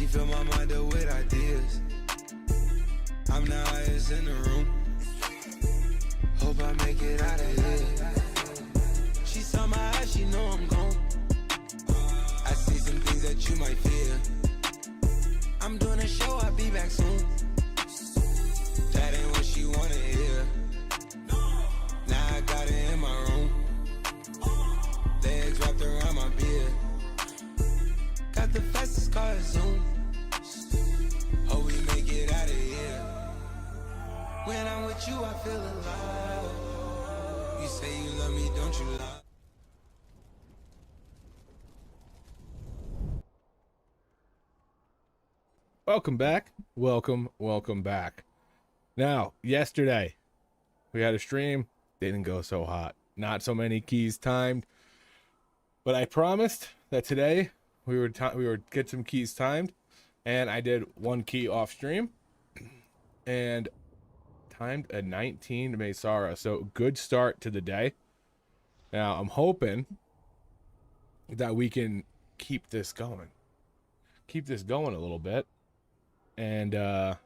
fill my mind up with ideas. I'm the highest in the room. Hope I make it out of here. She saw my eyes, she know I'm gone. I see some things that you might fear. I'm doing a show, I'll be back soon. That ain't what she wanna hear. Now I got it in my room. Legs wrapped around my beard. Got the fastest car Zoom. Hope we make it out of here. When I'm with you, I feel alive. You say you love me, don't you lie? Welcome back. Welcome back. Now, yesterday, we had a stream. Didn't go so hot. Not so many keys timed. But I promised that today we would get some keys timed. And I did one key off stream. And timed a 19 Mesara. So good start to the day. Now, I'm hoping that we can keep this going. Keep this going a little bit. And, oh,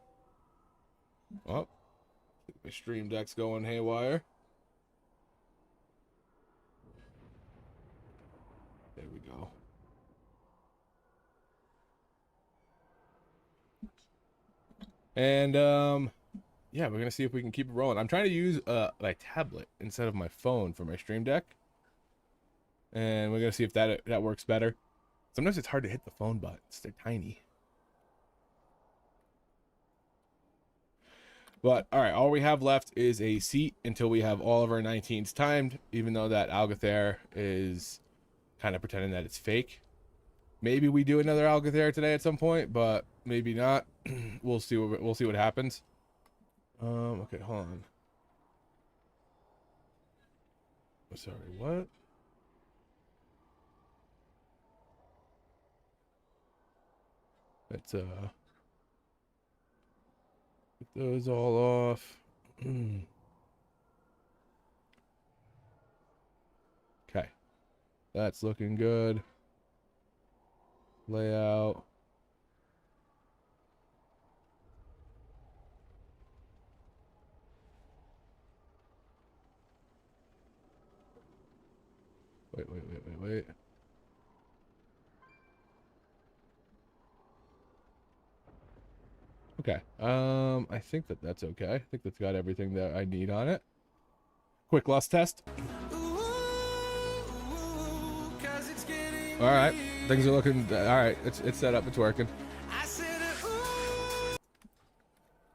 my stream deck's going haywire. There we go. And, yeah, we're gonna see if we can keep it rolling. I'm trying to use my tablet instead of my phone for my stream deck. And we're gonna see if that works better. Sometimes it's hard to hit the phone buttons. They're tiny. But, alright, all we have left is a seat until we have all of our 19s timed, even though that Algathair is kind of pretending that it's fake. Maybe we do another Algathair today at some point, but maybe not. We'll see what happens. Okay, hold on. Sorry, what? Let's, get those all off. Okay. That's looking good. Layout. Wait. Okay. I think that's okay. I think that's got everything that I need on it. Quick loss test. All right. Things are looking all right. It's set up. It's working.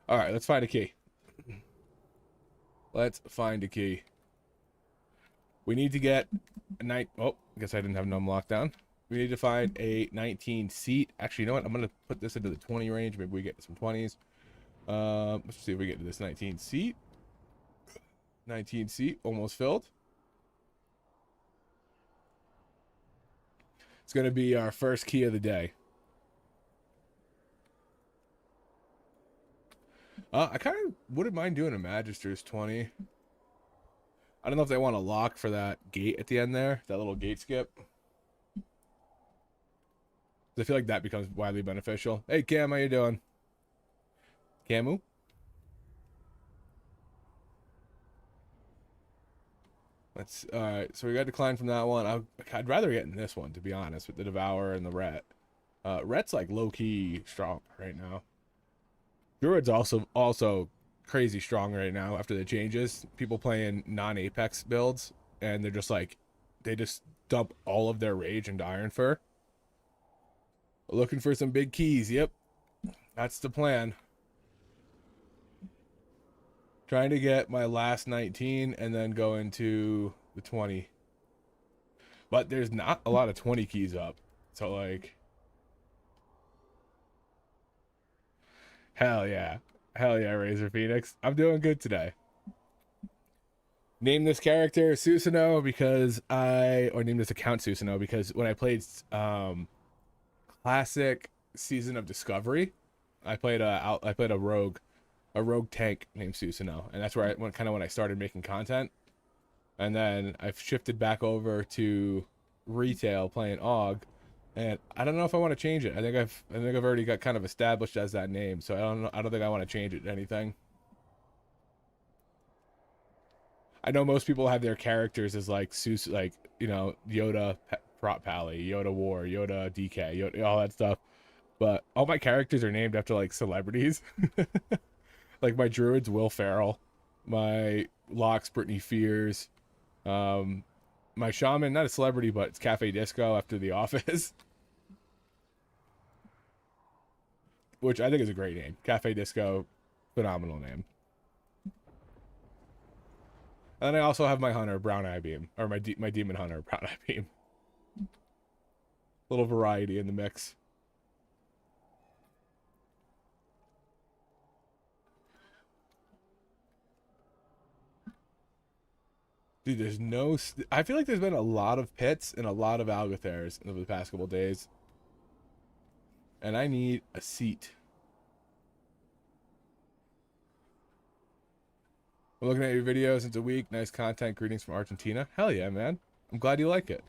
All right. Let's find a key. Let's find a key. We need to get a night. Oh, I guess I didn't have num lockdown. We need to find a 19 seat. Actually, you know what? I'm gonna put this into the 20 range. Maybe we get some 20s. Let's see if we get to this 19 seat. 19 seat, almost filled. It's gonna be our first key of the day. I kind of wouldn't mind doing a Magister's 20. I don't know if they want to lock for that gate at the end there, that little gate skip. I feel like that becomes widely beneficial. Hey, Cam, how you doing? Camu? All right, so we got declined from that one. I'd rather get in this one, to be honest, with the Devourer and the Ret. Ret's like low-key strong right now. Druid's also crazy strong right now after the changes. People playing non-Apex builds, and they're just like, they just dump all of their rage into Iron Fur. Looking for some big keys. Yep, that's the plan. Trying to get my last 19 and then go into the 20. But there's not a lot of 20 keys up. So like, hell yeah, Razor Phoenix. I'm doing good today. Name this character Susanoo because name this account Susanoo because when I played classic Season of Discovery, I played a rogue tank named Susanoo, and that's where when I started making content. And then I've shifted back over to retail playing Aug, And I don't know if I want to change it. I think I've already got kind of established as that name, so I don't know. I don't think I want to change it to anything. I know most people have their characters as like like Yoda Prop Pally, Yoda War, Yoda DK, Yoda, all that stuff. But all my characters are named after like celebrities. Like my druid's Will Ferrell, my Locke's Britney Spears, um, my shaman, not a celebrity, but it's Cafe Disco after The Office, which I think is a great name. Cafe Disco, phenomenal name. And then I also have my hunter, Brown Eye Beam, or my demon hunter, Brown Eye Beam. Little variety in the mix. Dude, there's no. I feel like there's been a lot of pits and a lot of Algothers over the past couple days. And I need a seat. I'm looking at your videos. It's a week. Nice content. Greetings from Argentina. Hell yeah, man. I'm glad you like it.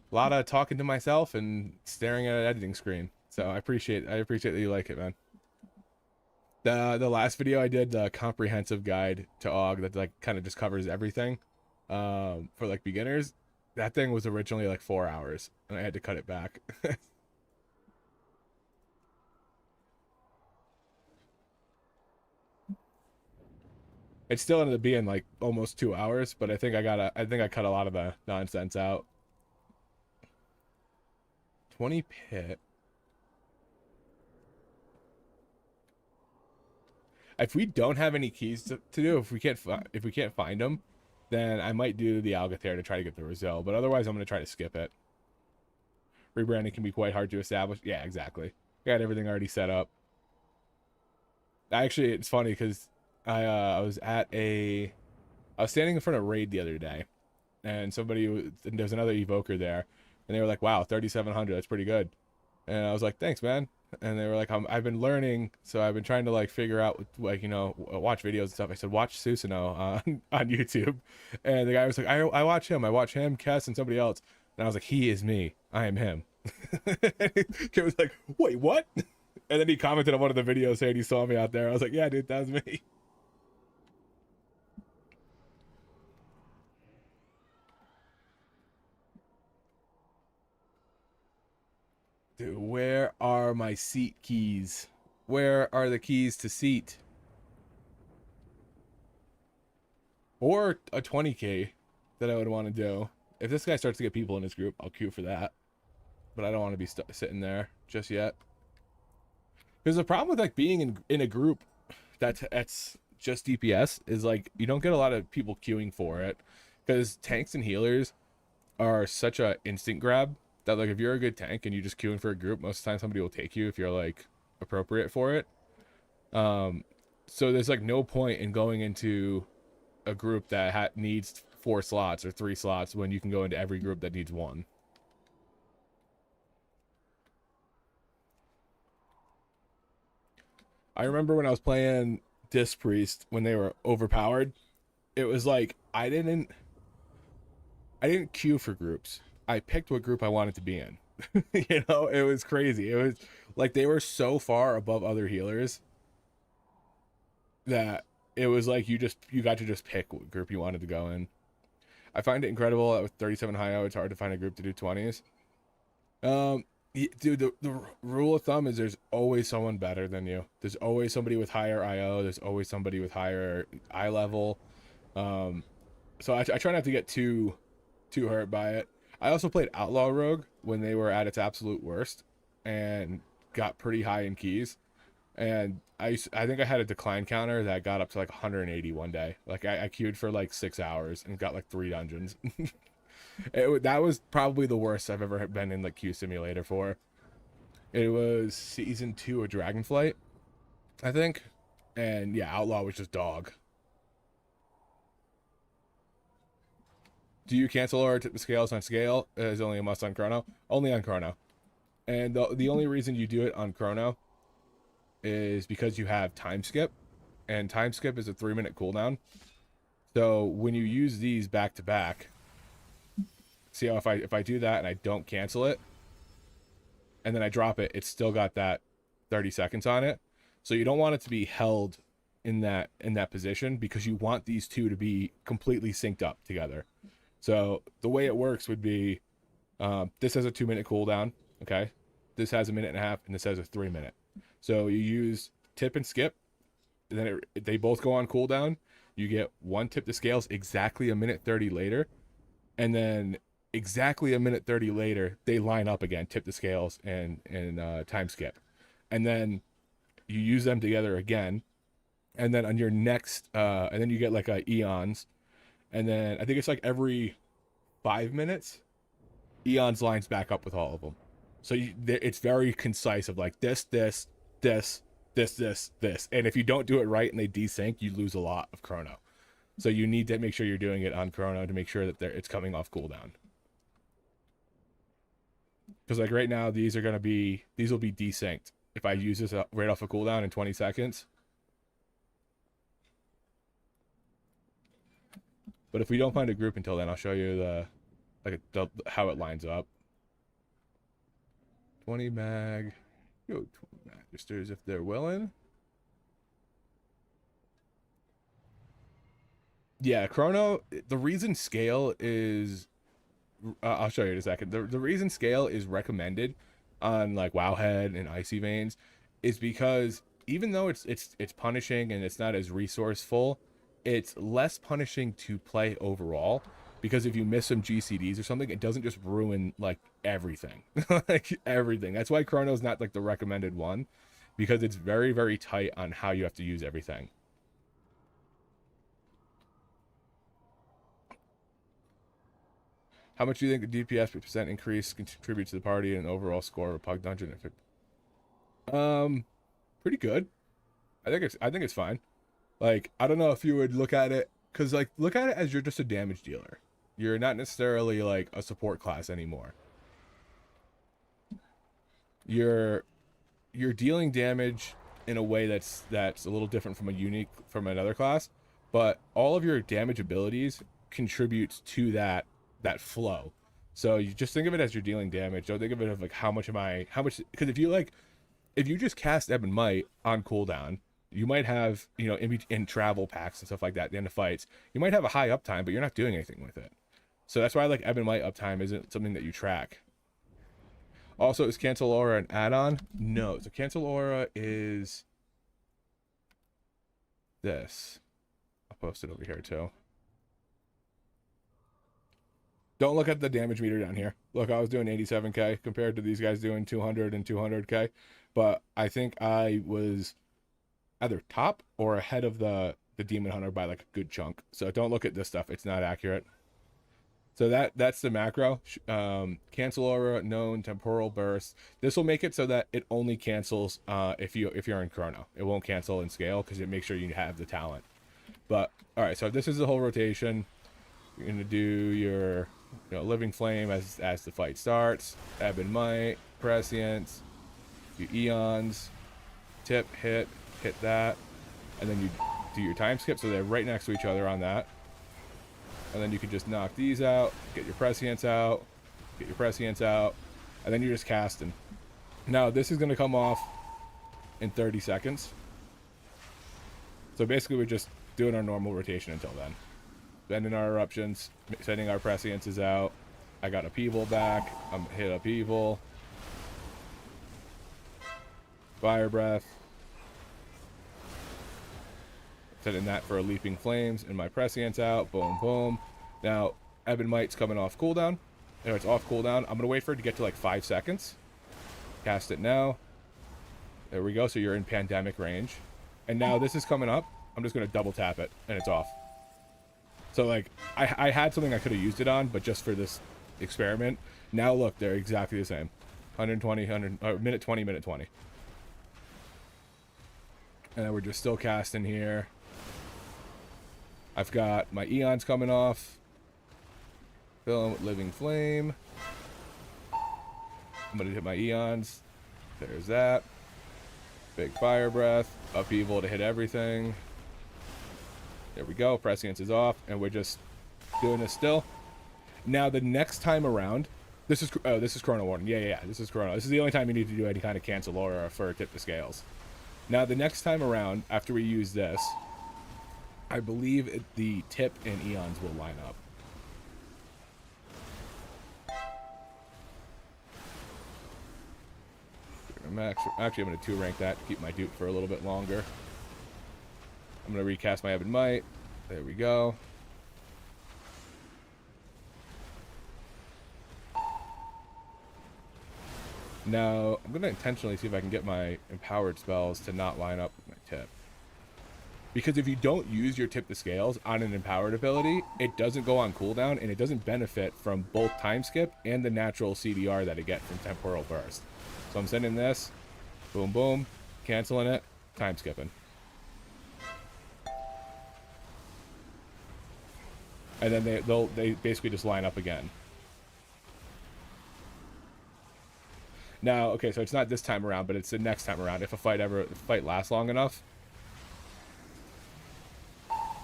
A lot of talking to myself and staring at an editing screen. So I appreciate that you like it, man. The last video I did, the comprehensive guide to Aug that like kind of just covers everything for like beginners. That thing was originally like 4 hours and I had to cut it back. It still ended up being like almost 2 hours, but I think I cut a lot of the nonsense out. 20 pit. If we don't have any keys to do, if we can't find them, then I might do the Algothère to try to get the Brazil. But otherwise, I'm gonna try to skip it. Rebranding can be quite hard to establish. Yeah, exactly. Got everything already set up. Actually, it's funny because I was standing in front of Raid the other day, and there's another Evoker there, and they were like, "Wow, 3,700, that's pretty good." And I was like, "Thanks, man." And they were like, I've been learning, so I've been trying to like figure out like watch videos and stuff. I said watch Susanoo on YouTube, and the guy was like, I watch him, Kess, and somebody else, and I was like, he is me, I am him. He was like, wait, what? And then he commented on one of the videos saying he saw me out there. I was like, yeah, dude, that was me. Dude, where are my seat keys? Where are the keys to seat? Or a 20k that I would want to do. If this guy starts to get people in his group, I'll queue for that. But I don't want to be sitting there just yet. Because the problem with like being in a group that's just DPS is like you don't get a lot of people queuing for it. Because tanks and healers are such a instant grab that like if you're a good tank and you're just queuing for a group, most of the time somebody will take you if you're like appropriate for it. So there's like no point in going into a group that needs 4 slots or 3 slots when you can go into every group that needs 1. I remember when I was playing Disc Priest when they were overpowered, it was like I didn't queue for groups. I picked what group I wanted to be in. It was crazy. It was like they were so far above other healers that it was like you got to just pick what group you wanted to go in. I find it incredible that with 37 high O, it's hard to find a group to do 20s. Dude, the rule of thumb is there's always someone better than you. There's always somebody with higher IO. There's always somebody with higher eye level. So I try not to get too hurt by it. I also played Outlaw Rogue when they were at its absolute worst and got pretty high in keys. And I think I had a decline counter that got up to like 180 one day. Like I queued for like 6 hours and got like 3 dungeons. That was probably the worst I've ever been in like Q Simulator for. It was season 2 of Dragonflight, I think. And yeah, Outlaw was just dog. Do you cancel or scales on scale? Is only a must on Chrono? Only on Chrono. And the only reason you do it on Chrono is because you have time skip, and time skip is a 3-minute cooldown. So when you use these back to back, See how if I do that and I don't cancel it, and then I drop it, it's still got that 30 seconds on it. So you don't want it to be held in that position, because you want these two to be completely synced up together. So the way it works would be, this has a 2-minute cooldown, okay? This has a 1.5 minutes, and this has a 3-minute. So you use tip and skip, and then they both go on cooldown. You get one tip to scales exactly 1:30 later, and then exactly 1:30 later they line up again, tip to scales and time skip, and then you use them together again, and then on your next and then you get like eons, and then I think it's like every 5 minutes eons lines back up with all of them. So it's very concise of like this, and if you don't do it right and they desync, you lose a lot of chrono. So you need to make sure you're doing it on chrono to make sure that it's coming off cooldown. Because like right now, these will be desynced if I use this right off a cooldown in 20 seconds. But if we don't find a group until then, I'll show you how it lines up. 20 mag, 20 magisters if they're willing. Yeah, chrono. The reason scale is, I'll show you in a second. The reason scale is recommended on like Wowhead and Icy Veins is because even though it's punishing and it's not as resourceful, it's less punishing to play overall, because if you miss some GCDs or something, it doesn't just ruin like everything. Like everything. That's why chrono's not like the recommended one, because it's very, very tight on how you have to use everything. How much do you think the DPS percent increase can contribute to the party and overall score of a Pug Dungeon? Pretty good. I think it's fine. Like, I don't know if you would look at it, because like look at it as you're just a damage dealer. You're not necessarily like a support class anymore. You're dealing damage in a way that's a little different from another class, but all of your damage abilities contribute to that flow. So you just think of it as you're dealing damage. Don't think of it as like how much, because if you just cast Ebb and Might on cooldown, you might have, in travel packs and stuff like that, at the end of fights, you might have a high uptime, but you're not doing anything with it. So that's why like Ebb and Might uptime isn't something that you track. Also, is Cancel Aura an add-on? No. So Cancel Aura is this. I'll post it over here too. Don't look at the damage meter down here. Look, I was doing 87k compared to these guys doing 200 and 200k, but I think I was either top or ahead of the Demon Hunter by like a good chunk. So don't look at this stuff. It's not accurate. So that's the macro. Cancel Aura, known temporal burst. This will make it so that it only cancels if you're in chrono. It won't cancel in scale because it makes sure you have the talent. But all right, so this is the whole rotation. You're gonna do your Living Flame as the fight starts. Ebb and Might, Prescience, you Eons, tip, hit that, and then you do your time skip, so they're right next to each other on that. And then you can just knock these out, get your Prescience out, and then you're just casting. Now this is going to come off in 30 seconds. So basically we're just doing our normal rotation until then. Spending our eruptions, sending our Presciences out. I got Upheaval back. I'm hit Upheaval. Fire Breath. Setting that for a Leaping Flames and my Prescience out. Boom, boom. Now, Ebb and Might's coming off cooldown. It's off cooldown. I'm going to wait for it to get to like 5 seconds. Cast it now. There we go. So you're in pandemic range. And now this is coming up. I'm just going to double tap it and it's off. So like I had something I could have used it on, but just for this experiment. Now look, they're exactly the same. 120, minute 20, minute 20. And then we're just still casting here. I've got my Eons coming off. Fill them with Living Flame. I'm going to hit my Eons. There's that. Big Fire Breath. Upheaval to hit everything. There we go. Prescience is off. And we're just doing this still. Now the next time around, this is Chrono Warning. Yeah. This is Chrono. This is the only time you need to do any kind of cancel or for tip the scales. Now the next time around, after we use this, I believe the tip and eons will line up. Actually, I'm going to 2 rank that to keep my dupe for a little bit longer. I'm going to recast my Ebb and Might. There we go. Now, I'm going to intentionally see if I can get my empowered spells to not line up with my tip. Because if you don't use your tip the scales on an empowered ability, it doesn't go on cooldown and it doesn't benefit from both time skip and the natural CDR that it gets from temporal burst. So I'm sending this, boom, boom, canceling it, time skipping. And then they basically just line up again. Now, okay, so it's not this time around, but it's the next time around. If a fight lasts long enough.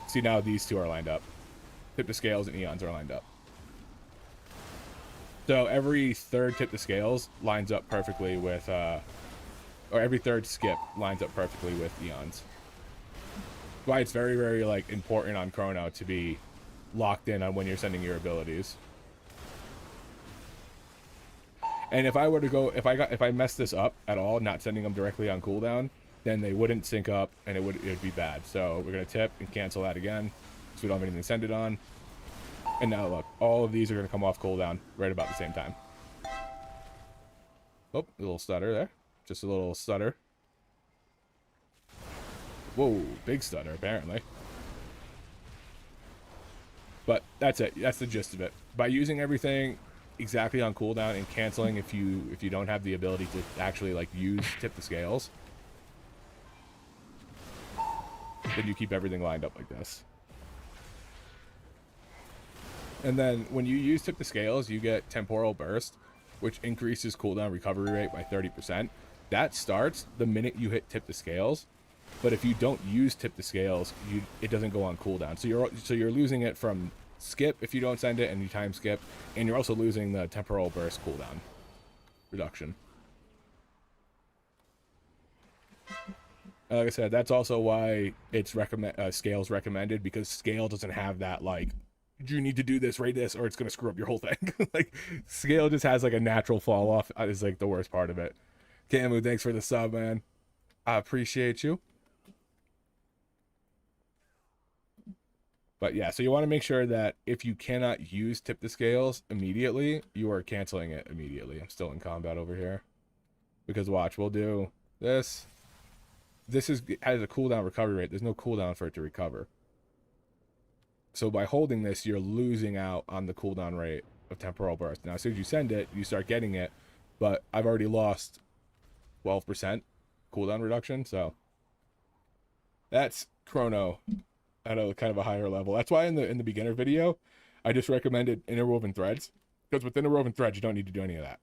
See, now these two are lined up. Tip the scales and eons are lined up. So every third tip the scales lines up perfectly with, or every third skip lines up perfectly with eons. Why it's very, very like important on Chrono to be locked in on when you're sending your abilities. And if I were to go, if I mess this up at all, not sending them directly on cooldown, then they wouldn't sync up and it'd be bad. So we're gonna tip and cancel that again, so we don't have anything to send it on. And now look, all of these are gonna come off cooldown right about the same time. Oh, a little stutter there. Just a little stutter. Whoa, big stutter apparently. But that's it. That's the gist of it. By using everything exactly on cooldown and canceling if you don't have the ability to actually like use tip the scales, then you keep everything lined up like this. And then when you use tip the scales, you get temporal burst, which increases cooldown recovery rate by 30%. That starts the minute you hit tip the scales. But if you don't use tip the scales, it doesn't go on cooldown. So you're losing it from skip if you don't send it and you time skip, and you're also losing the temporal burst cooldown reduction. Like I said, that's also why it's scales recommended, because scale doesn't have that like you need to do this, rate this, or it's gonna screw up your whole thing. Like scale just has like a natural fall off. Is like the worst part of it. Camu, thanks for the sub, man. I appreciate you. But yeah, so you want to make sure that if you cannot use tip the scales immediately, you are canceling it immediately. I'm still in combat over here. Because watch, we'll do this. This has a cooldown recovery rate. There's no cooldown for it to recover. So by holding this, you're losing out on the cooldown rate of temporal burst. Now, as soon as you send it, you start getting it. But I've already lost 12% cooldown reduction. So that's Chrono at a kind of a higher level. That's why in the beginner video, I just recommended interwoven threads, because with interwoven threads, you don't need to do any of that.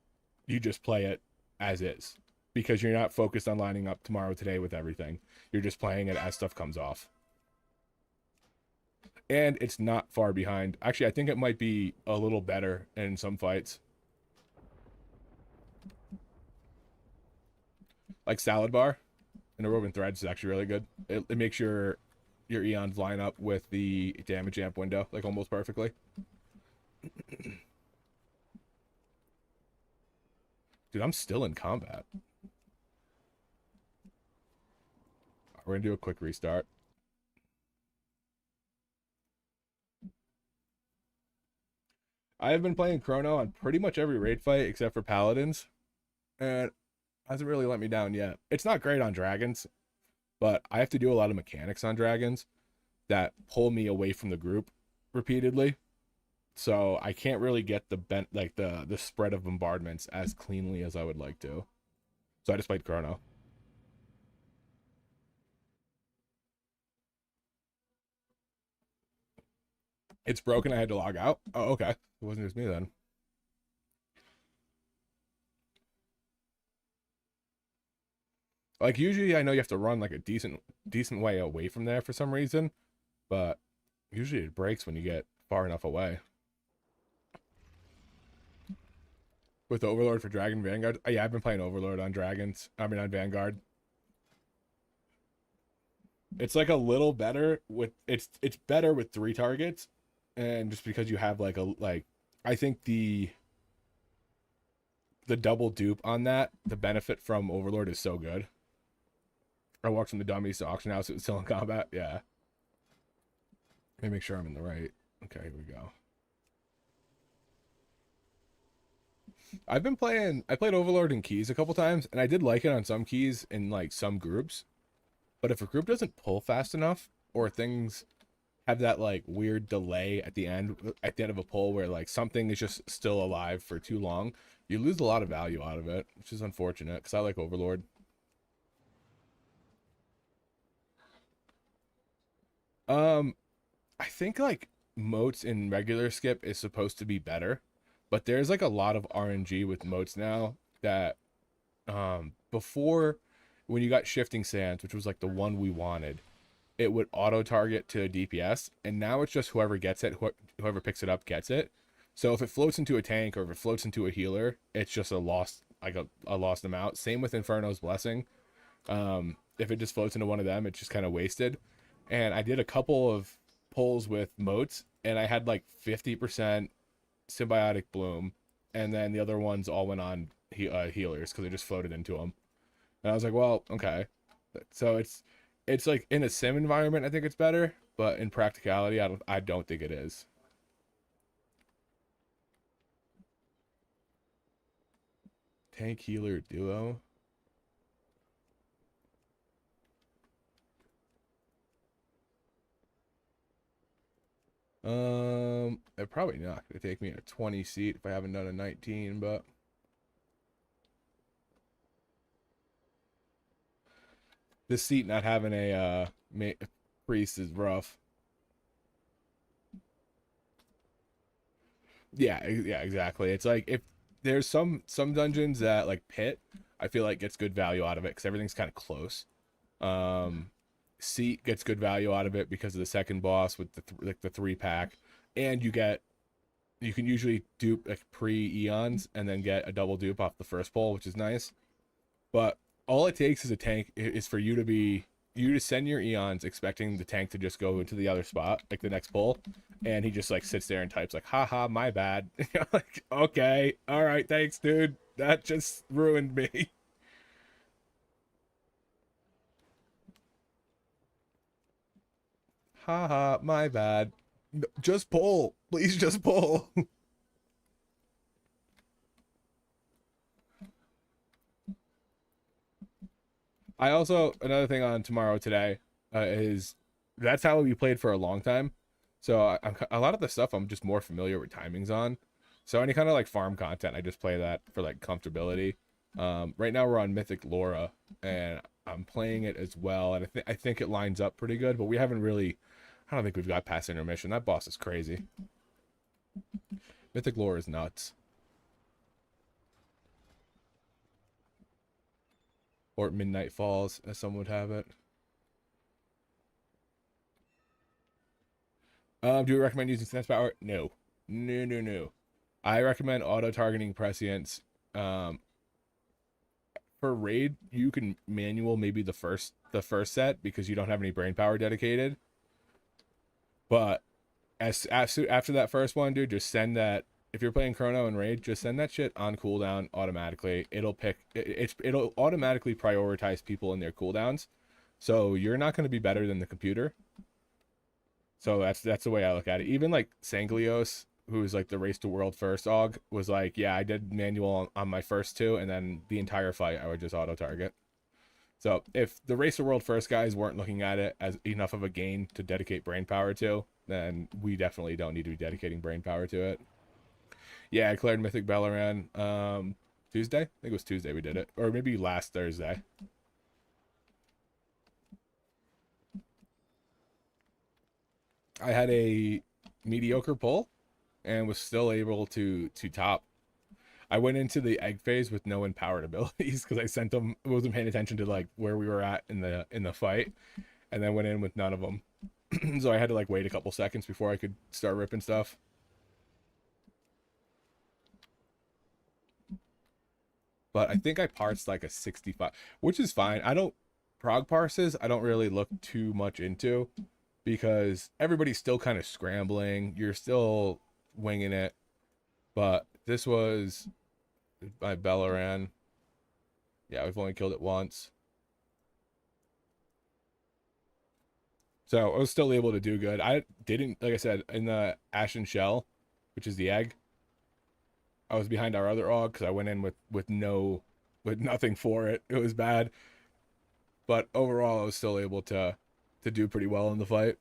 You just play it as is, because you're not focused on lining up tomorrow today with everything. You're just playing it as stuff comes off. And it's not far behind. Actually, I think it might be a little better in some fights. Like Salad Bar, interwoven threads is actually really good. It makes your eons line up with the damage amp window like almost perfectly. Dude, I'm still in combat. We're gonna do a quick restart. I have been playing Chrono on pretty much every raid fight except for Paladins, and hasn't really let me down yet. It's not great on Dragons, but I have to do a lot of mechanics on Dragons that pull me away from the group repeatedly. So I can't really get the spread of bombardments as cleanly as I would like to. So I just played Chrono. It's broken, I had to log out. Oh, okay. It wasn't just me then. Like usually I know you have to run like a decent way away from there for some reason, but usually it breaks when you get far enough away. with Overlord for Dragon Vanguard. Yeah, I've been playing Overlord on Dragons. I mean on Vanguard. It's like a little better with it's better with 3 targets, and just because you have like I think the double dupe on that, the benefit from Overlord is so good. I walked from the dummies to auction house. It was still in combat. Yeah. Let me make sure I'm in the right. Okay, here we go. I played Overlord in keys a couple times, and I did like it on some keys in like some groups. But if a group doesn't pull fast enough, or things have that like weird delay at the end of a pull where like something is just still alive for too long, you lose a lot of value out of it, which is unfortunate because I like Overlord. Um, I think like moats in regular skip is supposed to be better, but there's like a lot of RNG with moats now that before, when you got shifting sands, which was like the one we wanted, it would auto target to a DPS, and now it's just whoever gets it, whoever picks it up gets it. So if it floats into a tank or if it floats into a healer, it's just a lost like a lost amount. Same with Inferno's Blessing. If it just floats into one of them, it's just kind of wasted. And I did a couple of pulls with moats, and I had like 50% symbiotic bloom, and then the other ones all went on healers because they just floated into them. And I was like, well, okay. So it's like in a sim environment, I think it's better, but in practicality, I don't think it is. Tank healer duo. They're probably not gonna take me a 20 seat if I haven't done a 19, but this seat not having a priest is rough. Yeah, exactly. It's like if there's some dungeons that like pit, I feel like gets good value out of it because everything's kind of close. Um, Seat gets good value out of it because of the second boss with like the 3 pack, and you can usually dupe like pre eons and then get a double dupe off the first pull, which is nice. But all it takes is a tank is for you to send your eons expecting the tank to just go into the other spot, like the next pull, and he just like sits there and types like, haha, my bad. Like, okay, all right, thanks, dude. That just ruined me. Haha, my bad. Just pull. Please just pull. I also, another thing on tomorrow today is that's how we played for a long time. So a lot of the stuff I'm just more familiar with timings on. So any kind of like farm content, I just play that for like comfortability. Right now we're on Mythic Laura, and I'm playing it as well, and I think it lines up pretty good. But we haven't really. I don't think we've got past intermission. That boss is crazy. Mythic Laura is nuts. Or Midnight Falls, as some would have it. Do we recommend using Sense Power? No. No, no, no. I recommend auto-targeting Prescience. Um, for Raid, you can manual maybe the first set because you don't have any brain power dedicated. But after that first one, dude, just send that. If you're playing Chrono and Raid, just send that shit on cooldown automatically. It'll automatically prioritize people in their cooldowns. So you're not going to be better than the computer. So that's the way I look at it. Even like Sanglios, who's like the race to world first Aug, was like, yeah, I did manual on my first 2, and then the entire fight I would just auto target. So if the race to world first guys weren't looking at it as enough of a gain to dedicate brain power to, then we definitely don't need to be dedicating brain power to it. Yeah, I cleared Mythic Belleran Tuesday. I think it was Tuesday we did it, or maybe last Thursday. I had a mediocre pull and was still able to top. I went into the egg phase with no empowered abilities because I sent them wasn't paying attention to like where we were at in the fight, and then went in with none of them. So I had to like wait a couple seconds before I could start ripping stuff. but I think I parsed like a 65, which is fine. I don't prog parses. I don't really look too much into because everybody's still kind of scrambling. You're still winging it. But this was my Bellaran. Yeah, we've only killed it once. So I was still able to do good. I didn't, like I said, in the Ashen Shell, which is the egg, I was behind our other Aug because I went in with nothing for it. It was bad. But overall, I was still able to do pretty well in the fight.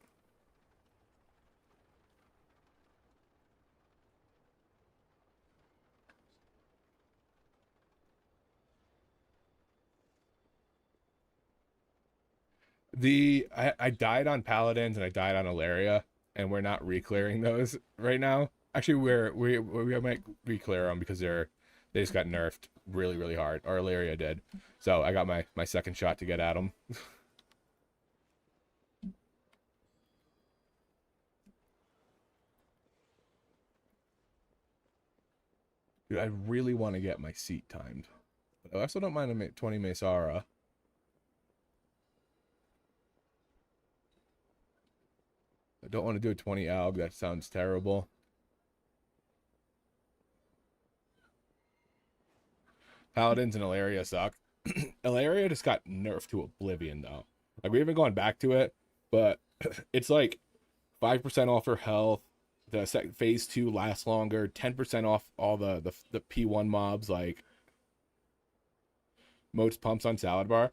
I died on Paladins and I died on Ilaria, and we're not re-clearing those right now. Actually, we might re-clear them because they just got nerfed really really hard. Or Ilaria did, so I got my second shot to get at them. Dude, I really want to get my seat timed, but I also don't mind a 20 Mesara. I don't want to do a 20 Aug. That sounds terrible. Paladins and Ilaria suck. Ilaria just got nerfed to oblivion, though. Like, we haven't gone back to it, but it's like 5% off her health. The phase 2 lasts longer. 10% off all the P1 mobs, like Moats pumps on Salad Bar.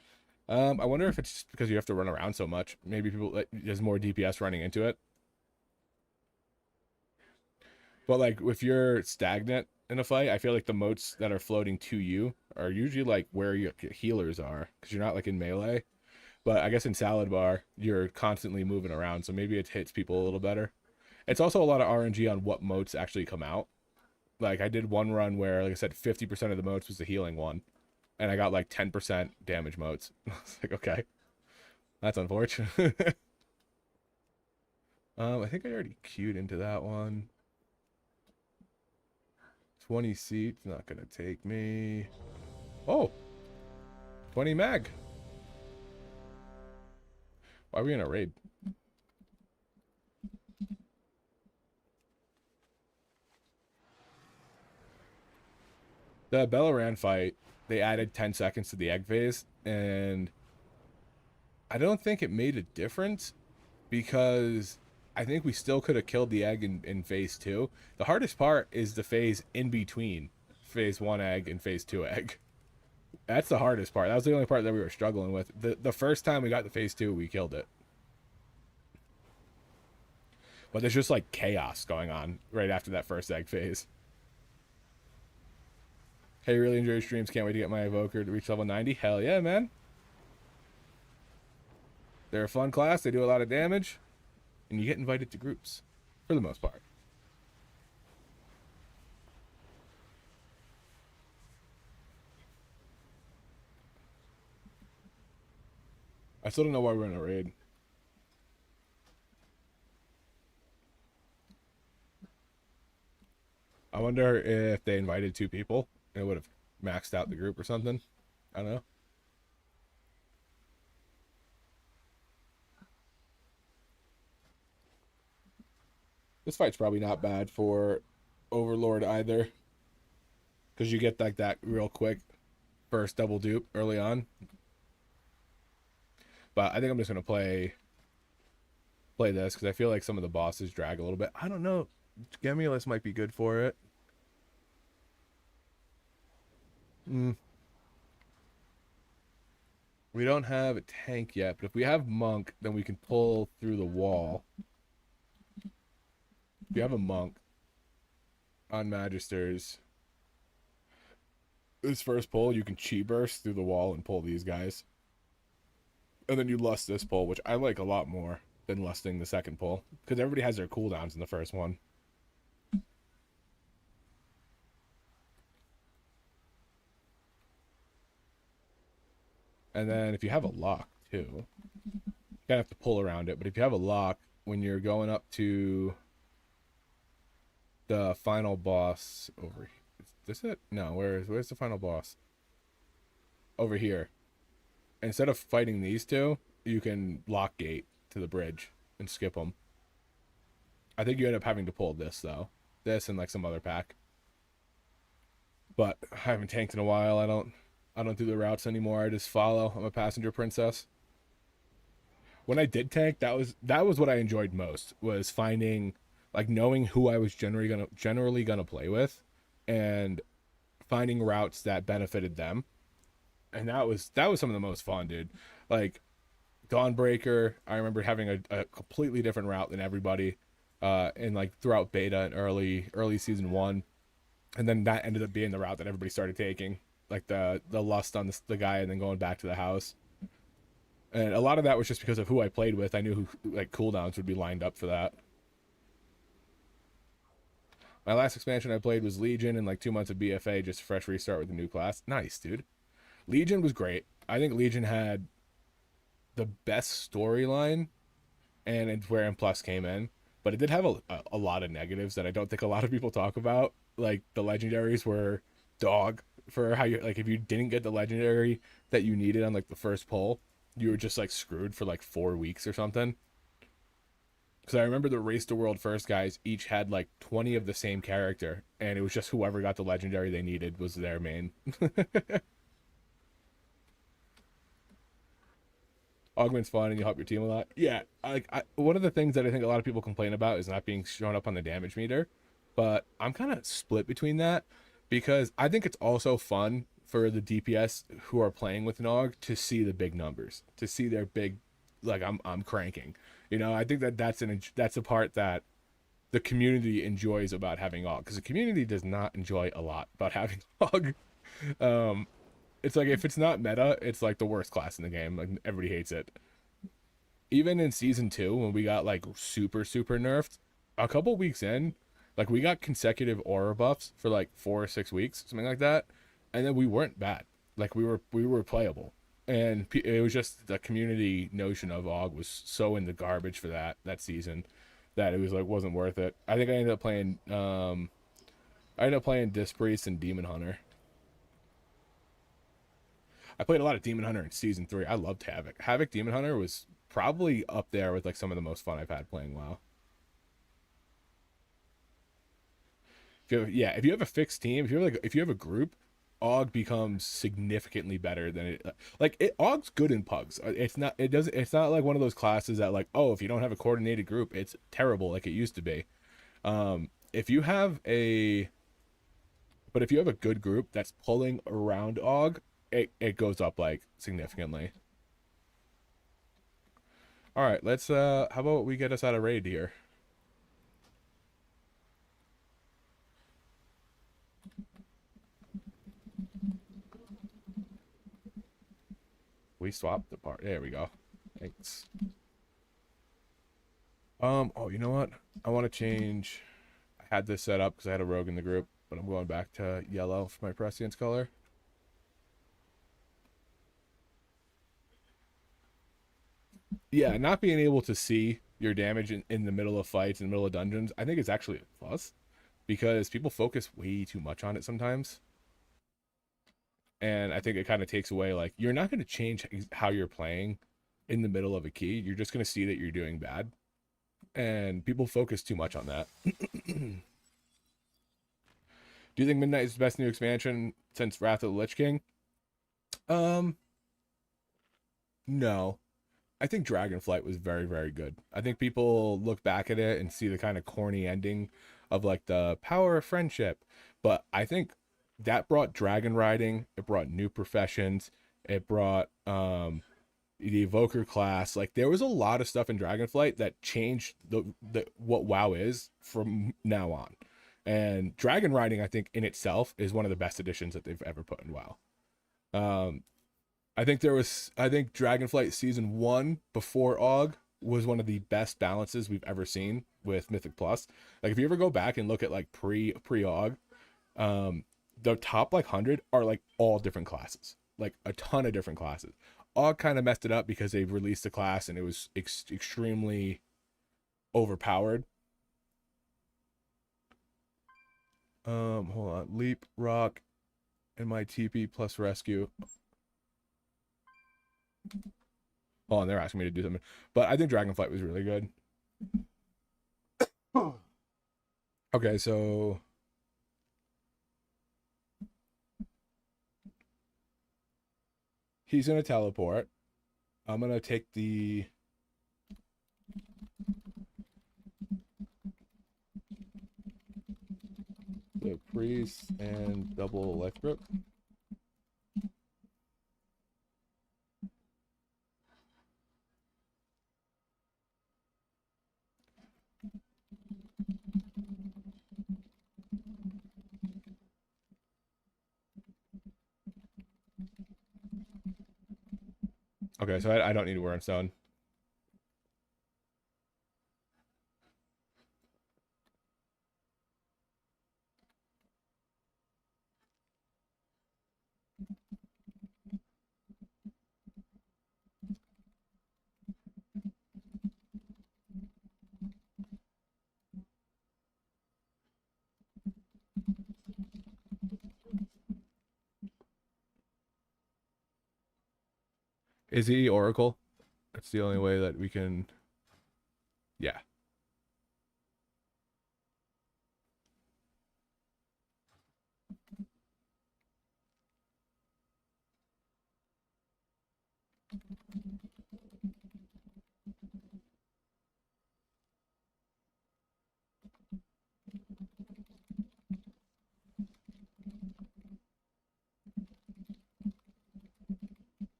I wonder if it's just because you have to run around so much. Maybe there's more DPS running into it. But like if you're stagnant in a fight, I feel like the moats that are floating to you are usually like where your healers are because you're not like in melee. But I guess in Salad Bar, you're constantly moving around, so maybe it hits people a little better. It's also a lot of RNG on what moats actually come out. Like I did one run where, like I said, 50% of the moats was the healing one, and I got like 10% damage moats. I was like, okay, that's unfortunate. I think I already queued into that one. 20 seats, not gonna take me. Oh, 20 mag. Why are we in a raid? The Bellaran fight, they added 10 seconds to the egg phase, and I don't think it made a difference because I think we still could have killed the egg in phase 2. The hardest part is the phase in between phase 1 egg and phase 2 egg. That's the hardest part. That was the only part that we were struggling with. The first time we got to phase 2, we killed it. But there's just like chaos going on right after that first egg phase. Hey, really enjoy your streams. Can't wait to get my Evoker to reach level 90. Hell yeah, man. They're a fun class. They do a lot of damage. And you get invited to groups. For the most part. I still don't know why we're in a raid. I wonder if they invited 2 people and it would have maxed out the group or something. I don't know. This fight's probably not bad for Overlord either. Because you get like that real quick first double dupe early on. But I think I'm just going to play this because I feel like some of the bosses drag a little bit. I don't know. Gemulus might be good for it. We don't have a tank yet, but if we have Monk, then we can pull through the wall. If you have a Monk on Magisters, this first pull, you can chi burst through the wall and pull these guys. And then you lust this pull, which I like a lot more than lusting the second pull. Because everybody has their cooldowns in the first one. And then if you have a lock, too, you kind of have to pull around it. But if you have a lock, when you're going up to the final boss over here. Is this it? No, where's the final boss? over here, instead of fighting these two, you can lock gate to the bridge and skip them. I think you end up having to pull this though, this and like some other pack. But I haven't tanked in a while. I don't do the routes anymore. I just follow. I'm a passenger princess. When I did tank, that was what I enjoyed most, was finding, like, knowing who I was generally gonna play with, and finding routes that benefited them. And that was some of the most fun, dude. Like Dawnbreaker, I remember having a completely different route than everybody, and like throughout beta and early season 1, and then that ended up being the route that everybody started taking, like the lust on the guy and then going back to the house. And a lot of that was just because of who I played with. I knew who, like, cooldowns would be lined up for that. My last expansion I played was Legion, and like 2 months of BFA, just a fresh restart with a new class. Nice, dude. Legion was great. I think Legion had the best storyline, and it's where M Plus came in. But it did have a lot of negatives that I don't think a lot of people talk about. Like, the legendaries were dog for how you, like, if you didn't get the legendary that you needed on like the first pull, you were just like screwed for like 4 weeks or something. Because I remember the Race to World First guys each had like 20 of the same character, and it was just whoever got the legendary they needed was their main. Augment's fun and you help your team a lot. Yeah, one of the things that I think a lot of people complain about is not being shown up on the damage meter, but I'm kind of split between that, because I think it's also fun for the DPS who are playing with an Aug to see the big numbers, to see their big, like, I'm cranking. You know, I think that's a part that the community enjoys about having Aug, because the community does not enjoy a lot about having Aug. Um, it's like, if it's not meta, it's like the worst class in the game. Like, everybody hates it. Even in season 2, when we got like super nerfed, a couple weeks in, like, we got consecutive aura buffs for like 4 or 6 weeks, something like that, and then we weren't bad. Like, we were playable, and it was just the community notion of Aug was so in the garbage for that season that it was like, wasn't worth it. I think I ended up playing Disc Priest and Demon Hunter. I played a lot of Demon Hunter in season 3. I loved Havoc. Havoc Demon Hunter was probably up there with like some of the most fun I've had playing WoW. If you have a fixed team, if you have a group, Aug becomes significantly better than it. Aug's good in pugs. It's not like one of those classes that, like, oh, if you don't have a coordinated group, it's terrible like it used to be. If you have a good group that's pulling around Aug, it goes up like significantly. All right, let's how about we get us out of raid here? We swapped the part. There we go. Thanks. Oh, you know what? I want to change. I had this set up because I had a rogue in the group, but I'm going back to yellow for my prescience color. Yeah, not being able to see your damage in the middle of fights, in the middle of dungeons, I think it's actually a plus, because people focus way too much on it sometimes. And I think it kind of takes away, like, you're not going to change how you're playing in the middle of a key. You're just going to see that you're doing bad. And people focus too much on that. Do you think Midnight is the best new expansion since Wrath of the Lich King? No. I think Dragonflight was very, very good. I think people look back at it and see the kind of corny ending of like the power of friendship. But I think that brought dragon riding, it brought new professions, it brought the evoker class. Like, there was a lot of stuff in Dragonflight that changed the what WoW is from now on. And dragon riding, I think, in itself is one of the best additions that they've ever put in WoW. I think Dragonflight season 1 before Aug was one of the best balances we've ever seen with Mythic Plus. Like, if you ever go back and look at like pre Aug, the top like 100 are like all different classes, like a ton of different classes. Aug kind of messed it up because they released the class and it was extremely overpowered. Hold on. Leap, rock, and my TP plus rescue. Oh, and they're asking me to do something. But I think Dragonflight was really good. Okay, so he's gonna teleport. I'm gonna take the priest and double life grip. Okay, so I don't need to wear in stone. Is he Oracle? That's the only way that we can. Yeah.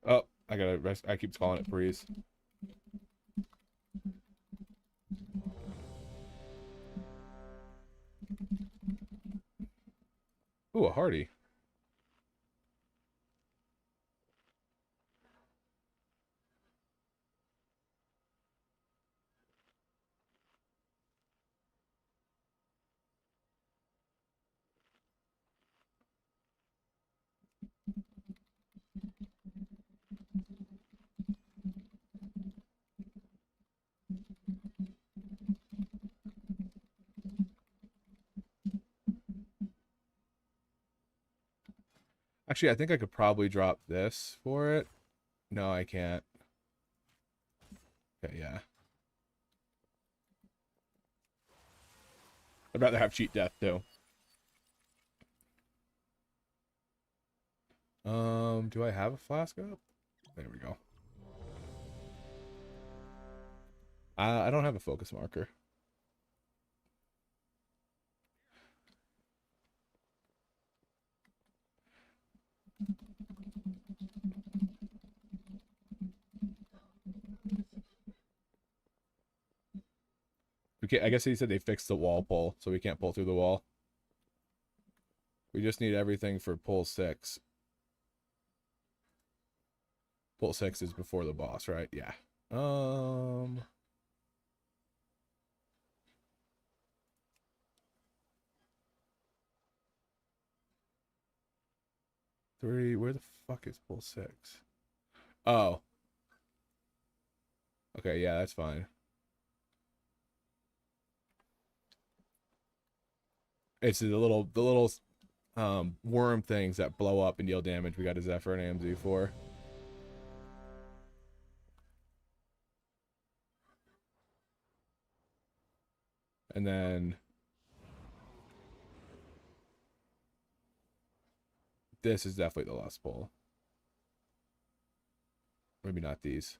Oh, I gotta rest. I keep calling it freeze. Ooh, a hardy. Actually, I think I could probably drop this for it. No, I can't. Okay, yeah. I'd rather have cheat death too. Do I have a flask up? There we go. I don't have a focus marker. Okay, I guess he said they fixed the wall pull, so we can't pull through the wall. We just need everything for pull 6. Pull 6 is before the boss, right? Yeah. 3. Where the fuck is pull 6? Oh. Okay, yeah, that's fine. It's the little worm things that blow up and deal damage. We got a Zephyr and AMZ for. And then this is definitely the last pull. Maybe not these.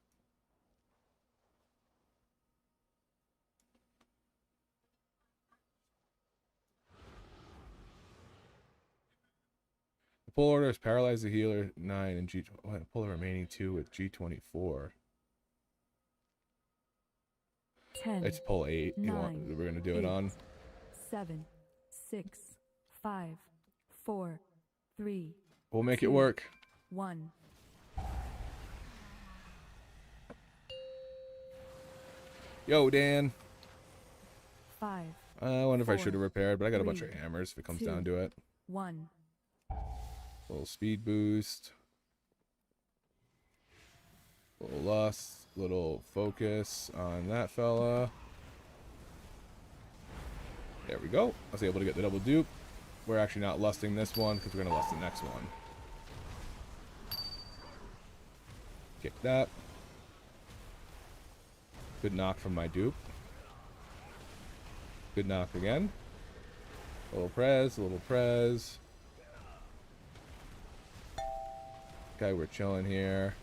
The pull order is paralyze the healer 9 and G. Oh, pull the remaining 2 with G24. 10. It's pull 8. 9, we're gonna do 8, it on 7, 6, 5, 4, 3. We'll make 2, it work. 1. Yo, Dan. 5. I wonder 4, if I should have repaired, but I got 3, a bunch of hammers if it comes 2, down to it. 1. Little speed boost. Little lust. Little focus on that fella. There we go. I was able to get the double dupe. We're actually not lusting this one because we're going to lust the next one. Kick that. Good knock from my dupe. Good knock again. A little prez, a little prez. Okay, we're chilling here.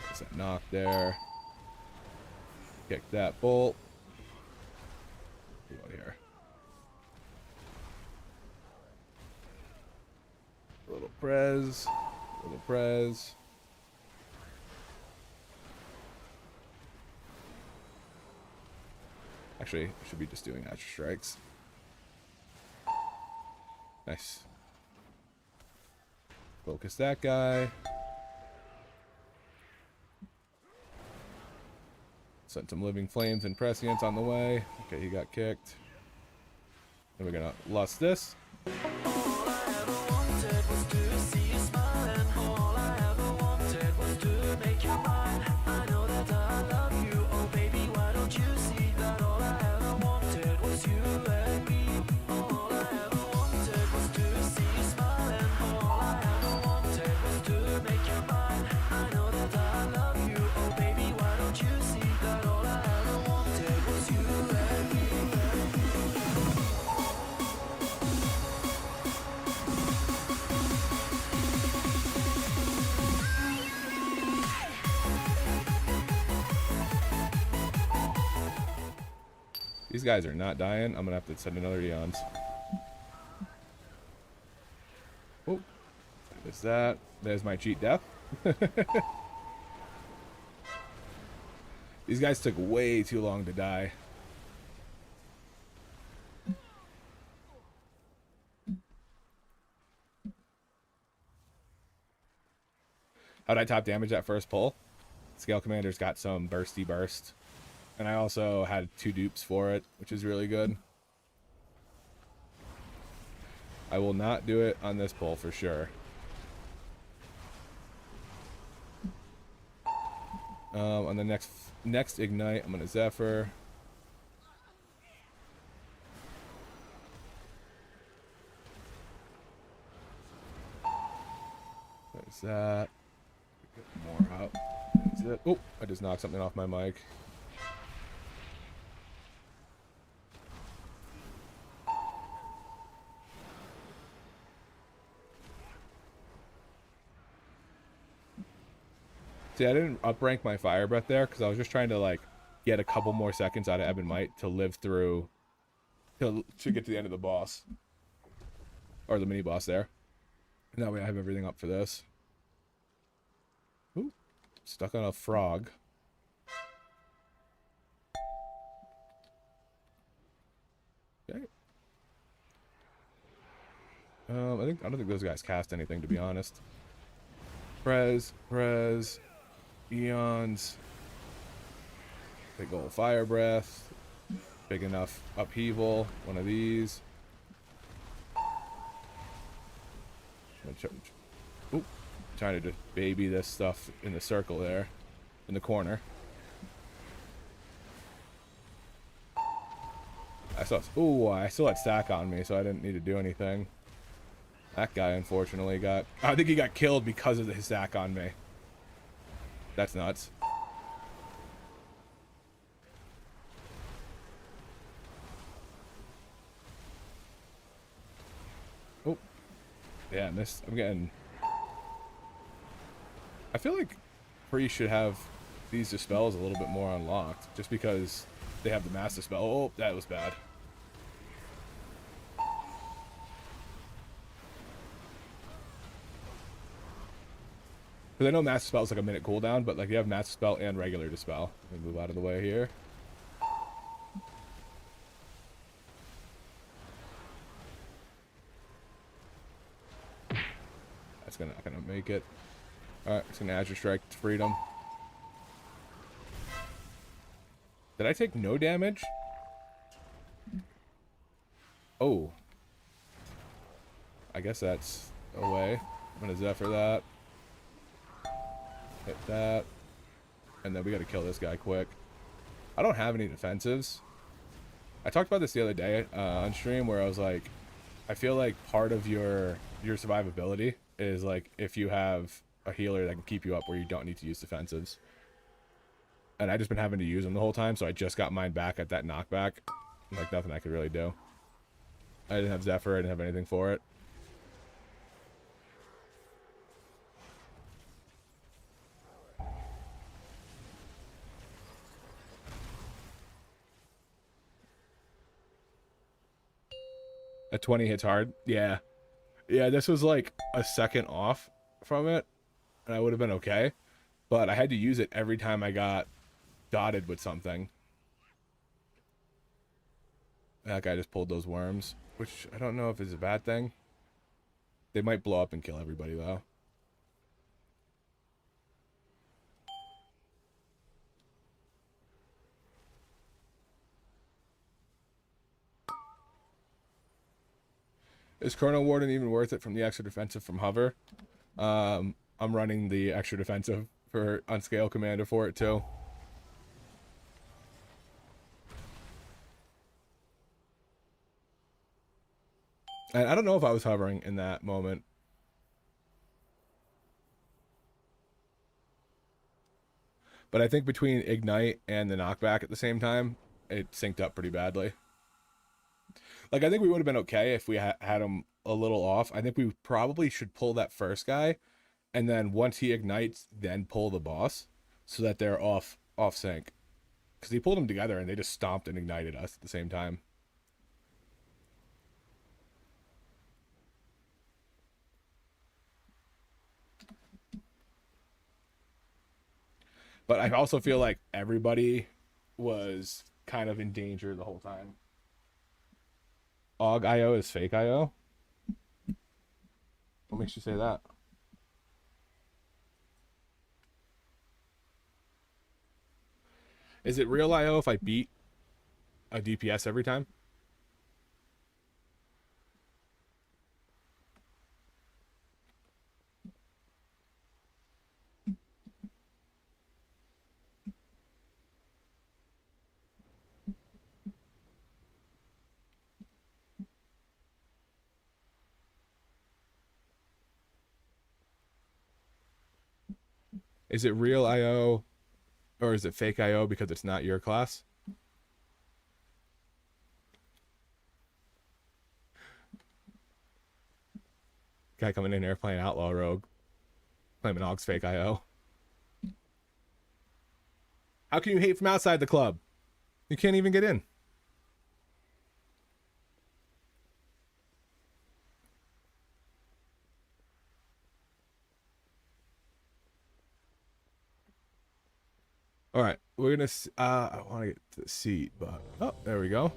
There's that knock there. Kick that bolt. Go here. A little prez. A little prez. Actually, I should be just doing extra strikes. Nice. Focus that guy. Sent some living flames and prescience on the way. Okay, he got kicked. Then we're gonna lust this. These guys are not dying. I'm gonna have to send another Eons. Oh, there's that. There's my cheat death. These guys took way too long to die. How'd I top damage that first pull? Scale Commander's got some bursty burst. And I also had 2 dupes for it, which is really good. I will not do it on this pull for sure. On the next ignite, I'm gonna Zephyr. There's that. Get more up. There's it. Oh, I just knocked something off my mic. See, I didn't uprank my fire breath there because I was just trying to like get a couple more seconds out of Ebb and Might to live through to get to the end of the boss or the mini boss there. And that way I have everything up for this. Ooh, stuck on a frog. Okay. I don't think those guys cast anything, to be honest. Prez. Eons. Big old fire breath. Big enough upheaval. One of these. Oop. Trying to just baby this stuff in the circle there. In the corner. I still had stack on me, so I didn't need to do anything. That guy unfortunately I think he got killed because of his stack on me. That's nuts. Oh. Yeah, I'm getting... I feel like Priest should have these dispels a little bit more unlocked, just because they have the mass dispel. Oh, that was bad. Because I know Master Spell is like a minute cooldown, but like you have Master Spell and regular Dispel. Let me move out of the way here. That's not gonna make it. Alright, it's gonna Azure Strike to Freedom. Did I take no damage? Oh. I guess that's away. I'm gonna Zephyr that. Hit that. And then we gotta kill this guy quick. I don't have any defensives. I talked about this the other day on stream where I was like, I feel like part of your survivability is like if you have a healer that can keep you up where you don't need to use defensives. And I just been having to use them the whole time, so I just got mine back at that knockback. Like nothing I could really do. I didn't have Zephyr, I didn't have anything for it. A 20 hits hard. Yeah. Yeah, this was like a second off from it, and I would have been okay. But I had to use it every time I got dotted with something. That guy just pulled those worms, which I don't know if is a bad thing. They might blow up and kill everybody, though. Is Chrono Warden even worth it from the extra defensive from Hover? I'm running the extra defensive for Unscale Commander for it, too. And I don't know if I was hovering in that moment. But I think between Ignite and the knockback at the same time, it synced up pretty badly. Like, I think we would have been okay if we had him a little off. I think we probably should pull that first guy, and then once he ignites, then pull the boss, so that they're off sync. Because he pulled them together, and they just stomped and ignited us at the same time. But I also feel like everybody was kind of in danger the whole time. Aug IO is fake IO? What makes you say that? Is it real IO if I beat a DPS every time? Is it real IO or is it fake IO because it's not your class? Guy coming in here playing Outlaw Rogue. Claiming Aug's fake IO. How can you hate from outside the club? You can't even get in. All right, we're gonna. I want to get to the seat, but oh, there we go.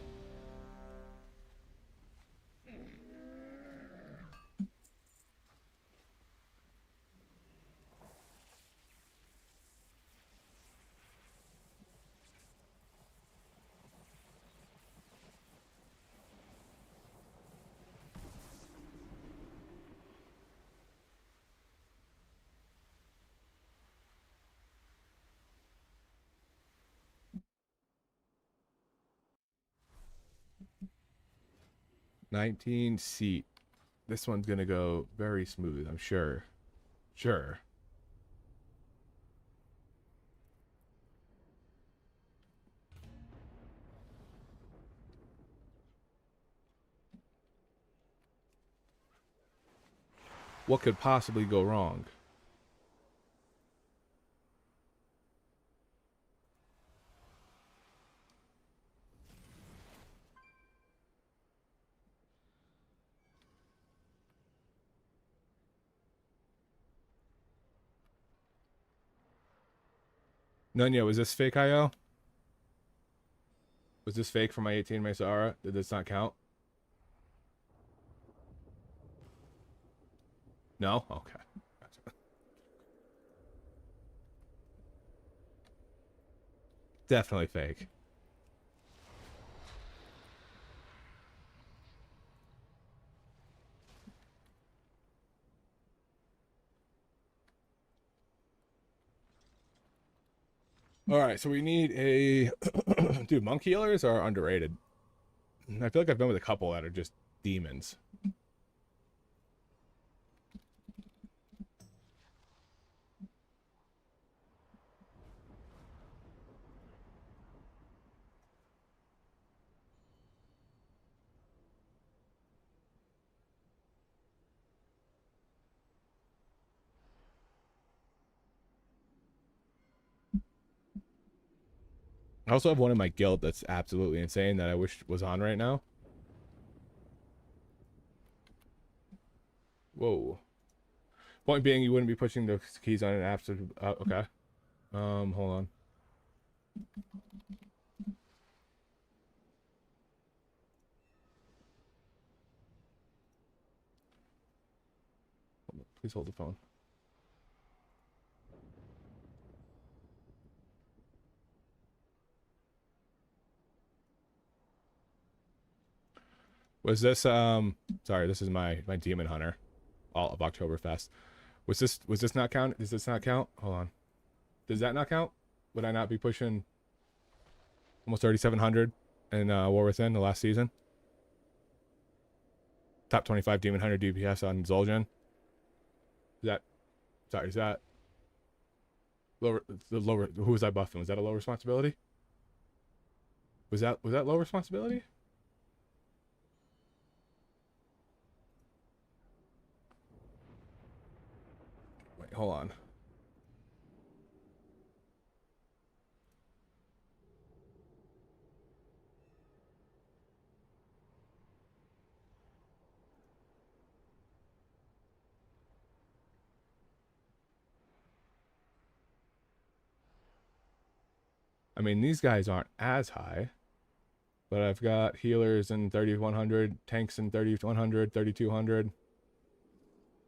$19 seat. This one's gonna go very smooth, I'm sure. Sure. What could possibly go wrong? Nunya, was this fake IO? Was this fake for my 18 Mesara? Did this not count? No? Okay. Gotcha. Definitely fake. All right, so we need a dude. Monk healers are underrated. I feel like I've been with a couple that are just demons. I also have one in my guild that's absolutely insane that I wish was on right now. Whoa. Point being, you wouldn't be pushing the keys on an absolute. Okay. Hold on. Please hold the phone. Was this sorry, this is my demon hunter, all of Oktoberfest. Was this not count? Does this not count? Hold on. Does that not count? Would I not be pushing almost 3,700 in War Within the last season? Top 25 demon hunter DPS on Zul'jin. Is that sorry, is that lower the lower who was I buffing? Was that a low responsibility? Was that low responsibility? Wait, hold on. I mean, these guys aren't as high, but I've got healers in 3,100, tanks in 3,100, 3,200.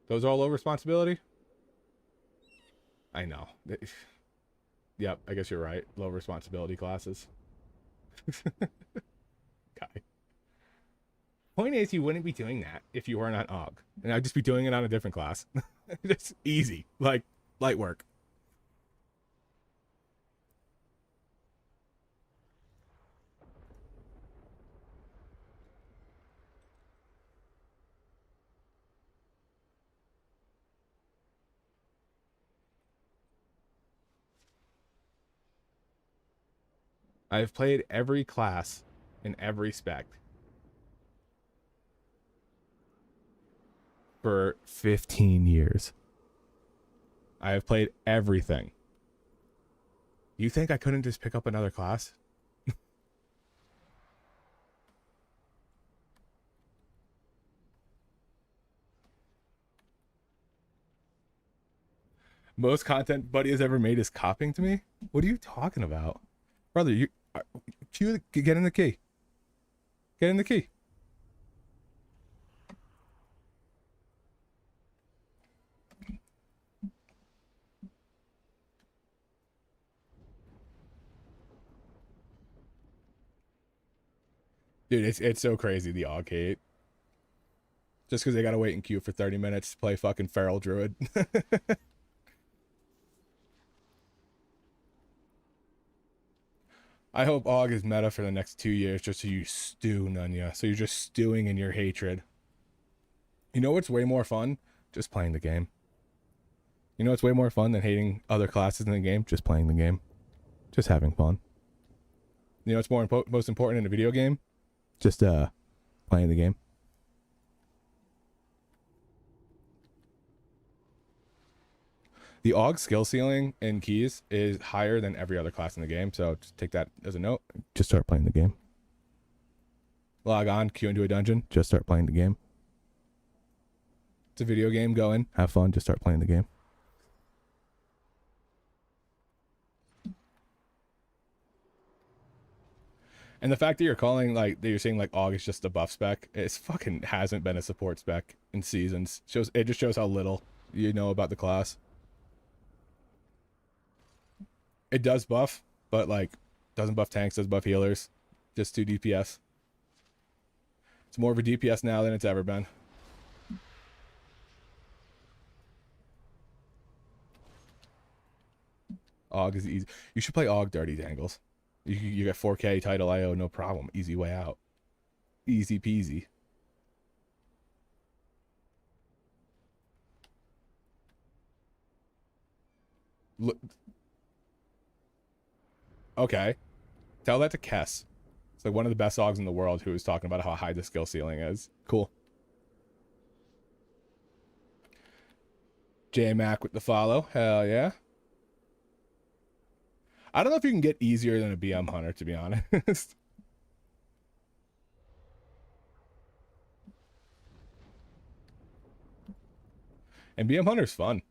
Those are all low responsibility? I know. Yep, I guess you're right. Low responsibility classes. Guy. Point is, you wouldn't be doing that if you weren't on Aug. And I'd just be doing it on a different class. Just easy. Like, light work. I've played every class in every spec for 15 years. I have played everything. You think I couldn't just pick up another class? Most content Buddy has ever made is copying to me? What are you talking about? Brother, you get in the key. Get in the key. Dude, it's so crazy, the Aug hate. Just because they gotta wait in queue for 30 minutes to play fucking Feral Druid. I hope Aug is meta for the next 2 years just so you stew, Nunya. So you're just stewing in your hatred. You know what's way more fun? Just playing the game. You know what's way more fun than hating other classes in the game? Just playing the game. Just having fun. You know what's most important in a video game? Just playing the game. The Aug skill ceiling in keys is higher than every other class in the game, so just take that as a note. Just start playing the game. Log on, queue into a dungeon, just start playing the game. It's a video game, go in, have fun, just start playing the game. And the fact that you're calling, like, that you're saying, like, Aug is just a buff spec, it fucking hasn't been a support spec in seasons. It just shows how little you know about the class. It does buff, but, like, doesn't buff tanks, does buff healers. Just 2 DPS. It's more of a DPS now than it's ever been. Aug is easy. You should play Aug Dirty Dangles. You get 4K title IO, no problem. Easy way out. Easy peasy. Look. Okay. Tell that to Kess. It's like one of the best Augs in the world who was talking about how high the skill ceiling is. Cool. J Mac with the follow. Hell yeah. I don't know if you can get easier than a BM hunter, to be honest. And BM hunter's fun.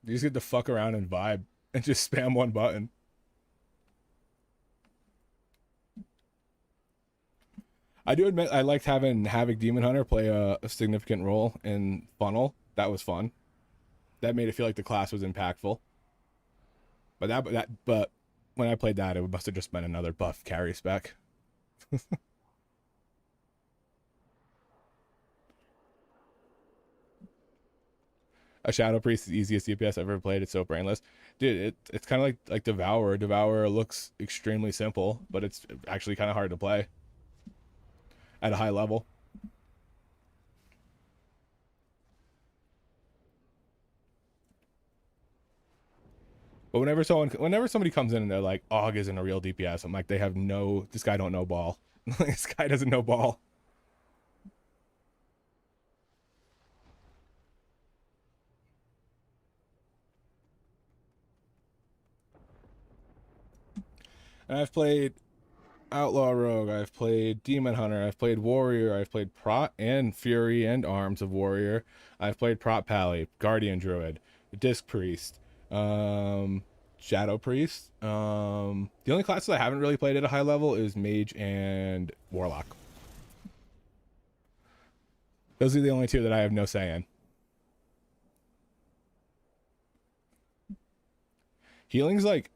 You just get to fuck around and vibe and just spam one button. I do admit I liked having Havoc Demon Hunter play a significant role in Funnel. That was fun. That made it feel like the class was impactful. But when I played that, it must have just been another buff carry spec. A Shadow Priest is the easiest DPS I've ever played. It's so brainless. Dude, it's kind of like Devourer. Devourer looks extremely simple, but it's actually kind of hard to play at a high level. But whenever somebody comes in and they're like, Aug isn't a real DPS, I'm like, this guy don't know ball. This guy doesn't know ball. And I've played Outlaw Rogue, I've played Demon Hunter, I've played Warrior, I've played Prot and Fury and Arms of Warrior, I've played Prot Pally, Guardian Druid, Disc Priest, Shadow Priest. The only classes I haven't really played at a high level is Mage and Warlock. Those are the only two that I have no say in. Healing's like,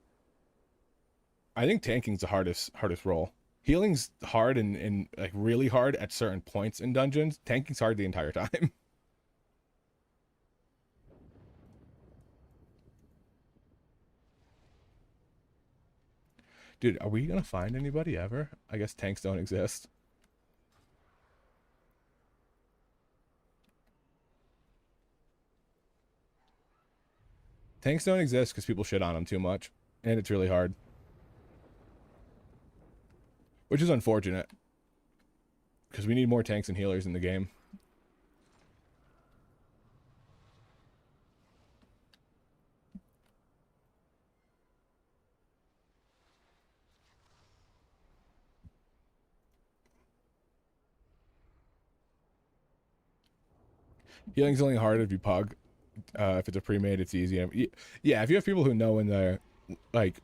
I think tanking's the hardest role. Healing's hard and like really hard at certain points in dungeons. Tanking's hard the entire time. Dude, are we gonna find anybody ever? I guess tanks don't exist. Tanks don't exist because people shit on them too much, and it's really hard. Which is unfortunate, because we need more tanks and healers in the game. Healing's only hard if you pug. If it's a pre-made, it's easy. Yeah, if you have people who know in there, like,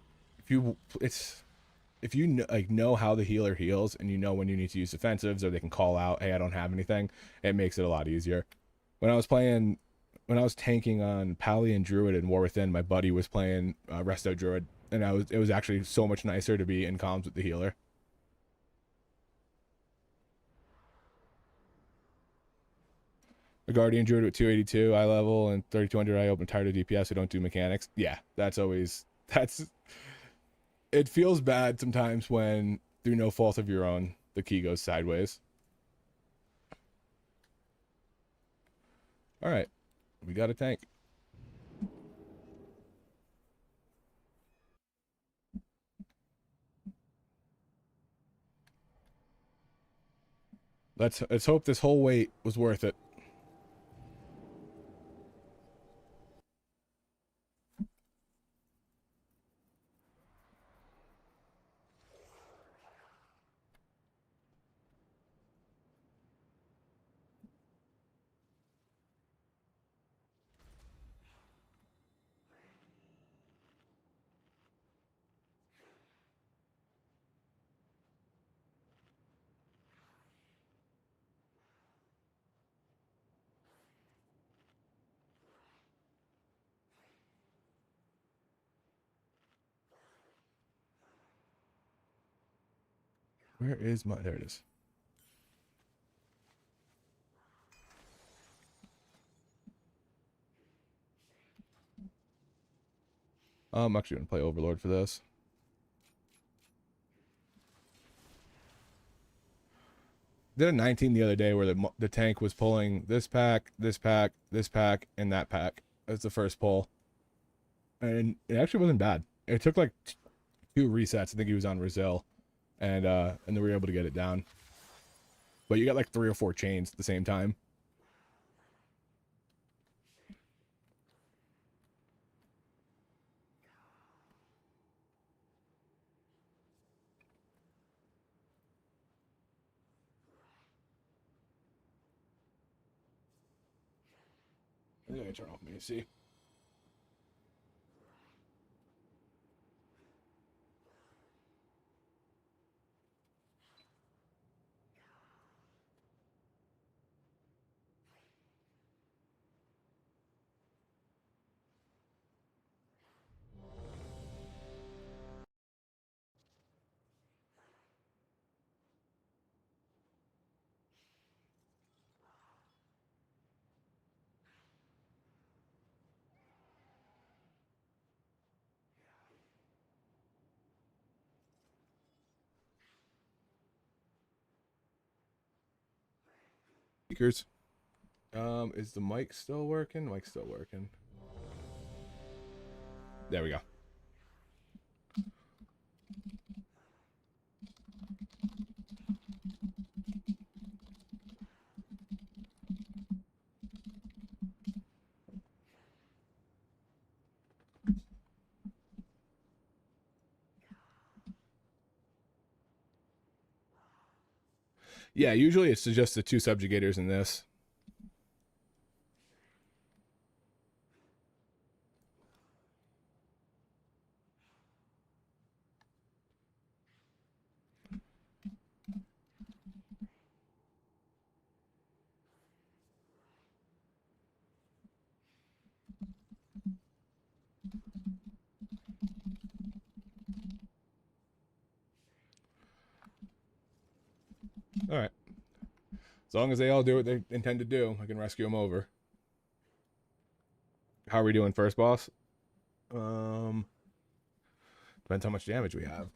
if you like know how the healer heals and you know when you need to use defensives or they can call out, hey, I don't have anything, it makes it a lot easier. When I was tanking on Pally and Druid in War Within, my buddy was playing Resto Druid, and it was actually so much nicer to be in comms with the healer. A Guardian Druid with 282 eye level and 3200 eye open, tired of DPS who don't do mechanics. Yeah, it feels bad sometimes when, through no fault of your own, the key goes sideways. All right, we got a tank. Let's hope this whole wait was worth it. Where is my... There it is. I'm actually going to play Overlord for this. Did a 19 the other day where the tank was pulling this pack, this pack, this pack, and that pack as the first pull. And it actually wasn't bad. It took like 2 resets. I think he was on Brazil. And they were able to get it down. But you got like 3 or 4 chains at the same time. I'm gonna turn off my AC. Speakers. Is the mic still working? Mic's still working. There we go. Yeah, usually it's just the two subjugators in this. All right. As long as they all do what they intend to do, I can rescue them over. How are we doing first boss? Depends how much damage we have.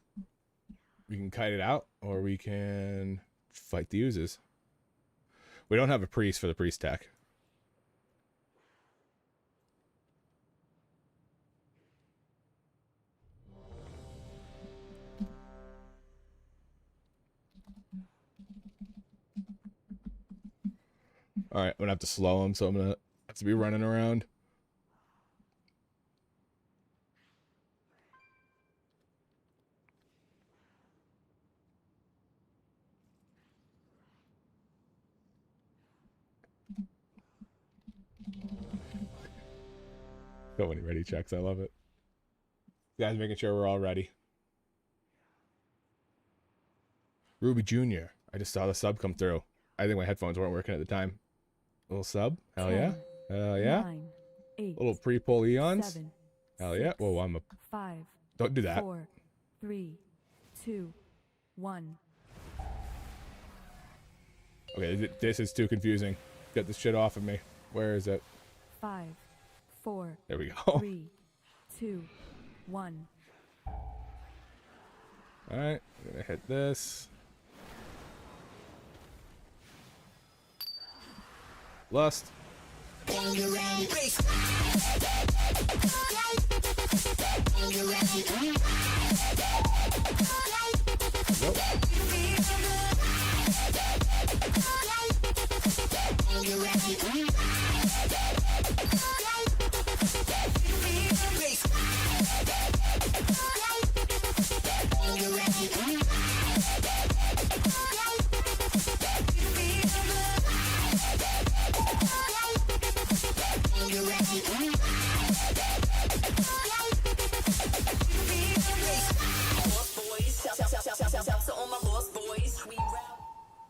We can kite it out, or we can fight the oozes. We don't have a priest for the priest tech. All right, I'm gonna have to slow him, so I'm gonna have to be running around. So many ready checks, I love it. Guys, making sure we're all ready. Ruby Jr. I just saw the sub come through. I think my headphones weren't working at the time. Little sub. Hell yeah. 10, Hell yeah. 9, 8, Little pre-pull eons. 7, Hell yeah. 6, Whoa, I'm a... 5, Don't do that. 4, 3, 2, 1. Okay, this is too confusing. Get this shit off of me. Where is it? 5, 4, There we go. 3, 2, 1. Alright, I'm gonna hit this. Lust. Nope.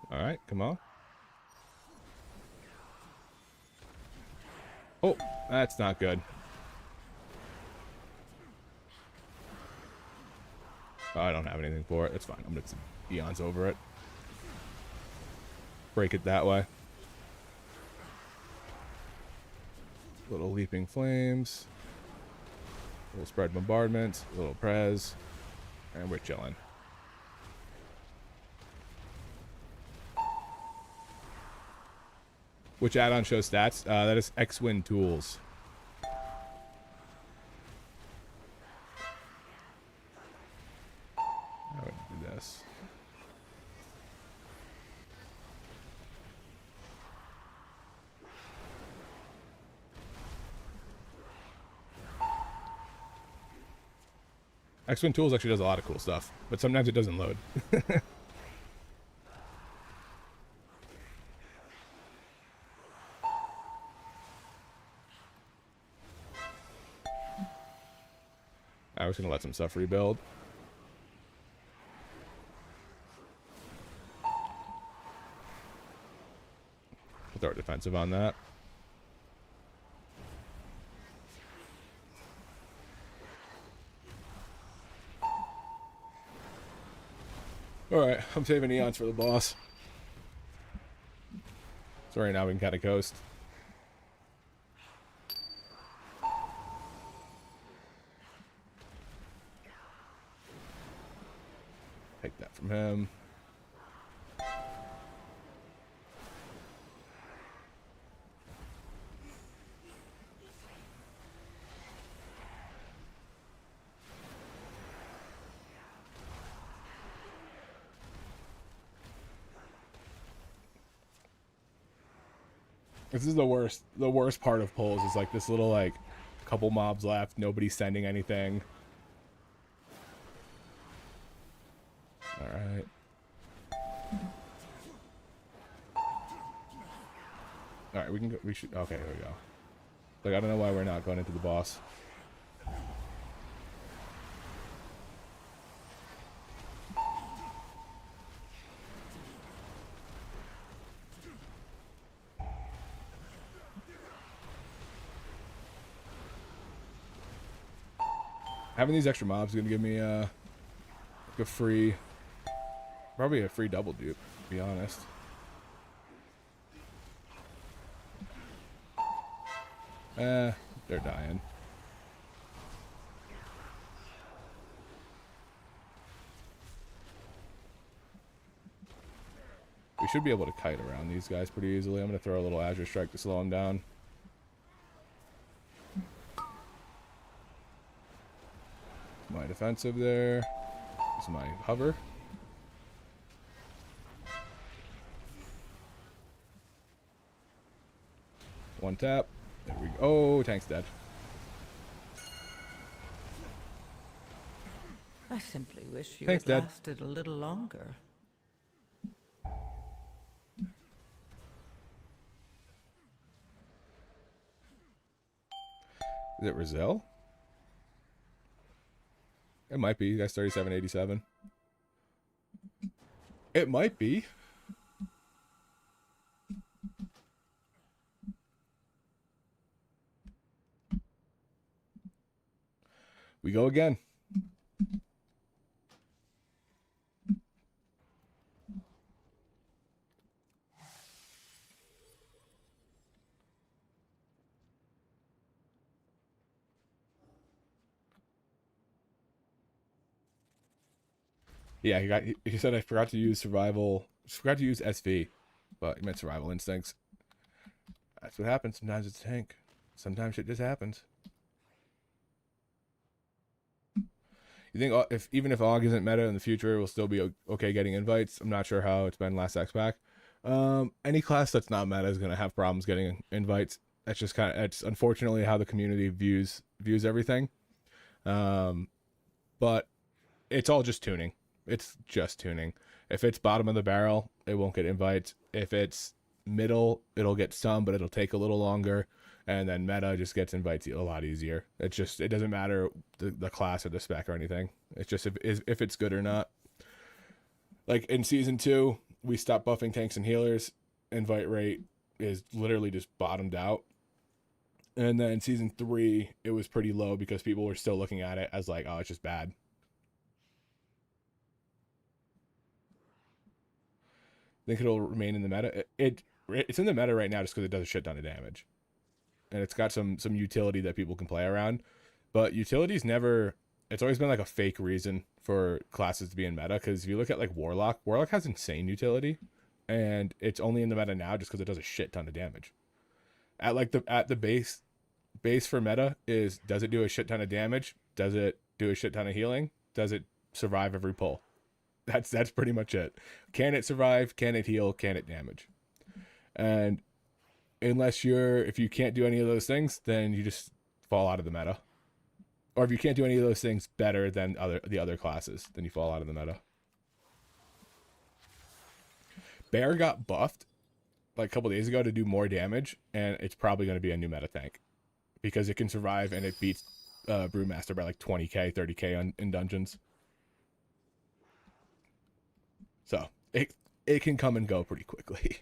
All right, come on. Oh, that's not good. Oh, I don't have anything for it. That's fine. I'm gonna some eons over it. Break it that way. Little leaping flames. Little spread bombardment. Little prez. And we're chilling. Which add-on shows stats? That is X-Win Tools. I would do this. X-Win Tools actually does a lot of cool stuff, but sometimes it doesn't load. I was gonna let some stuff rebuild. We'll throw a defensive on that. Alright, I'm saving eons for the boss. So right now we can kind of coast. Take that from him. This is the worst. The worst part of pulls is like this little like couple mobs left. Nobody's sending anything. All right. All right, we can go. We should. Okay, here we go. Like I don't know why we're not going into the boss. Having these extra mobs is gonna give me like a free, probably a free double dupe, to be honest. They're dying. We should be able to kite around these guys pretty easily. I'm gonna throw a little Azure Strike to slow them down. My defensive there. This is my hover. One tap. There we go. Oh, tank's dead. I simply wish you Thanks, had Dad. lasted a little longer. Is it Rizal? It might be. That's 3787. It might be. We go again. Yeah, he said I forgot to use forgot to use SV, but he meant survival instincts. That's what happens. Sometimes it's a tank. Sometimes it just happens. You think even if Aug isn't meta in the future, we'll still be okay getting invites? I'm not sure how it's been last X-Pack. Any class that's not meta is going to have problems getting invites. That's just it's unfortunately how the community views everything. But it's all just tuning. It's just tuning. If it's bottom of the barrel, it won't get invites. If it's middle, it'll get some, but it'll take a little longer. And then meta just gets invites a lot easier. It doesn't matter the class or the spec or anything. It's just if it's good or not. Like in season 2, we stopped buffing tanks and healers. Invite rate is literally just bottomed out. And then season 3, it was pretty low because people were still looking at it as like, oh, it's just bad. Think it'll remain in the meta. It's in the meta right now just because it does a shit ton of damage, and it's got some utility that people can play around. But utility's never. It's always been like a fake reason for classes to be in meta. Because if you look at like Warlock has insane utility, and it's only in the meta now just because it does a shit ton of damage. At the base for meta is, does it do a shit ton of damage? Does it do a shit ton of healing? Does it survive every pull? That's pretty much it. Can it survive? Can it heal? Can it damage? And if you can't do any of those things, then you just fall out of the meta. Or if you can't do any of those things better than the other classes, then you fall out of the meta. Bear got buffed like a couple days ago to do more damage, and it's probably going to be a new meta tank because it can survive and it beats Brewmaster by like 20k, 30k in dungeons. So it can come and go pretty quickly.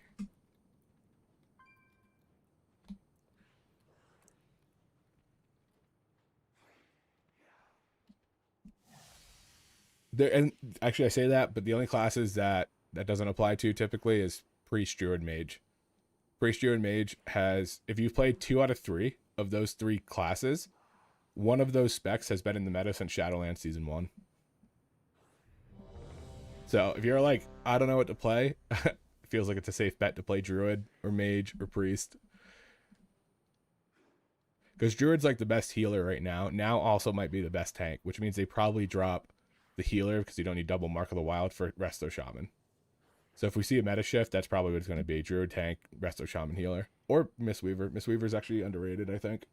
There, and actually I say that, but the only classes that doesn't apply to typically is Priest, Druid, Mage. Priest, Druid, Mage has, if you've played 2 out of 3 of those 3 classes, one of those specs has been in the meta since Shadowlands Season 1. So if you're like, I don't know what to play, it feels like it's a safe bet to play Druid or Mage or Priest. Because Druid's like the best healer right now. Now also might be the best tank, which means they probably drop the healer because you don't need double Mark of the Wild for Resto Shaman. So if we see a meta shift, that's probably what it's going to be. Druid tank, Resto Shaman healer. Or Mistweaver. Mistweaver's actually underrated, I think.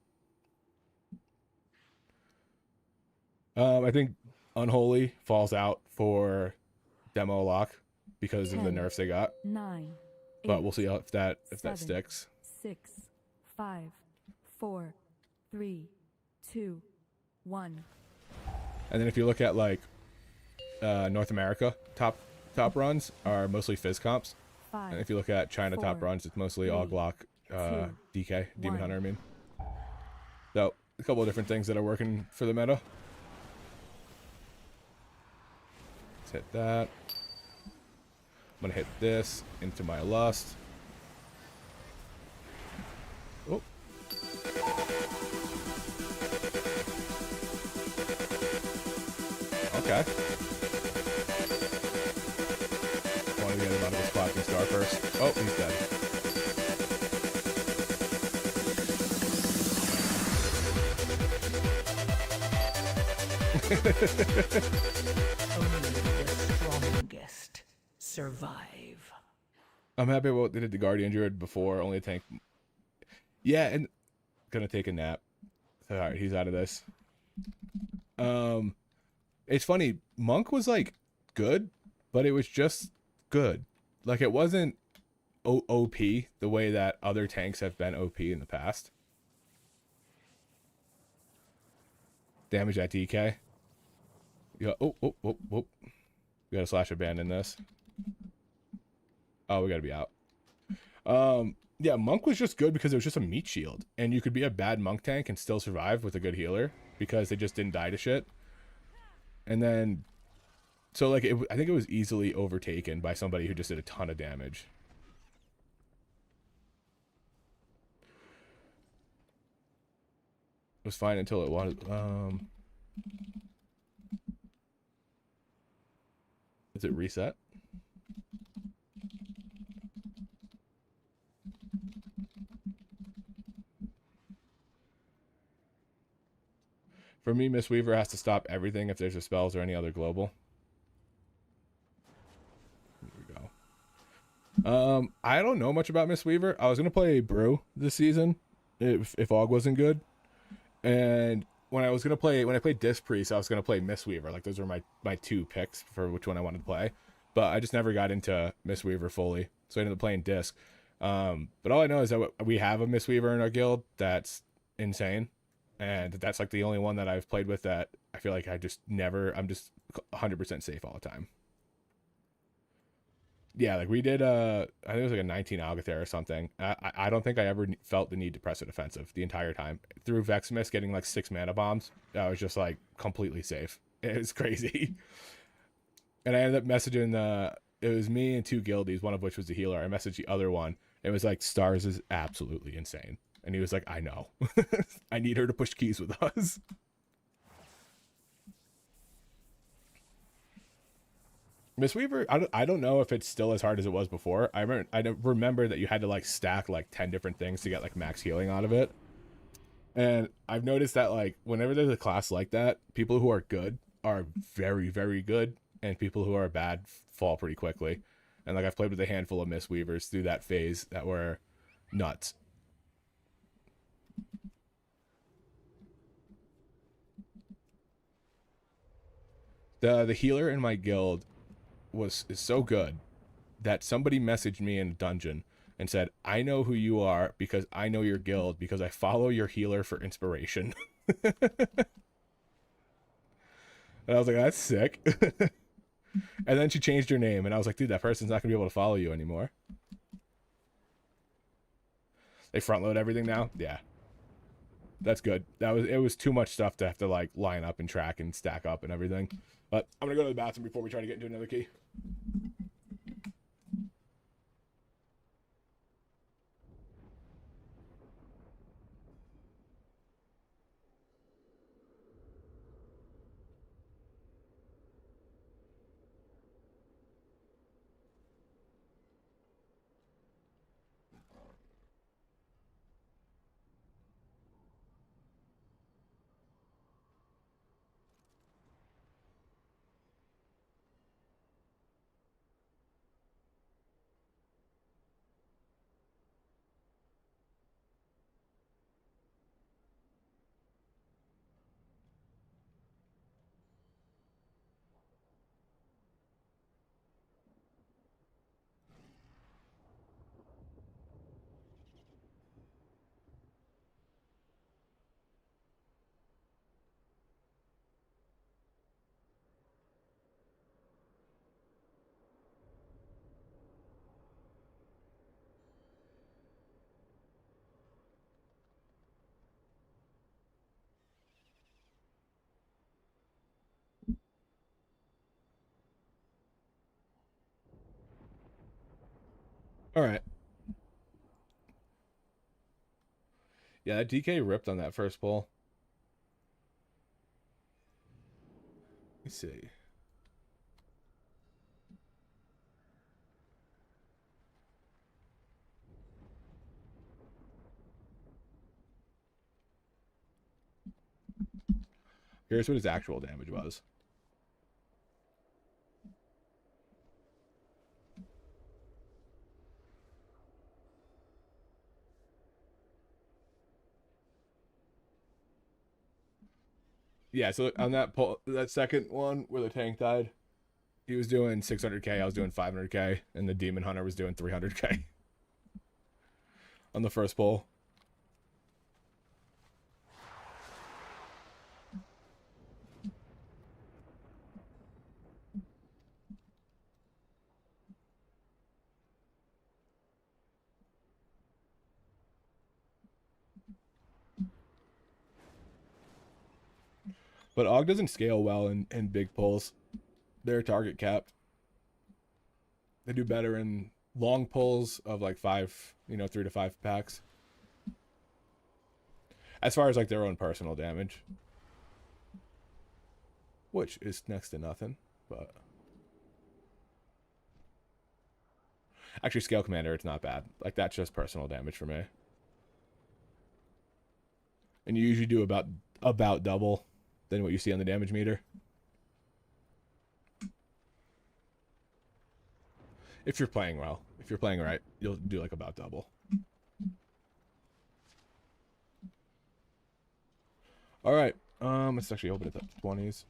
I think Unholy falls out for demo lock because of the nerfs they got. 9. But we'll see if that 7, sticks. 6, 5, 4, 3, 2, 1. And then if you look at like North America, top runs are mostly Fizz comps. 5, And if you look at China 4, top runs, it's mostly 3, Aug, DK, Demon 1. Hunter, I mean. So a couple of different things that are working for the meta. Let's hit that. I'm gonna hit this into my Lust. Oh. Okay. Want to get him out of his clapping star first. Oh, he's dead. Only the strongest survive. I'm happy about what they did to Guardian Druid before, only a tank. Yeah, and gonna take a nap. Alright, he's out of this. It's funny, Monk was like good, but it was just good. Like it wasn't OP the way that other tanks have been OP in the past. Damage at DK. Yeah, oh. We gotta slash abandon this. Oh, we gotta be out. Yeah, Monk was just good because it was just a meat shield. And you could be a bad Monk tank and still survive with a good healer because they just didn't die to shit. And then, so like, I think it was easily overtaken by somebody who just did a ton of damage. It was fine until it was, is it reset? For me, Mistweaver has to stop everything if there's a spells or any other global. Here we go. I don't know much about Mistweaver. I was gonna play Brew this season if Aug wasn't good. And when I played Disc Priest, I was gonna play Mistweaver. Like those were my 2 picks for which one I wanted to play. But I just never got into Mistweaver fully. So I ended up playing Disc. But all I know is that we have a Mistweaver in our guild that's insane. And that's like the only one that I've played with that I feel like I'm just 100% safe all the time. Yeah, like we did, I think it was like a 19 Algathir or something. I don't think I ever felt the need to press it offensive the entire time. Through Vexmus getting like 6 mana bombs, I was just like completely safe. It was crazy. And I ended up messaging, it was me and 2 guildies, one of which was a healer. I messaged the other one. It was like, Stars is absolutely insane. And he was like, I know. I need her to push keys with us. Mistweaver, I don't know if it's still as hard as it was before. I remember that you had to like stack like 10 different things to get like max healing out of it. And I've noticed that like whenever there's a class like that, people who are good are very, very good. And people who are bad fall pretty quickly. And like I've played with a handful of Mistweavers through that phase that were nuts. The healer in my guild is so good that somebody messaged me in a dungeon and said, I know who you are because I know your guild because I follow your healer for inspiration. And I was like, that's sick. And then she changed her name, and I was like, dude, that person's not gonna be able to follow you anymore. They front load everything now? Yeah. That's good. It was too much stuff to have to like line up and track and stack up and everything. But I'm gonna go to the bathroom before we try to get into another key. All right. Yeah, that DK ripped on that first pull. Let me see. Here's what his actual damage was. Yeah, so on that pull, that second one where the tank died, he was doing 600k, I was doing 500k, and the Demon Hunter was doing 300k on the first pull. But Aug doesn't scale well in big pulls. They're target capped. They do better in long pulls of like 3 to 5 packs. As far as like their own personal damage. Which is next to nothing, but actually scale commander, it's not bad. Like that's just personal damage for me. And you usually do about double than what you see on the damage meter. If you're playing well. If you're playing right, you'll do like about double. All right. Let's actually open it up to 20s.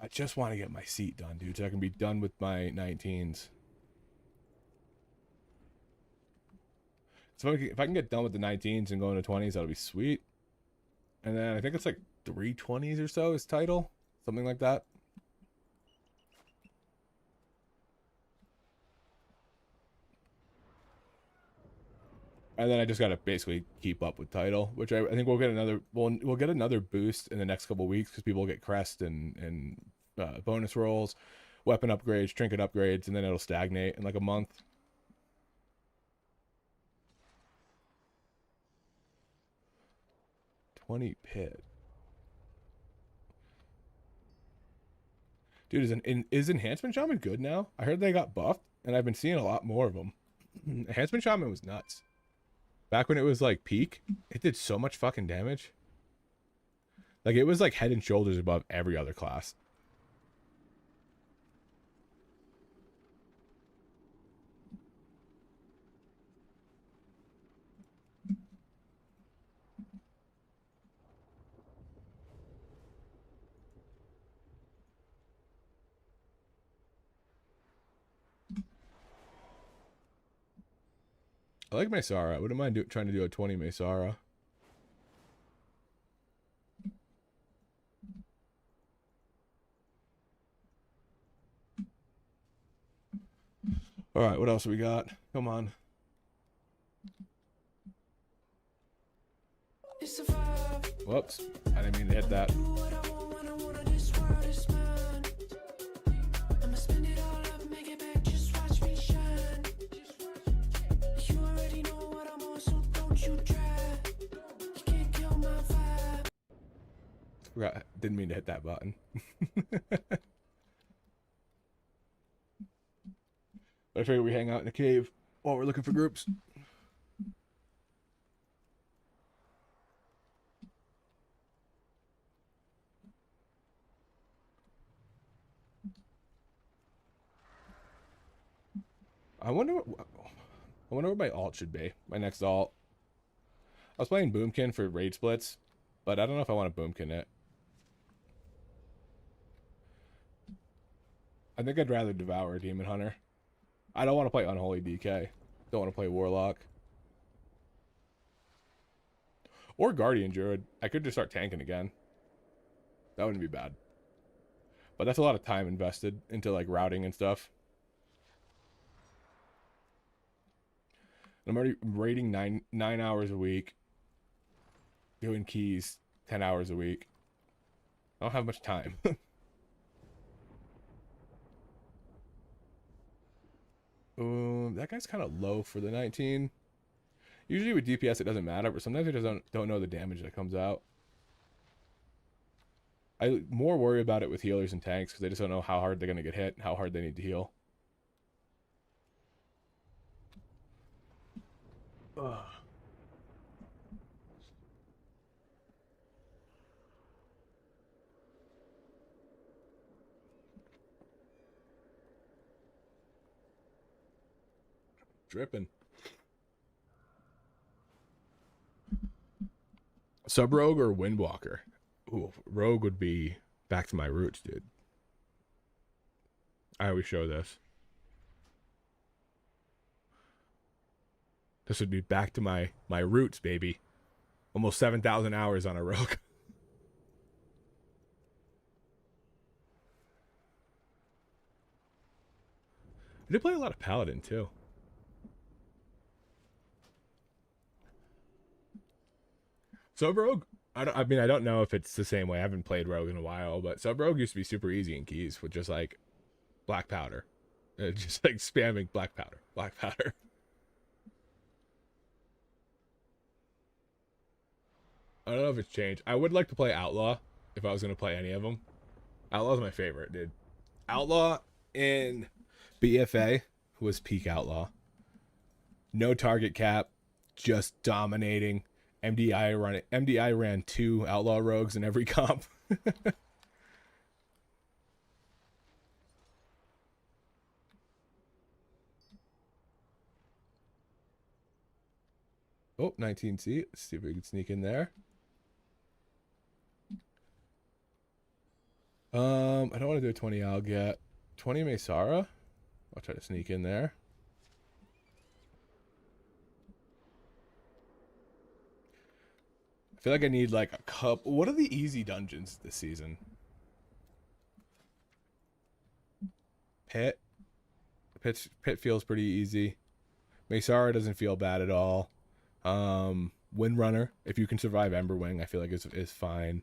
I just want to get my seat done, dude, so I can be done with my 19s. So if I can get done with the 19s and go into 20s, that'll be sweet. And then I think it's like 320s or so is title. Something like that. And then I just gotta basically keep up with title, which I think we'll get another we'll get another boost in the next couple weeks because people will get crest and bonus rolls, weapon upgrades, trinket upgrades, and then it'll stagnate in like a month. $20 pit. Dude, is Enhancement Shaman good now? I heard they got buffed, and I've been seeing a lot more of them. Enhancement Shaman was nuts. Back when it was like peak, it did so much fucking damage. Like it was like head and shoulders above every other class. I like Maysara. I wouldn't mind trying to do a 20 Maysara. All right, what else we got? Come on. Whoops, I didn't mean to hit that. Didn't mean to hit that button. But I figured we hang out in the cave while we're looking for groups. I wonder what my alt should be. My next alt. I was playing Boomkin for raid splits, but I don't know if I want to Boomkin it. I think I'd rather Devour a Demon Hunter. I don't want to play Unholy DK. Don't want to play Warlock. Or Guardian Druid. I could just start tanking again. That wouldn't be bad. But that's a lot of time invested into like routing and stuff. I'm already raiding nine hours a week. Doing keys 10 hours a week. I don't have much time. That guy's kind of low for the 19. Usually with DPS it doesn't matter, but sometimes I just don't know the damage that comes out. I more worry about it with healers and tanks because they just don't know how hard they're going to get hit and how hard they need to heal. Ugh. Dripping. Sub Rogue or Windwalker? Ooh, Rogue would be back to my roots, dude. I always show this. This would be back to my roots, baby. Almost 7,000 hours on a Rogue. I did play a lot of Paladin, too. Sub Rogue, I mean, I don't know if it's the same way. I haven't played Rogue in a while, but Sub Rogue used to be super easy in keys with just like black powder. Just like spamming black powder, black powder. I don't know if it's changed. I would like to play Outlaw if I was going to play any of them. Outlaw's my favorite, dude. Outlaw in BFA was peak Outlaw. No target cap, just dominating. MDI ran 2 Outlaw Rogues in every comp. Oh, 19C. Let's see if we can sneak in there. I don't want to do a 20 Aug yet. 20 Maysara. I'll try to sneak in there. I feel like I need like a couple. What are the easy dungeons this season? Pit. Pit feels pretty easy. Maysara doesn't feel bad at all. Windrunner, if you can survive Emberwing, I feel like is fine.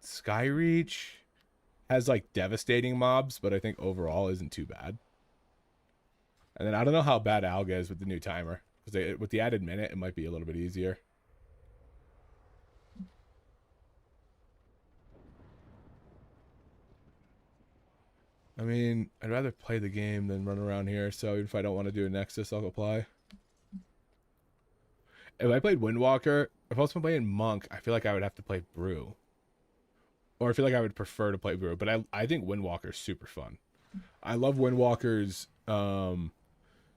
Skyreach has like devastating mobs, but I think overall isn't too bad. And then I don't know how bad Alga is with the new timer. Because with the added minute, it might be a little bit easier. I mean, I'd rather play the game than run around here. So even if I don't want to do a Nexus, I'll apply. If I played Windwalker, if I was playing Monk, I feel like I would have to play Brew. Or I feel like I would prefer to play Brew. But I think Windwalker's super fun. I love Windwalker's. You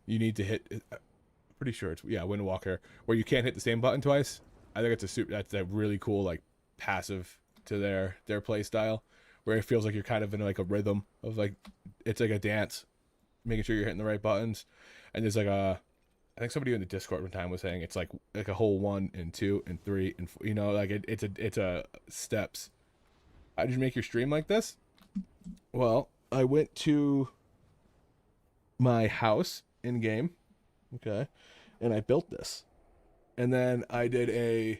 need to hit. Pretty sure it's Windwalker, where you can't hit the same button twice. I think that's a really cool like passive to their play style, where it feels like you're kind of in like a rhythm of like it's like a dance. making sure you're hitting the right buttons. And there's like I think somebody in the Discord one time was saying it's like a whole 1 and 2 and 3 and 4, you know, like it's a steps. How did you make your stream like this? Well, I went to my house in game, okay, and I built this, and then I did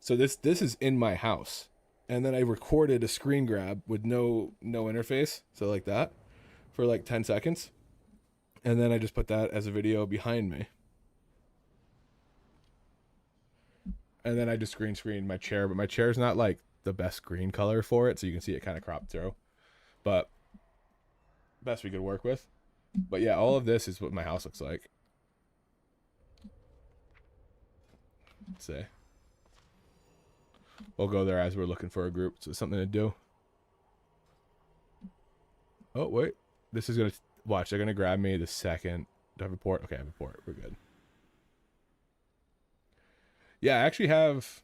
so this is in my house, and then I recorded a screen grab with no interface, so like that, for like 10 seconds, and then I just put that as a video behind me, and then I just green screened my chair, but my chair's not like the best green color for it, so you can see it kind of cropped through, but best we could work with. But yeah, all of this is what my house looks like. Let's see. We'll go there as we're looking for a group, so something to do. Oh wait, this is gonna watch. They're gonna grab me the second. Do I have a port? Okay, I have a port. We're good. Yeah, I actually have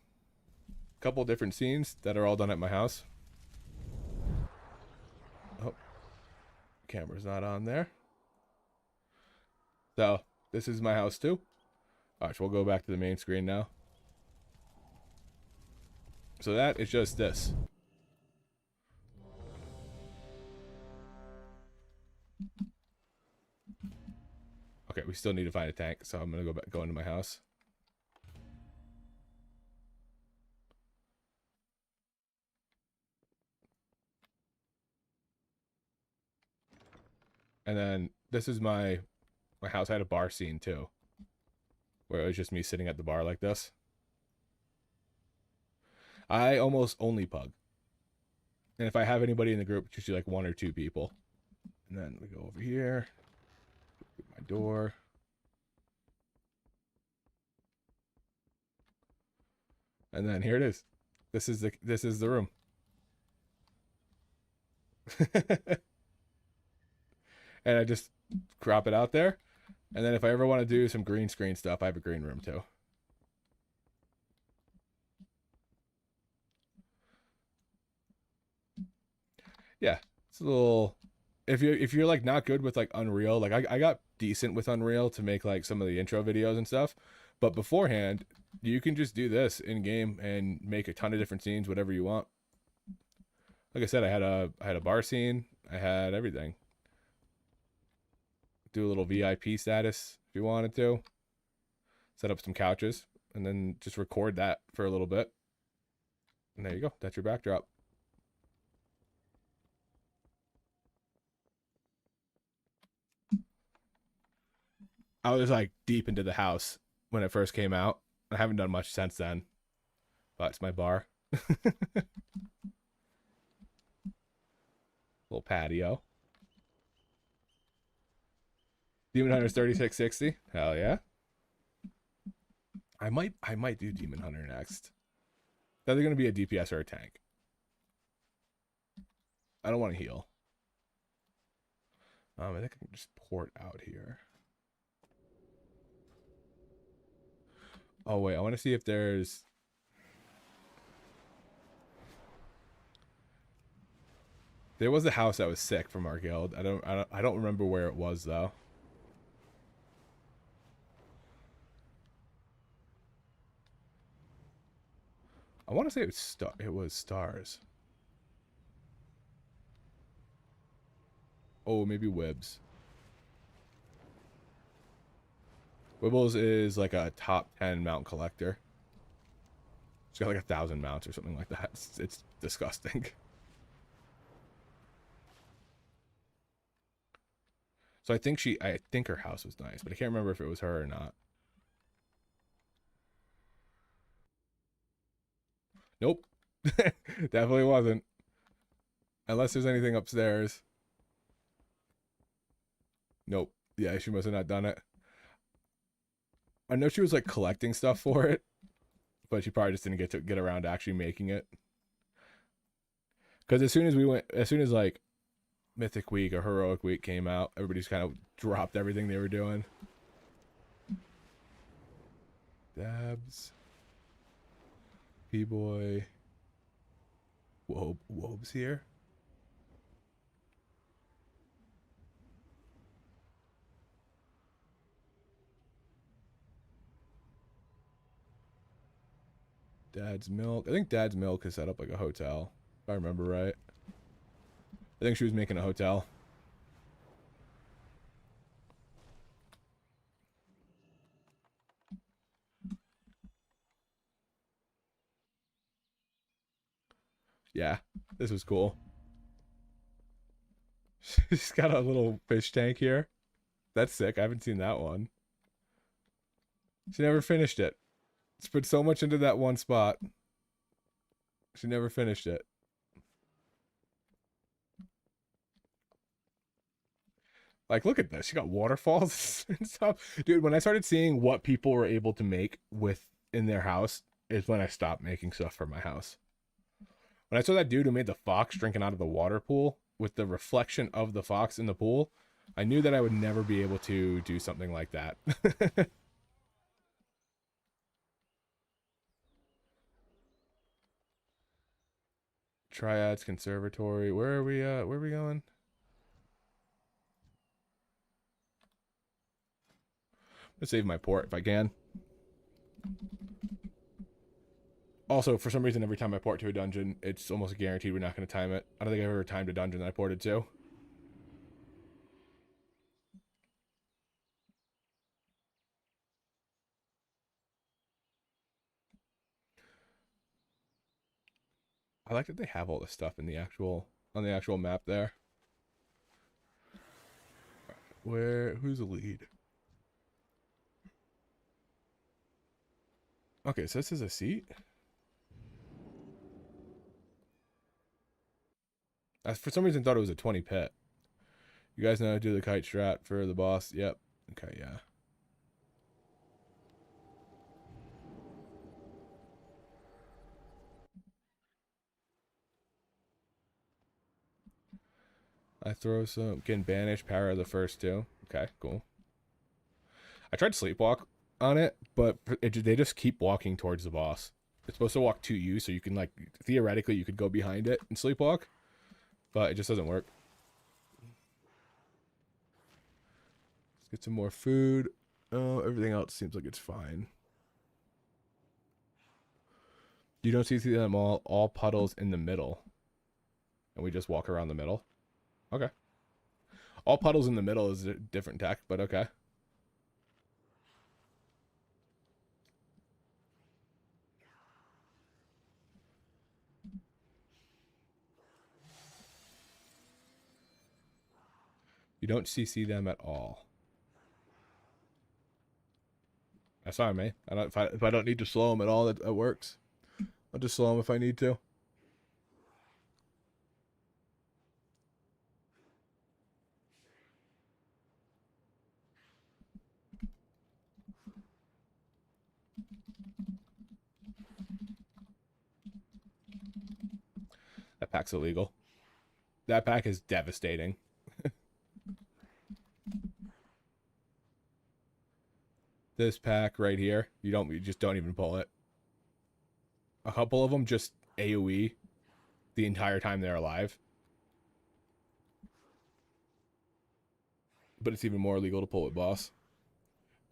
a couple different scenes that are all done at my house. Oh, camera's not on there. So this is my house too. All right, so we'll go back to the main screen now. So that is just this. Okay, we still need to find a tank, so I'm gonna go into my house. And then this is my house. I had a bar scene too, where it was just me sitting at the bar like this. I almost only pug, and if I have anybody in the group, it's usually like 1 or 2 people. And then we go over here, my door, and then here it is. This is the room. And I just crop it out there. And then if I ever want to do some green screen stuff, I have a green room too. Yeah, it's a little. If you're like not good with like Unreal, like I got decent with Unreal to make like some of the intro videos and stuff, but beforehand you can just do this in game and make a ton of different scenes, whatever you want. Like I said, I had a bar scene, I had everything. Do a little VIP status if you wanted to. Set up some couches and then just record that for a little bit. And there you go. That's your backdrop. I was like deep into the house when it first came out. I haven't done much since then. But it's my bar. Little patio. Demon Hunter's 3660. Hell yeah. I might do Demon Hunter next. They're gonna be a DPS or a tank. I don't want to heal. I think I can just port out here. Oh wait, I want to see if there's. There was a house that was sick from our guild. I don't remember where it was though. I want to say it was stars. Oh, maybe Wibs. Wibbles is like a top 10 mount collector. She's got like 1,000 mounts or something like that. It's disgusting. So I think her house was nice, but I can't remember if it was her or not. Nope. Definitely wasn't. Unless there's anything upstairs. Nope. Yeah, she must have not done it. I know she was like collecting stuff for it, but she probably just didn't get around to actually making it. Because as soon as like Mythic Week or Heroic Week came out, everybody's kind of dropped everything they were doing. Dabs. P-Boy. Wobe's here. Dad's milk. I think Dad's milk is set up like a hotel, if I remember right. I think she was making a hotel. Yeah, this was cool. She's got a little fish tank here. That's sick. I haven't seen that one. She never finished it. She put so much into that one spot. She never finished it. Like, look at this. She got waterfalls and stuff. Dude, when I started seeing what people were able to make with in their house is when I stopped making stuff for my house. When I saw that dude who made the fox drinking out of the water pool with the reflection of the fox in the pool, I knew that I would never be able to do something like that. Triads Conservatory. Where are we going? Let's save my port if I can. Also, for some reason, every time I port to a dungeon, it's almost guaranteed we're not going to time it. I don't think I've ever timed a dungeon that I ported to. I like that they have all this stuff in the actual on the actual map there. Who's the lead? Okay, so this is a seat. I for some reason thought it was a 20 pet. You guys know how to do the kite strat for the boss? Yep. Okay, yeah. I throw some, can banish power of the first two. Okay, cool. I tried sleepwalk on it, but they just keep walking towards the boss. It's supposed to walk to you, so you can, like, theoretically you could go behind it and sleepwalk, but it just doesn't work. Let's get some more food. Oh, everything else seems like it's fine. You don't see them all puddles in the middle. And we just walk around the middle. Okay. All puddles in the middle is a different tech, but okay. You don't CC them at all. That's fine, man. If I don't need to slow them at all, that works. I'll just slow them if I need to. That pack's illegal. That pack is devastating. This pack right here, you just don't even pull it. A couple of them just AoE the entire time they're alive. But it's even more illegal to pull with boss.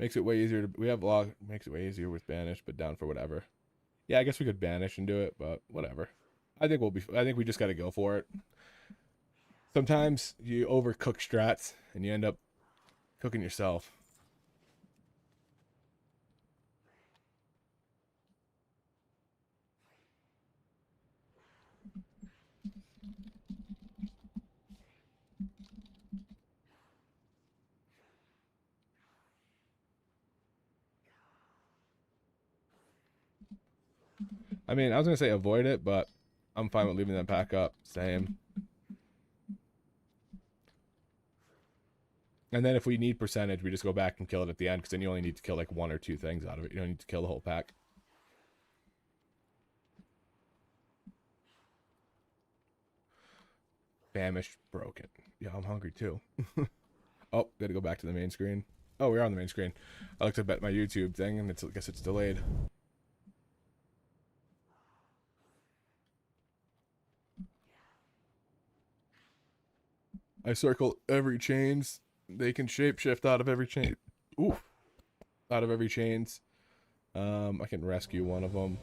Makes it way easier to makes it way easier with banish, but down for whatever. Yeah, I guess we could banish and do it, but whatever. I think we just gotta go for it. Sometimes you overcook strats and you end up cooking yourself. I mean, I was gonna say avoid it, but I'm fine with leaving that pack up. Same. And then if we need percentage, we just go back and kill it at the end, because then you only need to kill like 1 or 2 things out of it. You don't need to kill the whole pack. Famished, broken. Yeah, I'm hungry too. Oh, gotta go back to the main screen. Oh, we're on the main screen. I looked up at my YouTube thing, and I guess it's delayed. I circle every chains. They can shapeshift out of every chain. Ooh. Out of every chains. I can rescue one of them.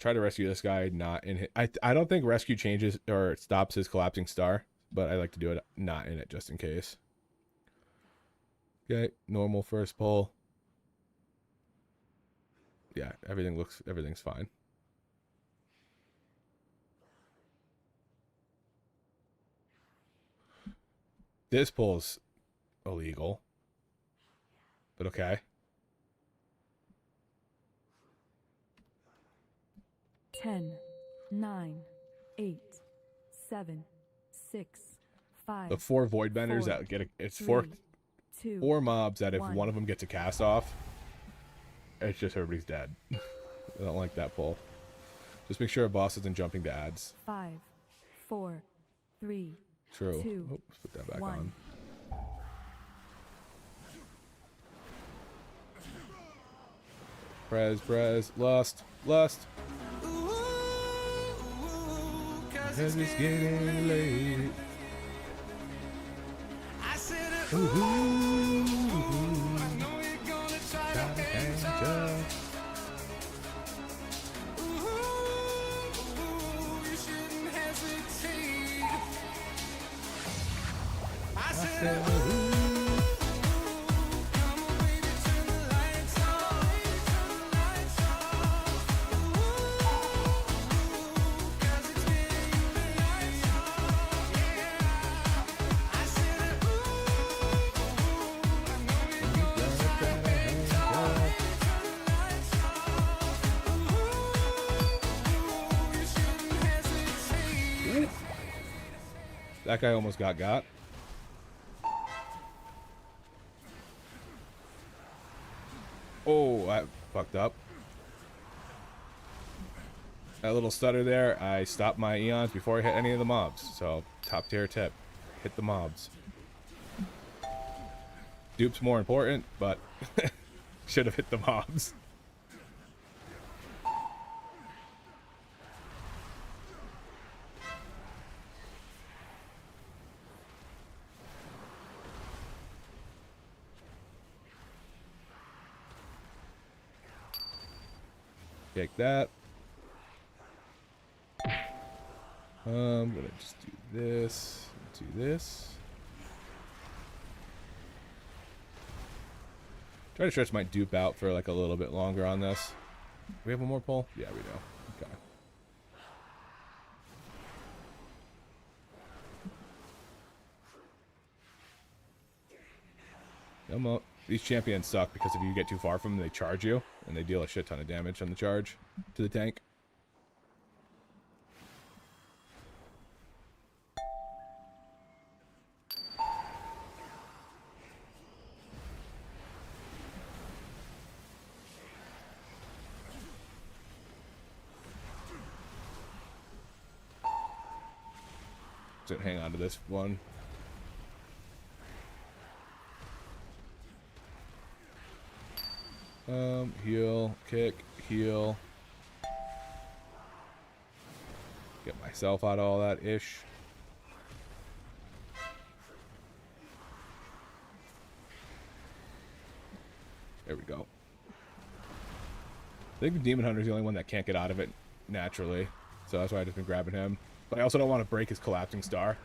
try to rescue this guy not in it. I don't think rescue changes or stops his collapsing star, but I like to do it not in it just in case. Okay, normal first pull. Yeah, everything's fine. This pull's illegal, but okay. 10, 9, 8, 7, 6, 5. The 4 void benders that get it's 4 mobs that if one of them gets a cast off, it's just everybody's dead. I don't like that pull. Just make sure a boss isn't jumping to ads. 5, 4, 3. True. 2, let's put that back 1. on. Prez, lust. Cause it's getting late. I said, Ooh, I know you're gonna try to catch up. You shouldn't hesitate. I said, come on, baby, turn the lights on. Cause it's getting late. I said, I know you're gonna try to catch up. You shouldn't hesitate. that guy almost got. Oh, I fucked up. That little stutter there, I stopped my eons before I hit any of the mobs. So, top tier tip. Hit the mobs. Dupe's more important, but should have hit the mobs. Take that. I'm gonna just do this. Try to stretch my dupe out for like a little bit longer on this. Do we have one more pull? Yeah, we do. Okay. Come on. These champions suck because if you get too far from them, they charge you, and they deal a shit ton of damage on the charge to the tank. So hang on to this one. Heal, kick, heal. Get myself out of all that ish. There we go. I think the Demon Hunter's the only one that can't get out of it naturally. So that's why I've just been grabbing him. But I also don't want to break his collapsing star.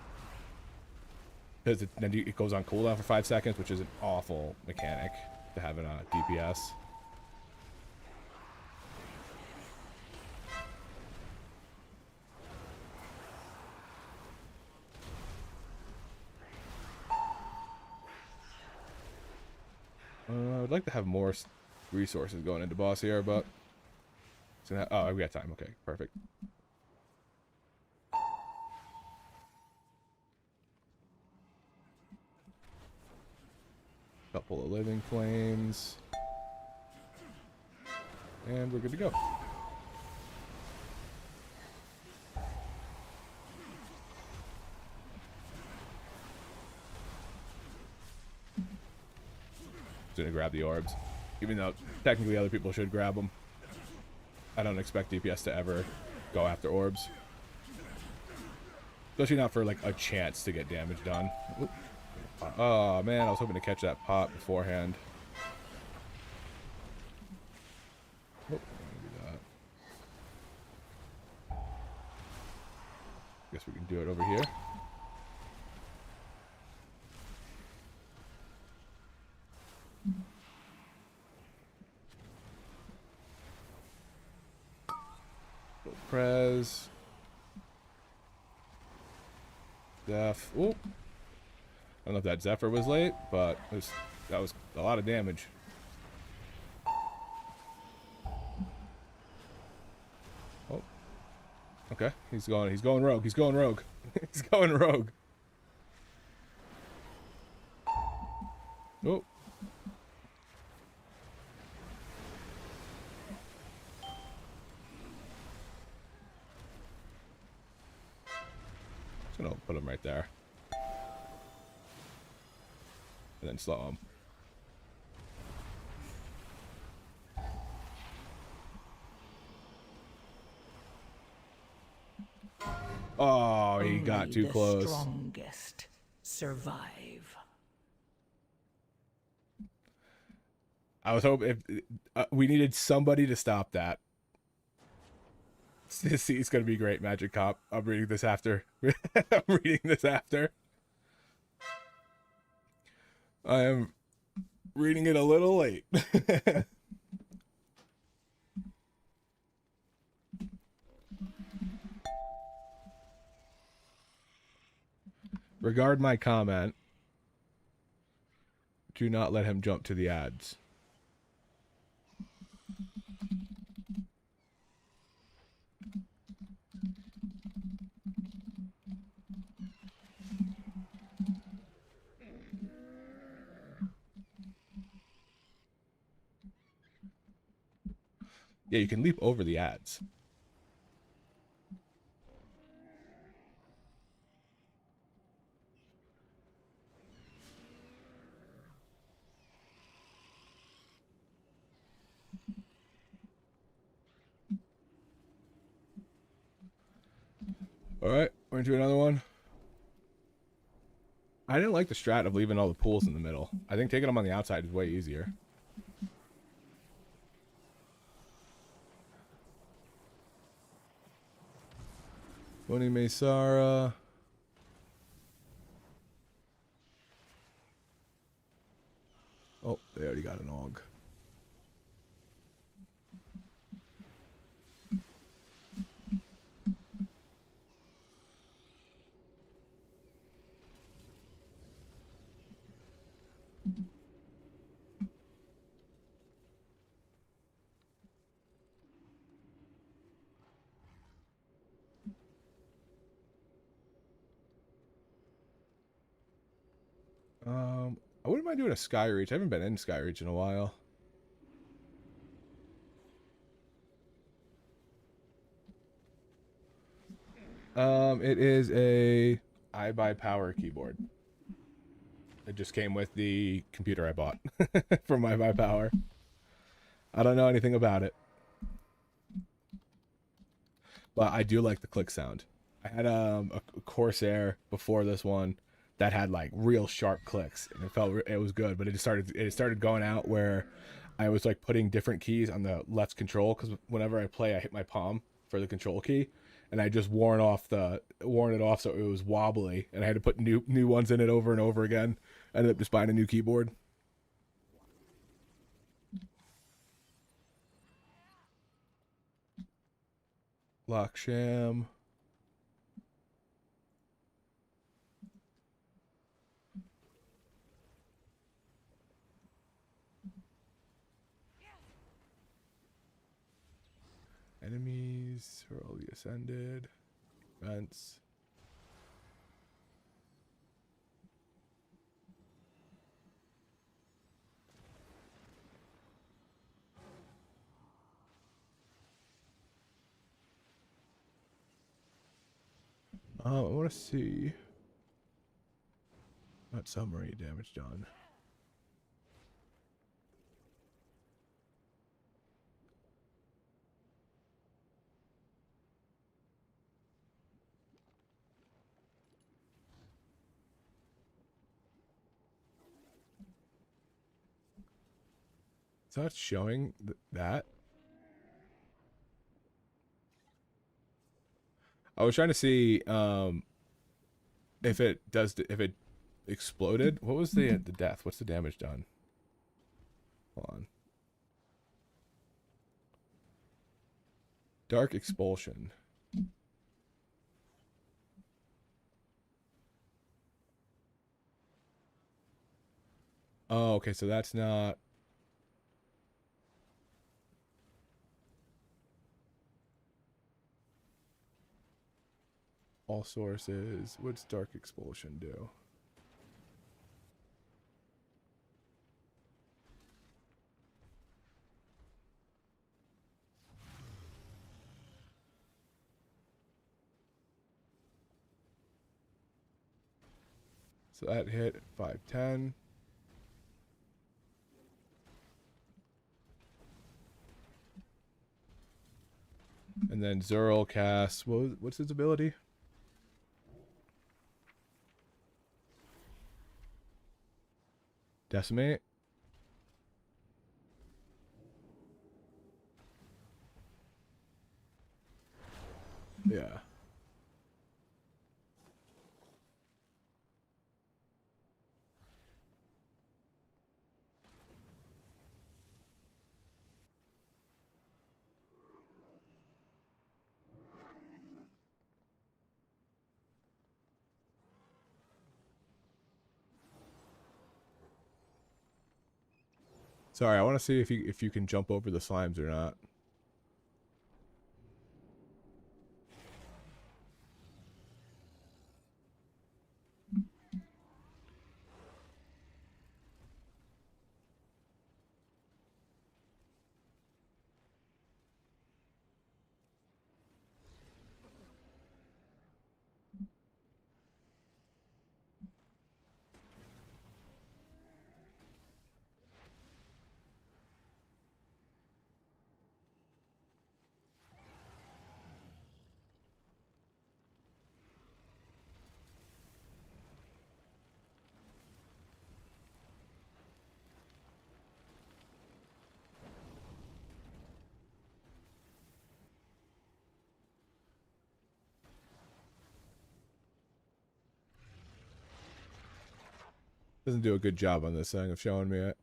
Because then it goes on cooldown for 5 seconds, which is an awful mechanic to have in a DPS. I would like to have more resources going into boss here, but... oh, we got time. Okay, perfect. Couple of living flames. And we're good to go. Gonna grab the orbs, even though technically other people should grab them. I don't expect DPS to ever go after orbs, especially not for like a chance to get damage done. Oop. Oh man, I was hoping to catch that pop beforehand. Oh, I'm gonna do guess we can do it over here. Prez. Def. Oop. I don't know if that Zephyr was late, but that was a lot of damage. Oh. Okay. He's going rogue. He's going rogue. He's going rogue. Oh. Just gonna put him right there. And then slow him. Oh, he got too close. The strongest survive. I was hoping if we needed somebody to stop that. See, it's gonna be great, Magic Cop. I'm reading this after. I'm reading this after. I am reading it a little late. Regard my comment. Do not let him jump to the ads. Yeah, you can leap over the ads. All right, we're into another one. I didn't like the strat of leaving all the pools in the middle. I think taking them on the outside is way easier. Bonnie Maysara. Oh, they already got an Aug. I wouldn't mind doing a Skyreach. I haven't been in Skyreach in a while. It is a iBuyPower keyboard. It just came with the computer I bought from iBuyPower. I don't know anything about it, but I do like the click sound. I had a Corsair before this one that had like real sharp clicks, and it was good. But it started going out where I was like putting different keys on the left control, because whenever I play, I hit my palm for the control key, and I just worn it off so it was wobbly, and I had to put new ones in it over and over again. I ended up just buying a new keyboard. Locksham. Enemies are all the ascended. Events. I want to see. Not summary damage done. So it's showing that. I was trying to see if it exploded. What was the death? What's the damage done? Hold on. Dark expulsion. Oh, okay, so that's not. All sources. What's dark expulsion do? So that hit 510. And then Zerl casts. What's his ability? Decimate. Yeah. Sorry, I want to see if you can jump over the slimes or not. Doesn't do a good job on this thing of showing me it.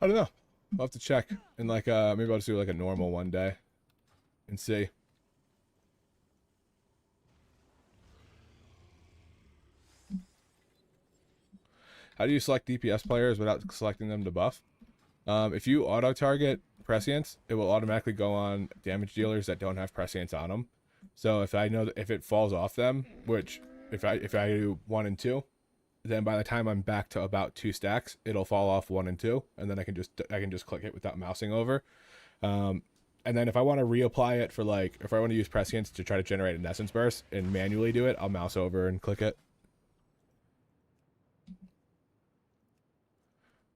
I don't know. I'll have to check. And like maybe I'll just do like a normal one day and see. How do you select DPS players without selecting them to buff? If you auto-target prescience, it will automatically go on damage dealers that don't have prescience on them. So if I know that if it falls off them, which if I do 1 and 2, then by the time I'm back to about 2 stacks, it'll fall off 1 and 2, and then I can just click it without mousing over. And then if I want to reapply it for like if I want to use prescience to try to generate an essence burst and manually do it, I'll mouse over and click it.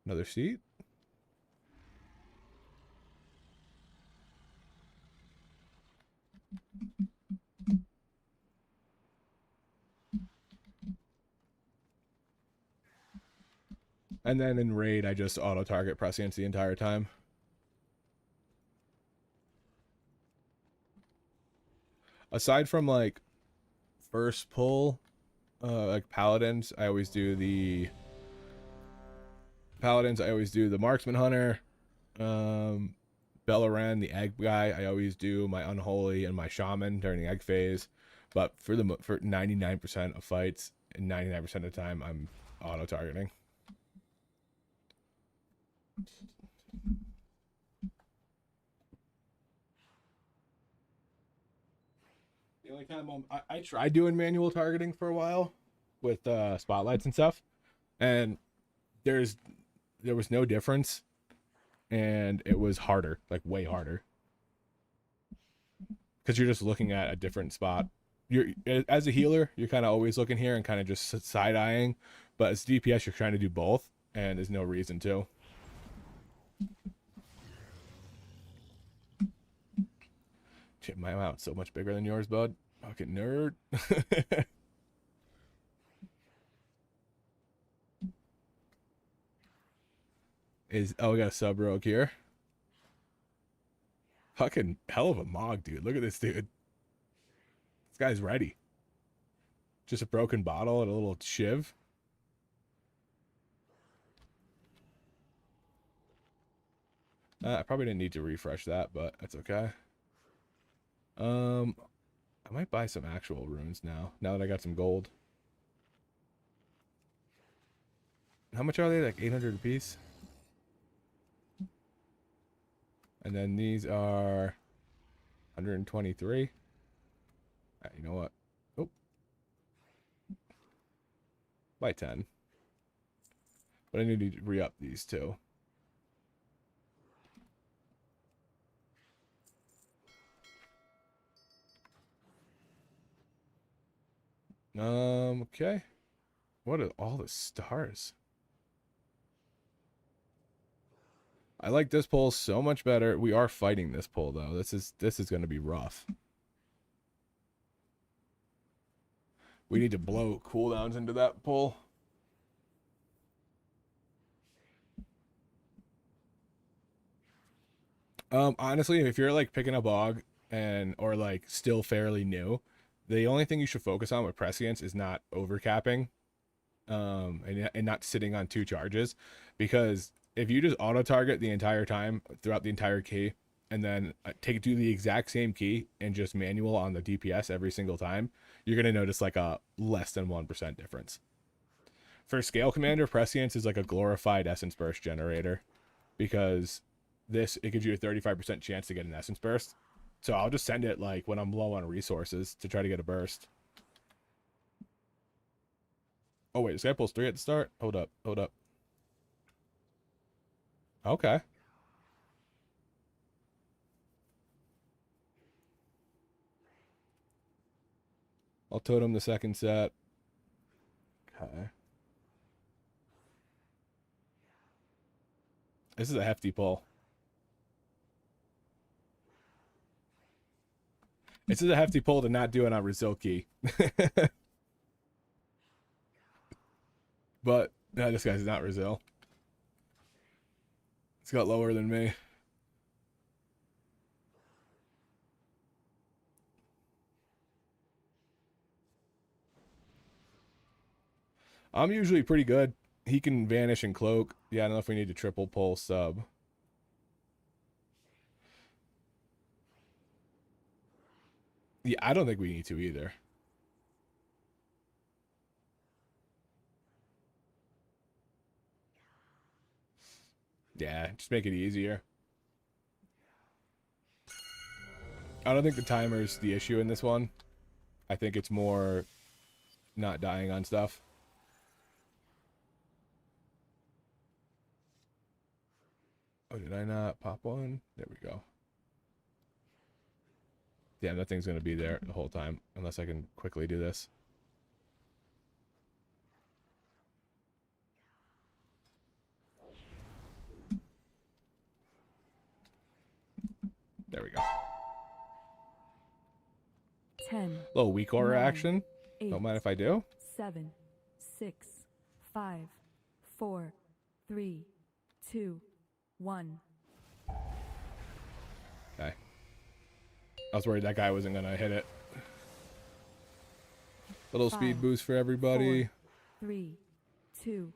Another seat. And then in raid, I just auto-target prescience the entire time. Aside from like first pull, like paladins, I always do the marksman hunter, Belloran, the egg guy. I always do my unholy and my shaman during the egg phase. But for 99% of fights and 99% of the time, I'm auto-targeting. The only time I tried doing manual targeting for a while with spotlights and stuff, and there was no difference, and it was harder, like way harder, because you're just looking at a different spot. You're as a healer, you're kind of always looking here and kind of just side eyeing, but as DPS, you're trying to do both, and there's no reason to. Shit, my amount's so much bigger than yours, bud. Fucking nerd. Oh, we got a sub rogue here. Fucking hell of a Mog, dude. Look at this dude. This guy's ready. Just a broken bottle and a little shiv. I probably didn't need to refresh that, but that's okay. I might buy some actual runes now that I got some gold. How much are they? Like 800 a piece? And then these are 123. You know what? Oh. By 10. But I need to re-up these two. Okay. What are all the stars? I like this pull so much better. We are fighting this pull though. This is going to be rough. We need to blow cooldowns into that pull. Honestly, if you're like picking up Aug or like still fairly new, the only thing you should focus on with prescience is not overcapping, and not sitting on 2 charges, because if you just auto target the entire time throughout the entire key, and then do the exact same key and just manual on the DPS every single time, you're gonna notice like a less than 1% difference. For Scale Commander, prescience is like a glorified essence burst generator, because it gives you a 35% chance to get an essence burst. So I'll just send it like when I'm low on resources to try to get a burst. Oh wait, this guy pulls 3 at the start? Hold up. Okay. I'll totem the second set. Okay. This is a hefty pull. This is a hefty pull to not do it on Rizilki. But no, this guy's not Rizil. He's got lower than me. I'm usually pretty good. He can vanish and cloak. Yeah, I don't know if we need to triple pull sub. Yeah, I don't think we need to either. Yeah, just make it easier. I don't think the timer's the issue in this one. I think it's more not dying on stuff. Oh, did I not pop one? There we go. Yeah, that thing's going to be there the whole time, unless I can quickly do this. There we go. 10. Little weak aura 9, action. 8, Don't mind if I do. 7, 6, 5, 4, 3, 2, 1. Okay. I was worried that guy wasn't going to hit it. Little speed 5, boost for everybody. 4, 3, 2,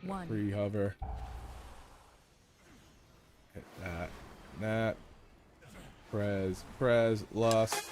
1. Free hover. Hit that. That. Prez, Lust.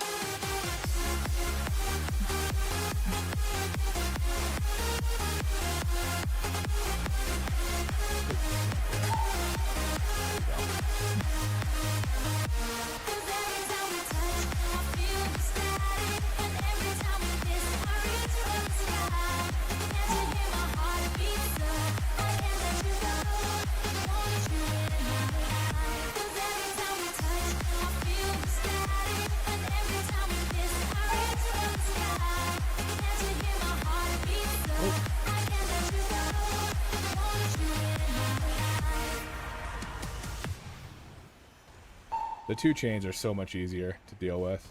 The 2 chains are so much easier to deal with.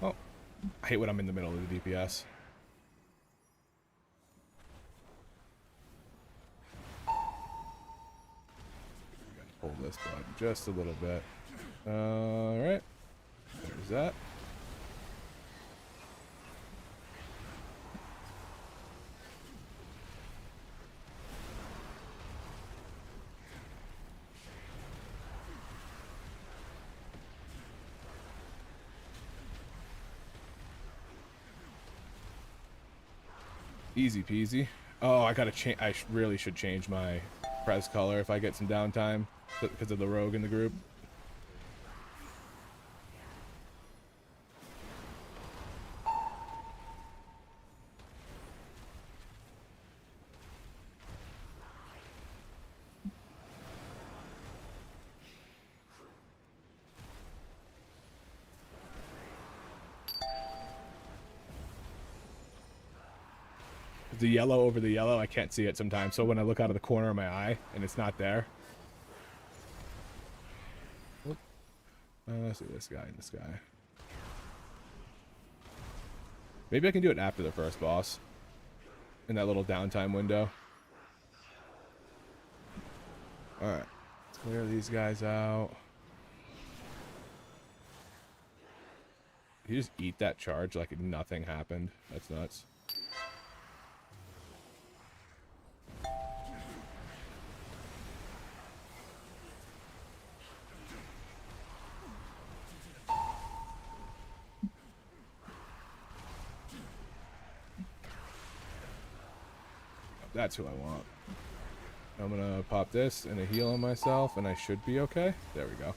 Oh, I hate when I'm in the middle of the DPS. Pull this button just a little bit. Alright. There's that. Easy peasy. Oh, I gotta change. I really should change my press color if I get some downtime because of the rogue in the group. The yellow over the yellow, I can't see it sometimes. So when I look out of the corner of my eye and it's not there. See this guy and this guy. Maybe I can do it after the first boss. In that little downtime window. Alright. Let's clear these guys out. You just eat that charge like nothing happened. That's nuts. That's who I want. I'm gonna pop this and a heal on myself, and I should be okay. There we go.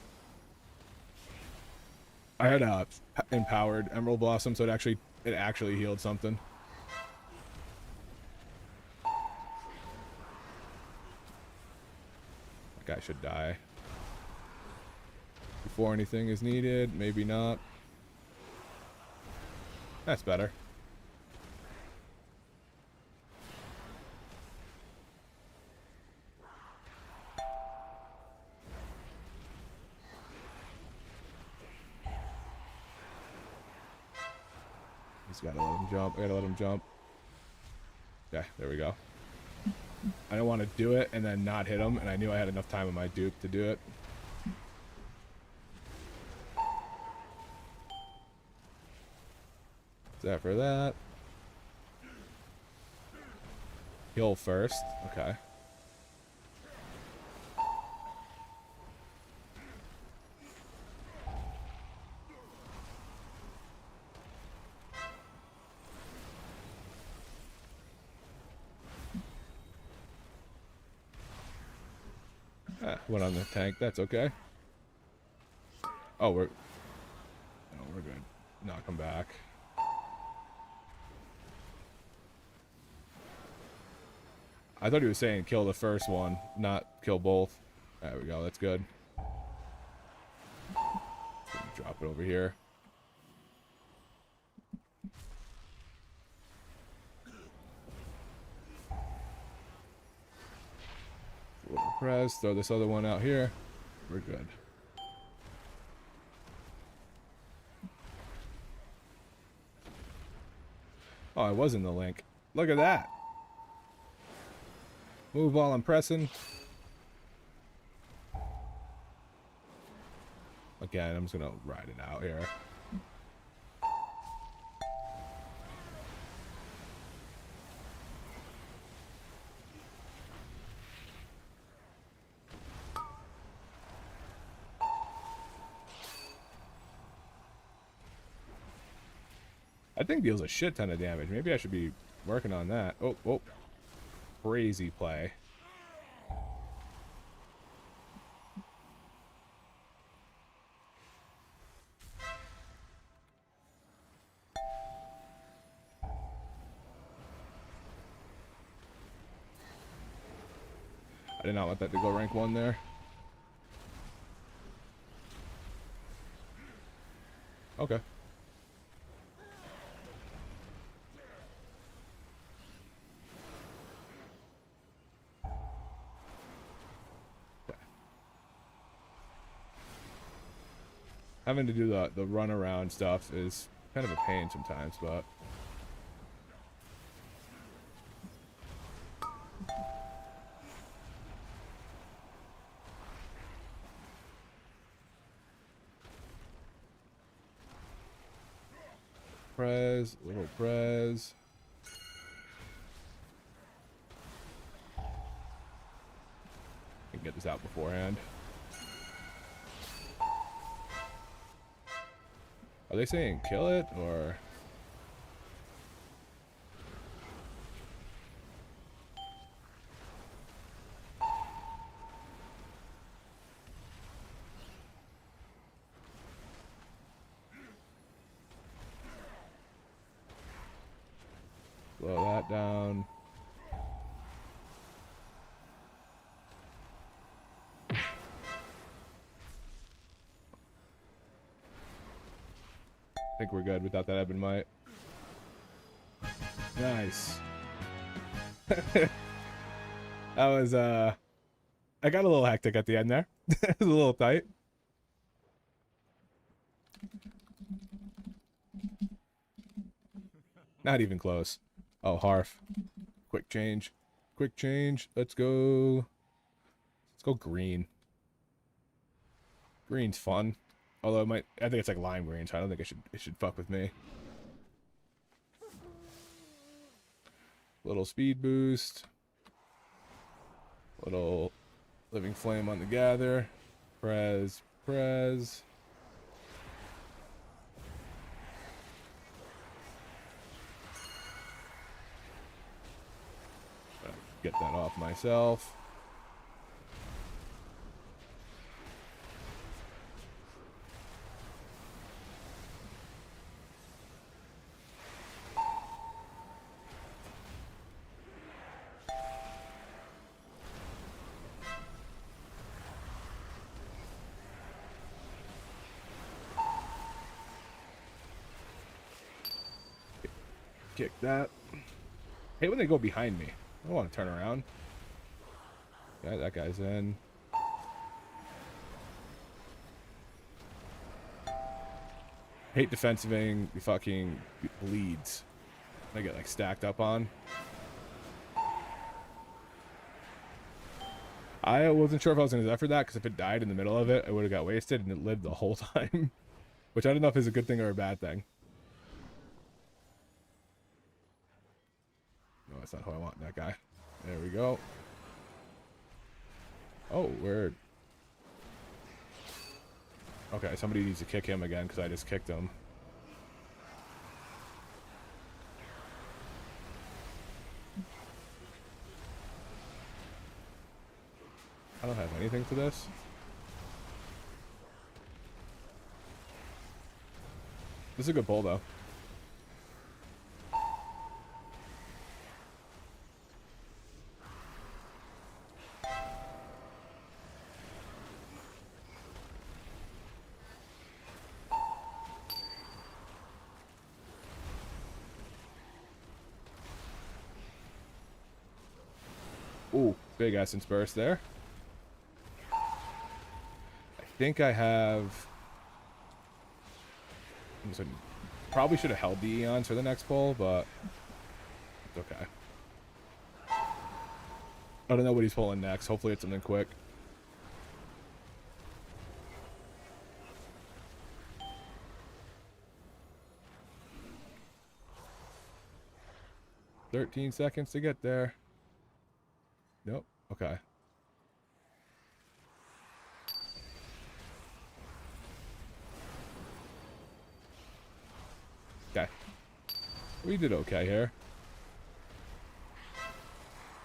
I had empowered Emerald Blossom, so it actually healed something. That guy should die before anything is needed. Maybe not. That's better. Gotta let him jump. I gotta let him jump. Yeah, there we go. I don't want to do it and then not hit him, and I knew I had enough time on my dupe to do it. Is that for that? Heal first. Okay. Went on the tank. That's okay. Oh, we're good. Knock him back. I thought he was saying kill the first one, not kill both. There we go. That's good. Drop it over here. Press, throw this other one out here. We're good. Oh, I was in the link. Look at that. Move while I'm pressing. Again, I'm just gonna ride it out here. That thing deals a shit ton of damage. Maybe I should be working on that. Oh, oh. Crazy play. I did not want that to go rank 1 there. Okay. Having to do the run around stuff is kind of a pain sometimes, but prez, little prez. I can get this out beforehand. Are they saying kill it or? Slow that down. I think we're good without that Ebb and Might. Nice. That was I got a little hectic at the end there. It was a little tight. Not even close. Oh, Harf. Quick change. Quick change. Let's go. Let's go green. Green's fun. Although it might, I think it's like lime green, so I don't think it should fuck with me. Little speed boost. Little living flame on the gather. Prez, prez. Get that off myself. Kick that. Hate when they go behind me. I don't want to turn around. Yeah, that guy's in. Hate defensiving the fucking bleeds. I get like stacked up on. I wasn't sure if I was going to Zephyr that because if it died in the middle of it, it would have got wasted and it lived the whole time. Which I don't know if is a good thing or a bad thing. No, that's not who I want, that guy. There we go. Oh, weird. Okay, somebody needs to kick him again because I just kicked him. I don't have anything for this. This is a good pull, though. Ooh, big essence burst there. I think I have... Probably should have held the Eons for the next pull, but it's okay. I don't know what he's pulling next. Hopefully it's something quick. "13 seconds to get there." Nope. Okay. Okay. We did okay here.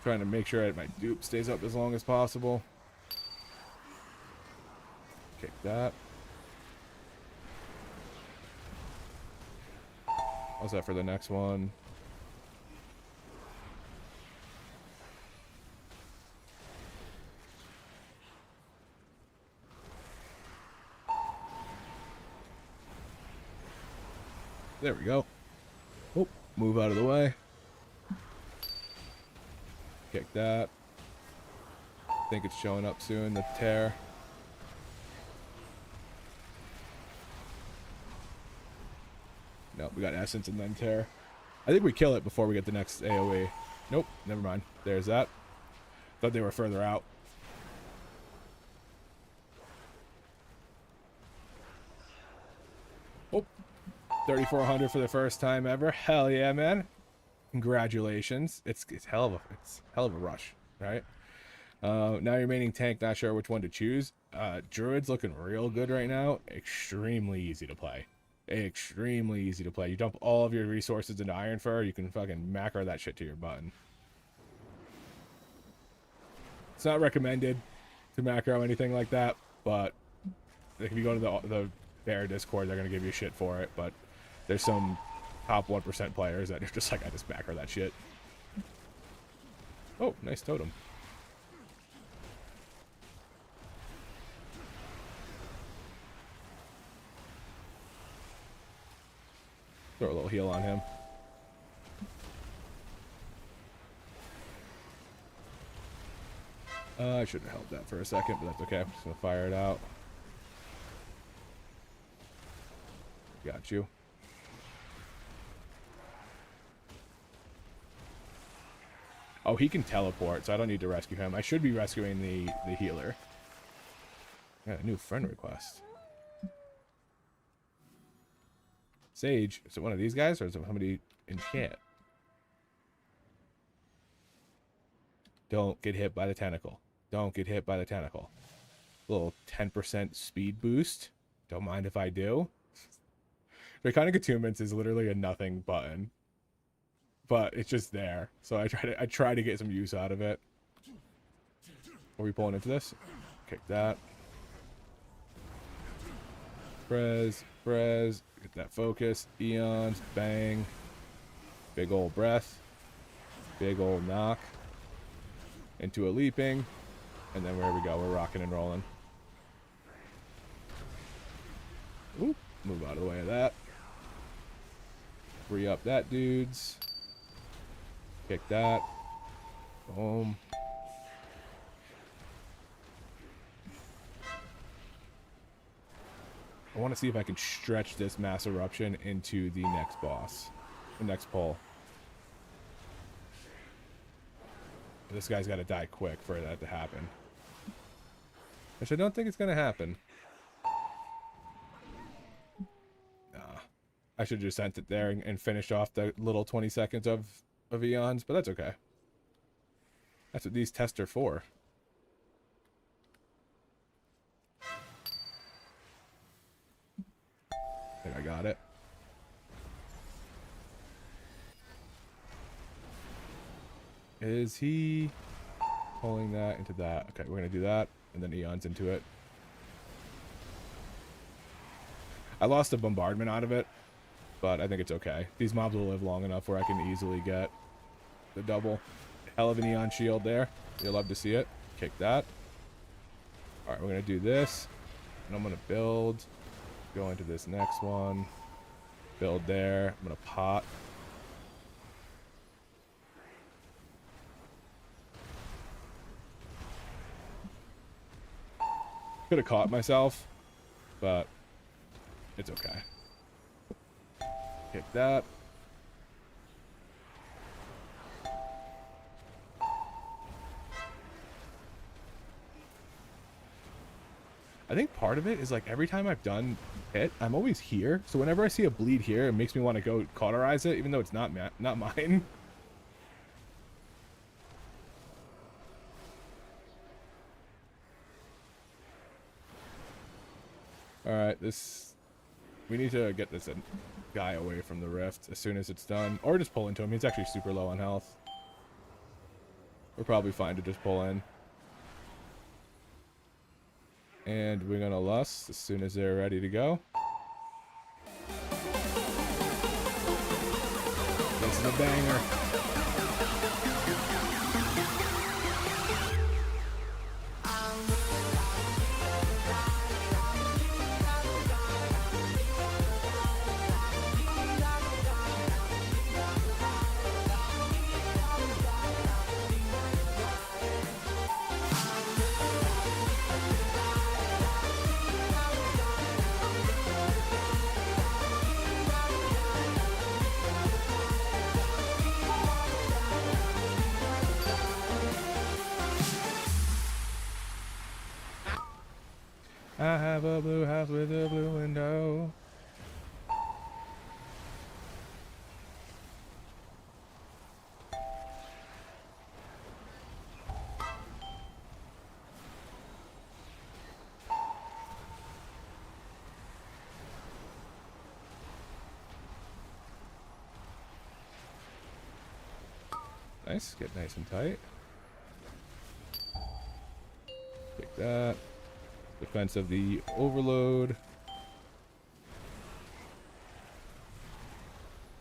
Trying to make sure my dupe stays up as long as possible. Kick that. How's that for the next one? There we go. Oh, move out of the way. Kick that. I think it's showing up soon, the tear. Nope, we got Essence and then Tear. I think we kill it before we get the next AoE. Nope, never mind. There's that. Thought they were further out. Oh, 3,400 for the first time ever. Hell yeah, man. Congratulations. It's hell of a rush, right? Now your remaining tank, not sure which one to choose. Druid's looking real good right now. Extremely easy to play. Extremely easy to play. You dump all of your resources into Iron Fur, you can fucking macro that shit to your button. It's not recommended to macro anything like that, but if you go to the Bear Discord, they're going to give you shit for it, but there's some top 1% players that are just like, I just macro that shit. Oh, nice totem. Throw a little heal on him. I should have held that for a second, but that's okay. I'm just going to fire it out. Got you. Oh, he can teleport, so I don't need to rescue him. I should be rescuing the healer. Got a new friend request. Sage, is it one of these guys, or is it somebody in chat? Don't get hit by the tentacle. Don't get hit by the tentacle. Little 10% speed boost. Don't mind if I do. Draconic Attunements is literally a nothing button, but it's just there. So I try to get some use out of it. Are we pulling into this? Kick that. Prez, get that focus. Eons, bang. Big old breath. Big old knock. Into a leaping. And then there we go. We're rocking and rolling. Oop, move out of the way of that. Free up that dudes. Kick that. Boom. I want to see if I can stretch this mass eruption into the next boss. The next pull. This guy's got to die quick for that to happen. Which I don't think it's going to happen. Nah. I should have just sent it there and finished off the little 20 seconds of Eons, but that's okay. That's what these tests are for. I think I got it. Is he pulling that into that? Okay, we're going to do that, and then Eons into it. I lost a bombardment out of it, but I think it's okay. These mobs will live long enough where I can easily get the double. Hell of an Eon shield there. You'll love to see it. Kick that. Alright, we're going to do this, and I'm going to build. Go into this next one. Build there. I'm going to pot. Could have caught myself, but it's okay. Kick that. I think part of it is like every time I've done hit, I'm always here. So whenever I see a bleed here, it makes me want to go cauterize it, even though it's not mine. Alright, we need to get this guy away from the rift as soon as it's done. Or just pull into him. He's actually super low on health. We're probably fine to just pull in. And we're gonna lust as soon as they're ready to go. This is a banger. I have a blue house with a blue window. Nice, get nice and tight. Take that. Defense of the overload.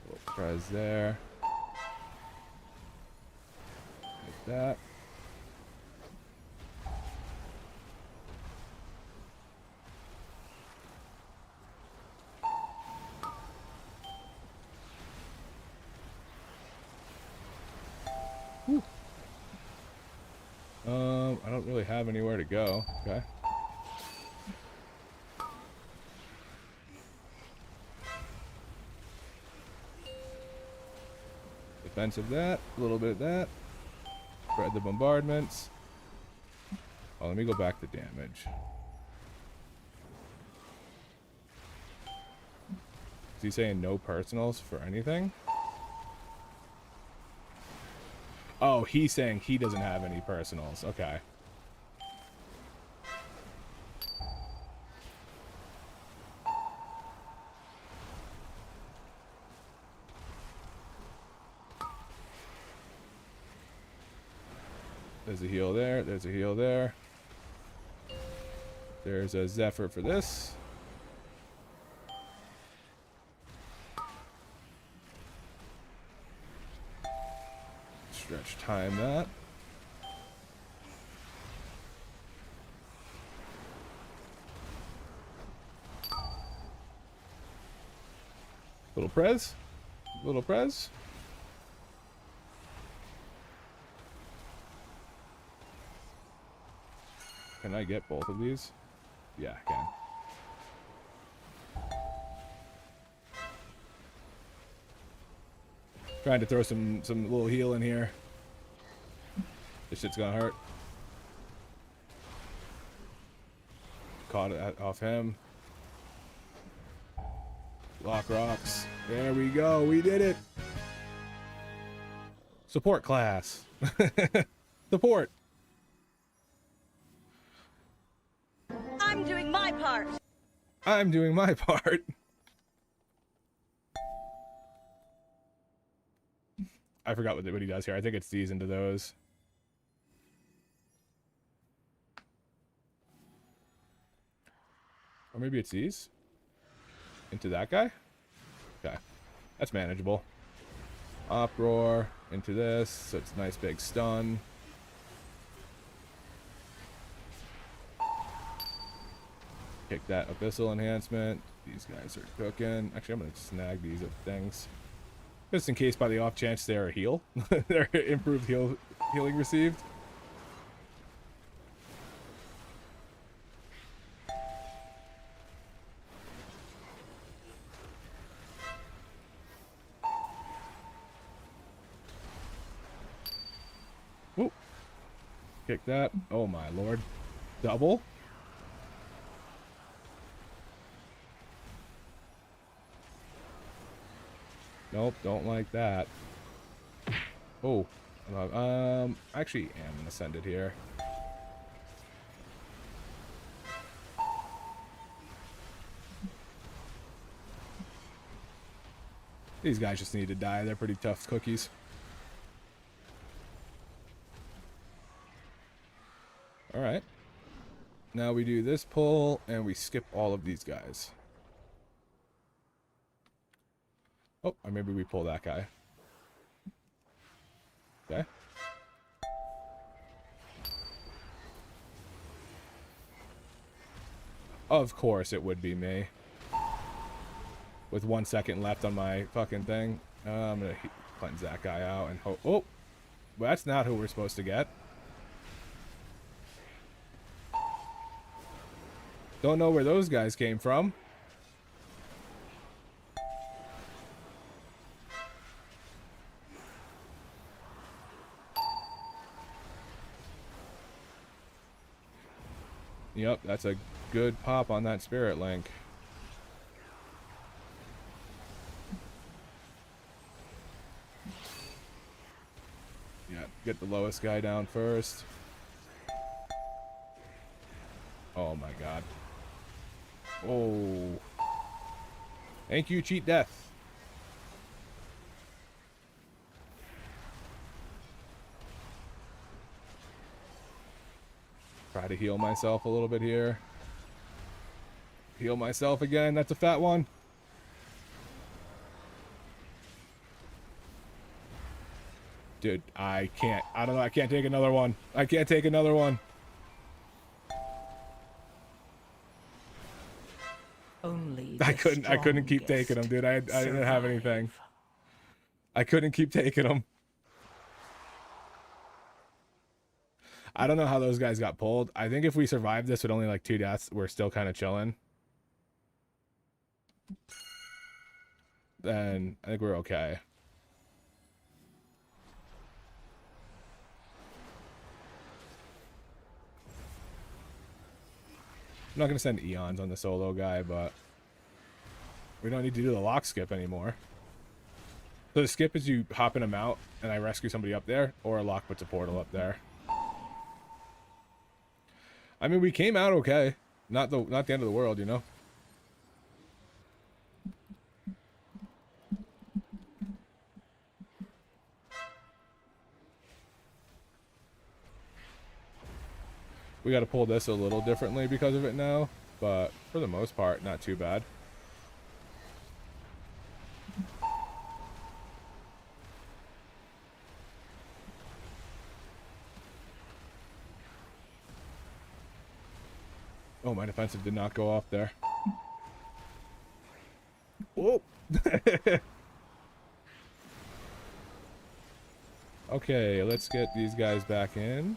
Little press there. Like that. Whew. I don't really have anywhere to go. Okay. Defense of that, a little bit of that. Spread the bombardments. Oh, let me go back to damage. Is he saying no personals for anything? Oh, he's saying he doesn't have any personals. Okay. There's a heal there. There's a heal there. There's a Zephyr for this. Stretch time that. Little prez. Little prez. Can I get both of these? Yeah, I can. Trying to throw some little heal in here. This shit's gonna hurt. Caught it off him. Lock rocks. There we go. We did it. Support class. Support. I'm doing my part. I'm doing my part. I forgot what he does here. I think it's these into those. Or maybe it's these. Into that guy? Okay. That's manageable. Uproar into this. So it's a nice big stun. Kick that Abyssal enhancement. These guys are cooking. Actually, I'm going to snag these things. Just in case by the off chance they're a heal. They're improved healing received. Whoop. Kick that. Oh my lord. Double. Nope, don't like that. Oh, actually am gonna send it here. These guys just need to die. They're pretty tough cookies. All right. Now we do this pull and we skip all of these guys. Oh, or maybe we pull that guy. Okay. Of course it would be me. With 1 second left on my fucking thing. I'm gonna cleanse that guy out and hope. Oh! Well, that's not who we're supposed to get. Don't know where those guys came from. Yep, that's a good pop on that Spirit Link. Yeah, get the lowest guy down first. Oh my god. Oh. Thank you, Cheat Death. Try to heal myself a little bit here. Heal myself again. That's a fat one. Dude, I can't. I don't know. I can't take another one. I can't take another one. Only I couldn't keep taking them, dude. I didn't have anything. I couldn't keep taking them. I don't know how those guys got pulled. I think if we survived this with only like 2 deaths, we're still kind of chilling. Then I think we're okay. I'm not going to send Eons on the solo guy, but we don't need to do the lock skip anymore. So the skip is you hopping him out and I rescue somebody up there, or a lock puts a portal up there. I mean, we came out okay. Not the end of the world, you know? We got to pull this a little differently because of it now, but for the most part, not too bad. Oh, my defensive did not go off there. Whoa! Okay, let's get these guys back in.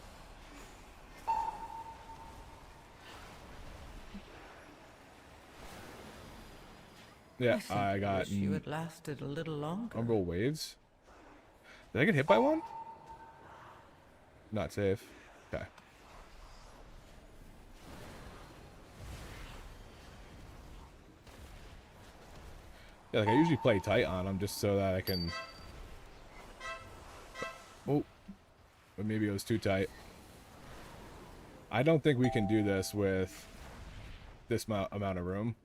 Yeah, I got You had lasted a little longer. umbral waves. Did I get hit by one? Not safe. Okay. Yeah, like I usually play tight on them just so that I can... Oh. But maybe it was too tight. I don't think we can do this with this amount of room.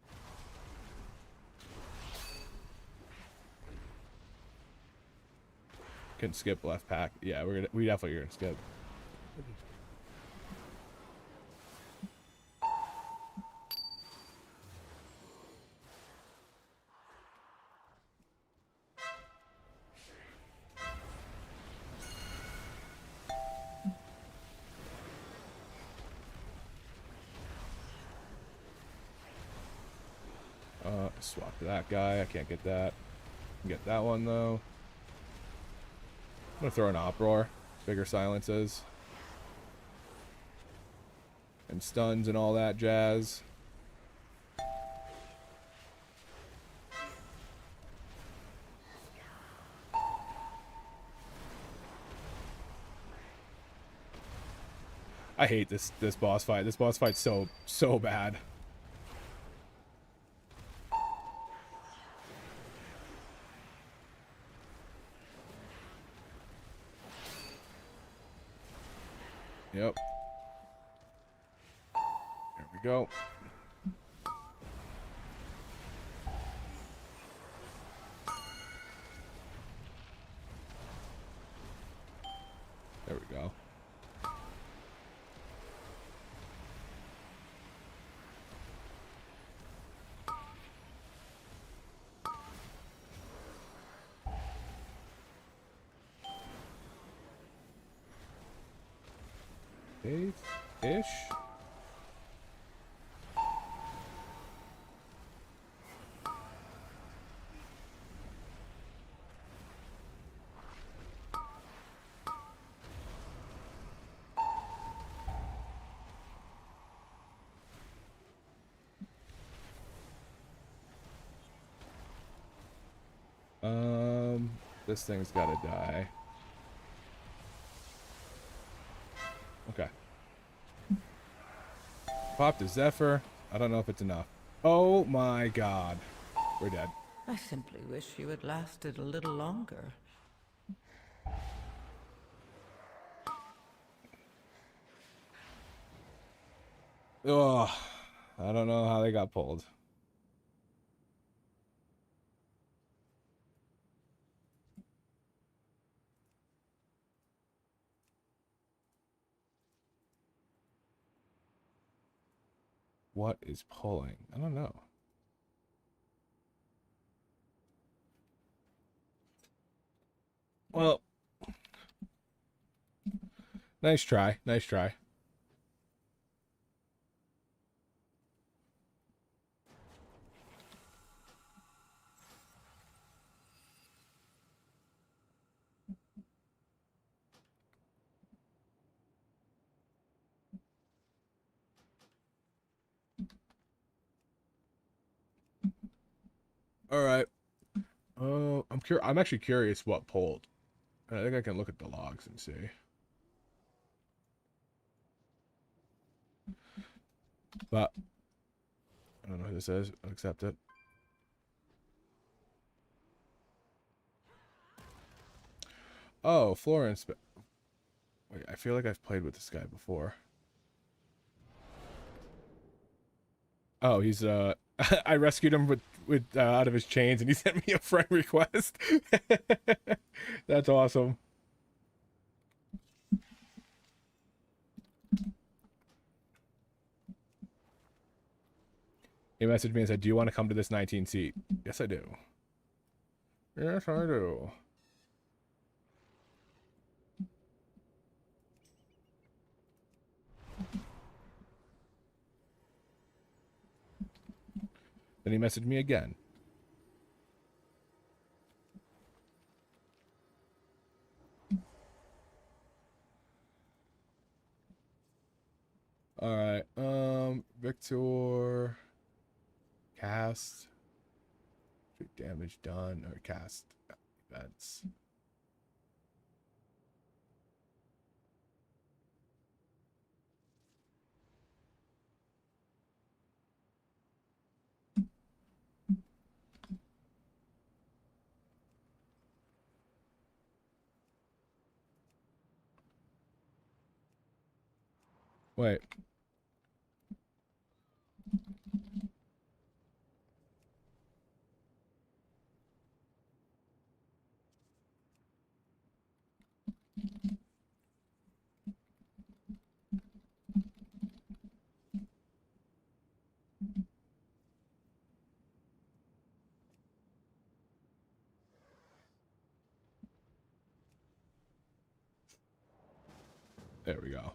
Can skip left pack. Yeah, we definitely gonna skip. Swap to that guy. I can't get that. Can get that one though. I'm gonna throw an uproar. Bigger silences. And stuns and all that jazz. I hate this boss fight. This boss fight's so bad. Yep. There we go. There we go. Ish. This thing's gotta die. Okay. Popped a Zephyr. I don't know if it's enough. Oh my god. We're dead. I simply wish you had lasted a little longer. Ugh. I don't know how they got pulled. What is pulling? I don't know. Well, nice try. Nice try. All right. Oh, I'm actually curious what pulled. I think I can look at the logs and see. But I don't know who this is. I'll accept it. Oh, Florence. Wait, I feel like I've played with this guy before. Oh, he's I rescued him with out of his chains, and he sent me a friend request. That's awesome. He messaged me and said, "Do you want to come to this 19 seat?" Yes, I do. Yes, I do. Then he messaged me again. All right. Victor cast damage done or cast events. Wait. There we go.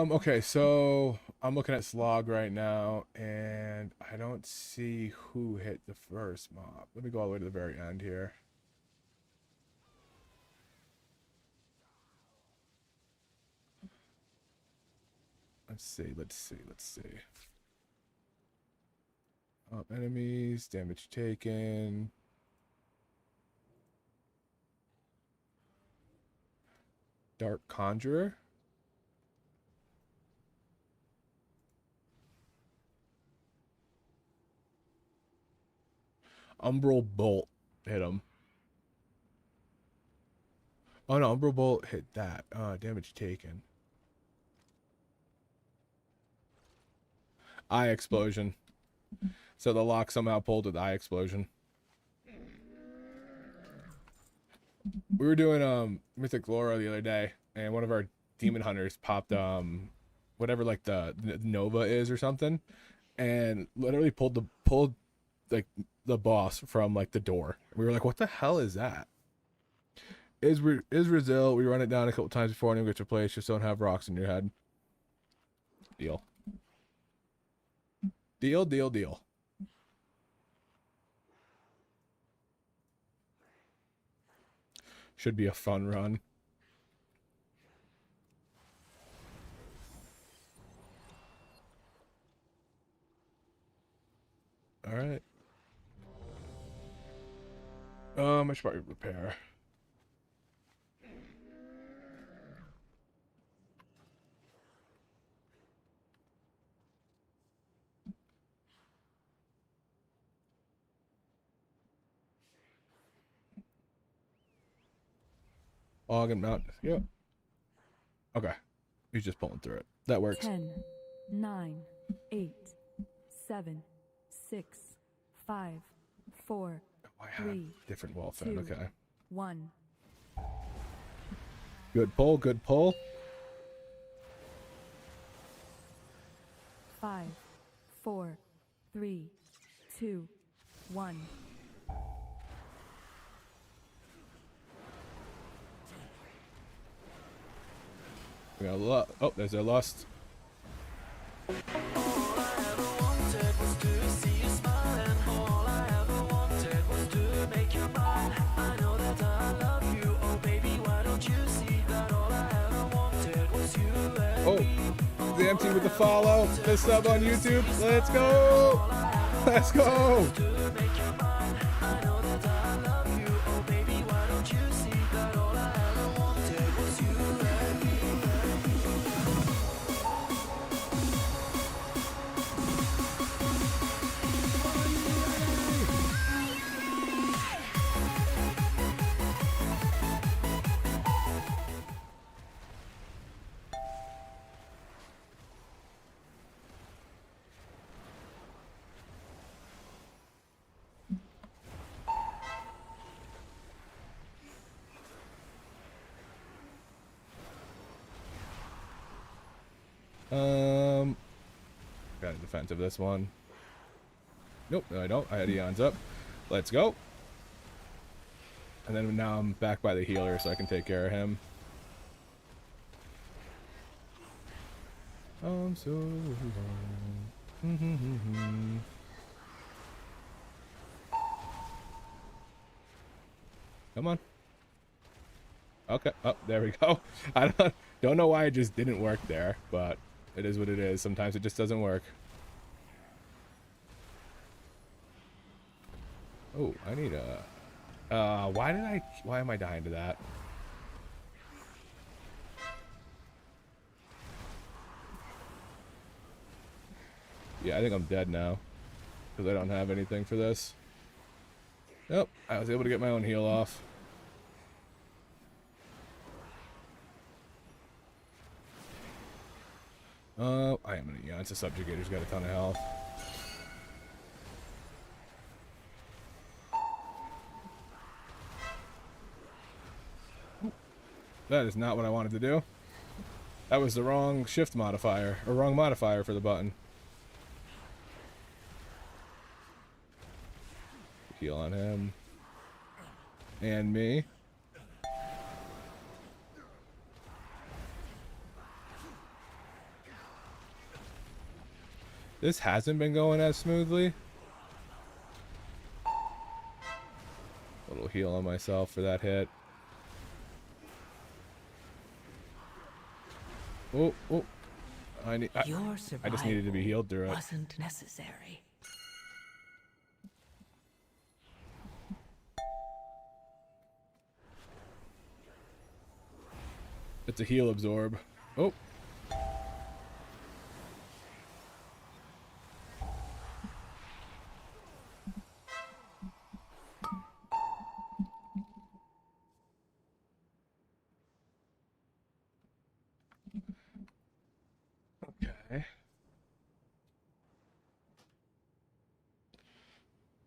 Okay, so I'm looking at Slog right now, and I don't see who hit the first mob. Let me go all the way to the very end here. Let's see. Enemies, damage taken. Dark Conjurer. Umbral Bolt hit him. Oh no, Umbral Bolt hit that. Damage taken. Eye Explosion. So the lock somehow pulled with Eye Explosion. We were doing Mythic Laura the other day, and one of our demon hunters popped whatever like the Nova is or something, and literally pulled like the boss from like the door. We were like, what the hell is that? Is Brazil? We run it down a couple times before anyone gets replaced. Just don't have rocks in your head. Deal. Deal. Should be a fun run. All right. I should probably repair. Aug and Mount. Yep. Okay. He's just pulling through it. That works. 10, 9, 8, 7, 6, 5, 4, I have 3, different wall fan. 2, Okay. 1. Good pull. Good pull. 5, 4, 3, 2, 1. We got a lot. Oh, there's a lost. Oh, the empty with the follow, the sub on YouTube. Let's go. Let's go. Got a defensive this one. Nope, no I don't. I had Eon's up. Let's go. And then now I'm back by the healer so I can take care of him. I'm so long. Come on. Okay. Oh, there we go. I don't know why it just didn't work there, but it is what it is. Sometimes it just doesn't work. Oh, I need a... why am I dying to that? Yeah, I think I'm dead now. Because I don't have anything for this. Nope, I was able to get my own heal off. I am gonna, it's a subjugator's got a ton of health. That is not what I wanted to do. That was the wrong shift modifier, or wrong modifier for the button. Heal on him. And me. This hasn't been going as smoothly. A little heal on myself for that hit. Oh, oh. I just needed to be healed through it. Wasn't necessary. It's a heal absorb. Oh. Okay.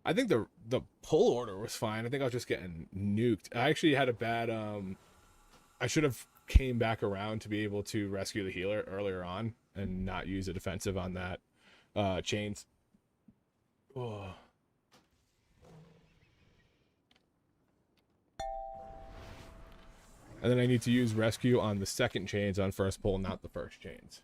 I think the pull order was fine. I think I was just getting nuked. I actually had a bad I should have came back around to be able to rescue the healer earlier on and not use a defensive on that chains. Oh. And then I need to use rescue on the second chains on first pull, not the first chains.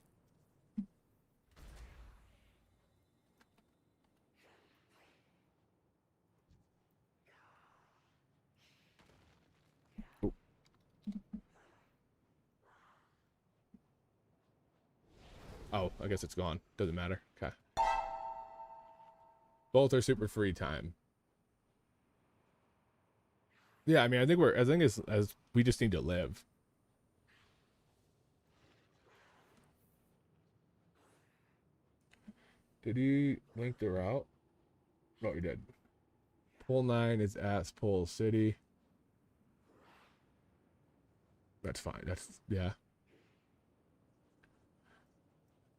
Oh, I guess it's gone. Doesn't matter. Okay. Both are super free time. Yeah, I mean, I think as we just need to live. Did he link the route? No, he did. Pull 9 is at Pull City. That's fine. That's, yeah.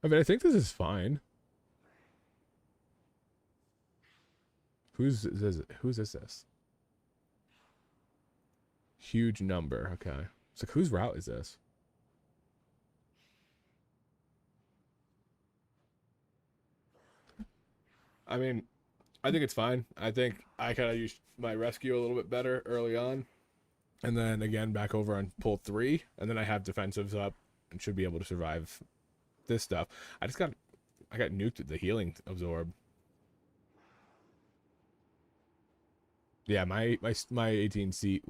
I mean, I think this is fine. Whose is this? Huge number. Okay. It's like, whose route is this? I mean, I think it's fine. I think I kind of used my rescue a little bit better early on. And then again, back over on pull 3. And then I have defensives up and should be able to survive this stuff. I got nuked at the healing absorb. Yeah, my 18 seat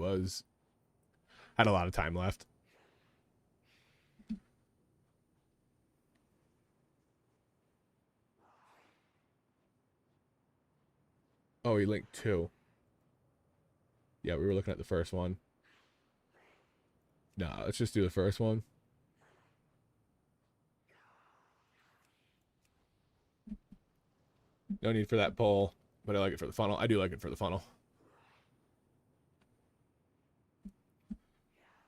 had a lot of time left. Oh, he linked 2. Yeah, we were looking at the first one. Nah, let's just do the first one. No need for that pull, but I like it for the funnel. I do like it for the funnel.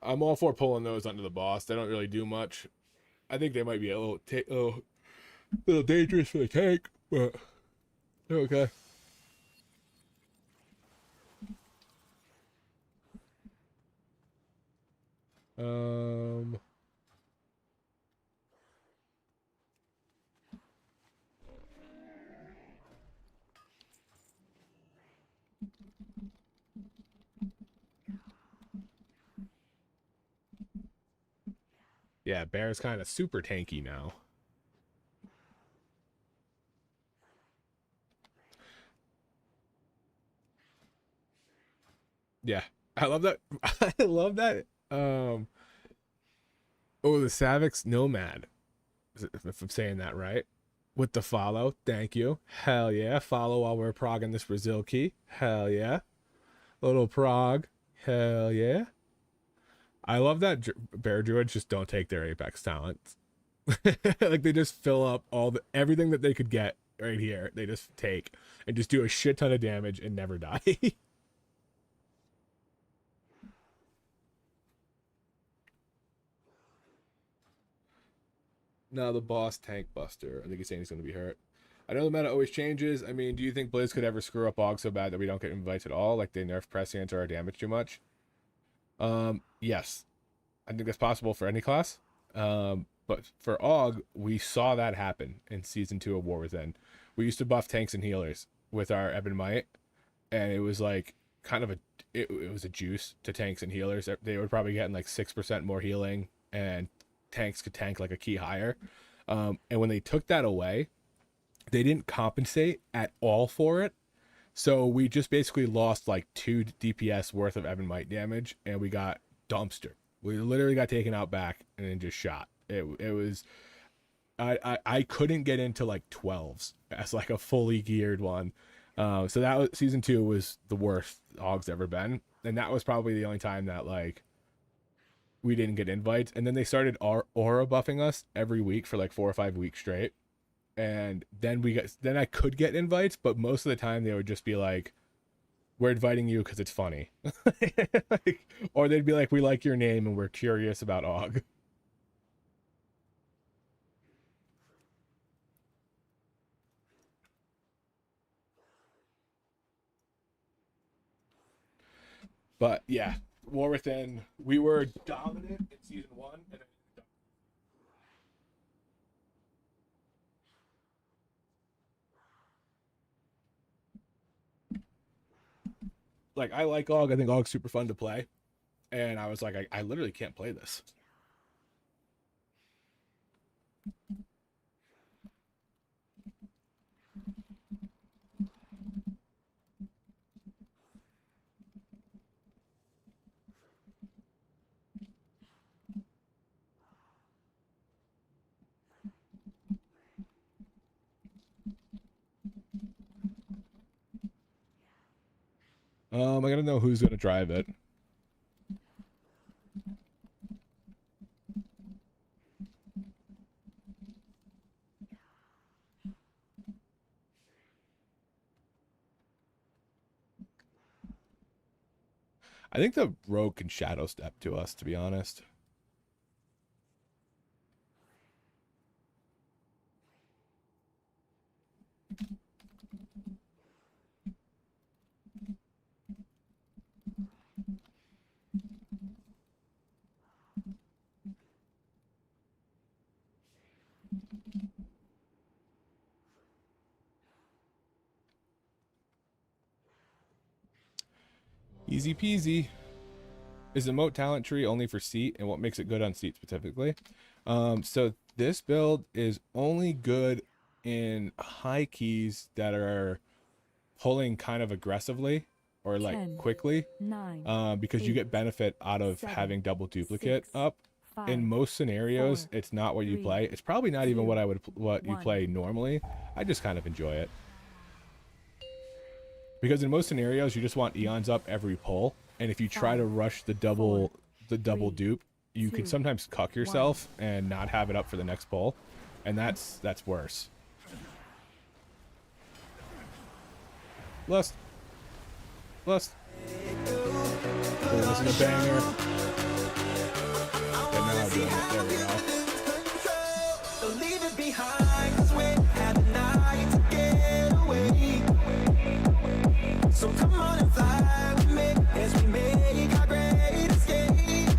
I'm all for pulling those under the boss. They don't really do much. I think they might be a little dangerous for the tank, but they're okay. Yeah, Bear's kind of super tanky now. Yeah, I love that. I love that. Oh, the Savix Nomad. If I'm saying that right. With the follow. Thank you. Hell yeah. Follow while we're progging this Brazil key. Hell yeah. Little prog. Hell yeah. I love that Bear Druids just don't take their Apex talents. Like, they just fill up everything that they could get right here. They just take and just do a shit ton of damage and never die. No, the boss tank buster. I think he's saying he's going to be hurt. I know the meta always changes. I mean, do you think Blizz could ever screw up Aug so bad that we don't get invites at all? Like, they nerf Prescience or our damage too much? Yes. I think that's possible for any class. But for Aug, we saw that happen in Season 2 of War Within. We used to buff tanks and healers with our Ebon Might, and it was like kind of it was a juice to tanks and healers. They were probably getting like 6% more healing, and tanks could tank like a key higher. And when they took that away, they didn't compensate at all for it. So we just basically lost like 2 DPS worth of Ebon Might damage, and we got dumpster. We literally got taken out back and then just shot. It was I couldn't get into like 12s as like a fully geared one. So that was Season 2 was the worst Aug's ever been, and that was probably the only time that like we didn't get invites. And then they started aura buffing us every week for like 4 or 5 weeks straight, and then I could get invites, but most of the time they would just be like, we're inviting you because it's funny. Like, or they'd be like, we like your name and we're curious about Aug. But yeah, War Within, we were dominant in Season 1. And like, I like Aug. I think Aug's super fun to play. And I was like, I literally can't play this. I gotta know who's gonna drive it. I think the rogue can shadow step to us, to be honest. Easy peasy. Is the moat talent tree only for seat, and what makes it good on seat specifically? So this build is only good in high keys that are pulling kind of aggressively or like 10, quickly, 9, because you 8, get benefit out of 7, having double duplicate 6, up. 5, In most scenarios, 4, it's not what you 3, play. It's probably not even 2, what you 1. play normally. I just kind of enjoy it. Because in most scenarios, you just want eons up every pull, and if you try to 5, rush the double 3, dupe, you can 2, sometimes cuck yourself and not have it up for the next pull, and that's worse. Lust. Oh, this is a banger. Okay, now I'm doing it. There we go. Leave it behind, 'cause we had a night to get away. So come on and fly with me as we make our great escape.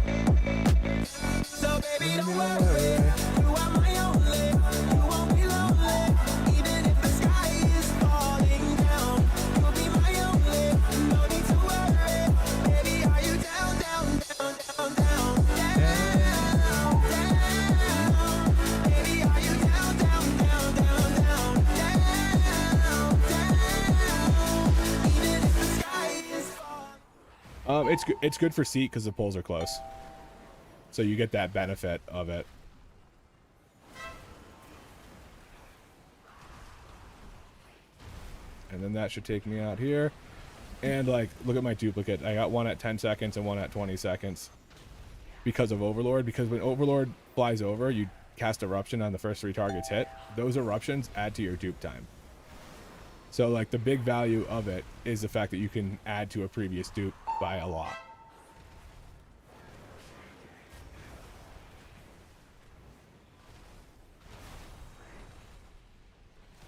So baby, don't worry, you are my only, you won't be lonely. Even if the sky is falling down, you'll be my only, no need to worry. Baby, are you down, down, down, down, down, down, down? Baby, are you down, down, down, down, down, down, down? Even if the sky is falling. It's good for seat because the pulls are close, so you get that benefit of it. And then that should take me out here. And like, look at my duplicate. I got one at 10 seconds and one at 20 seconds because of Overlord. Because when Overlord flies over, you cast Eruption on the first 3 targets hit. Those eruptions add to your dupe time. So like the big value of it is the fact that you can add to a previous dupe by a lot.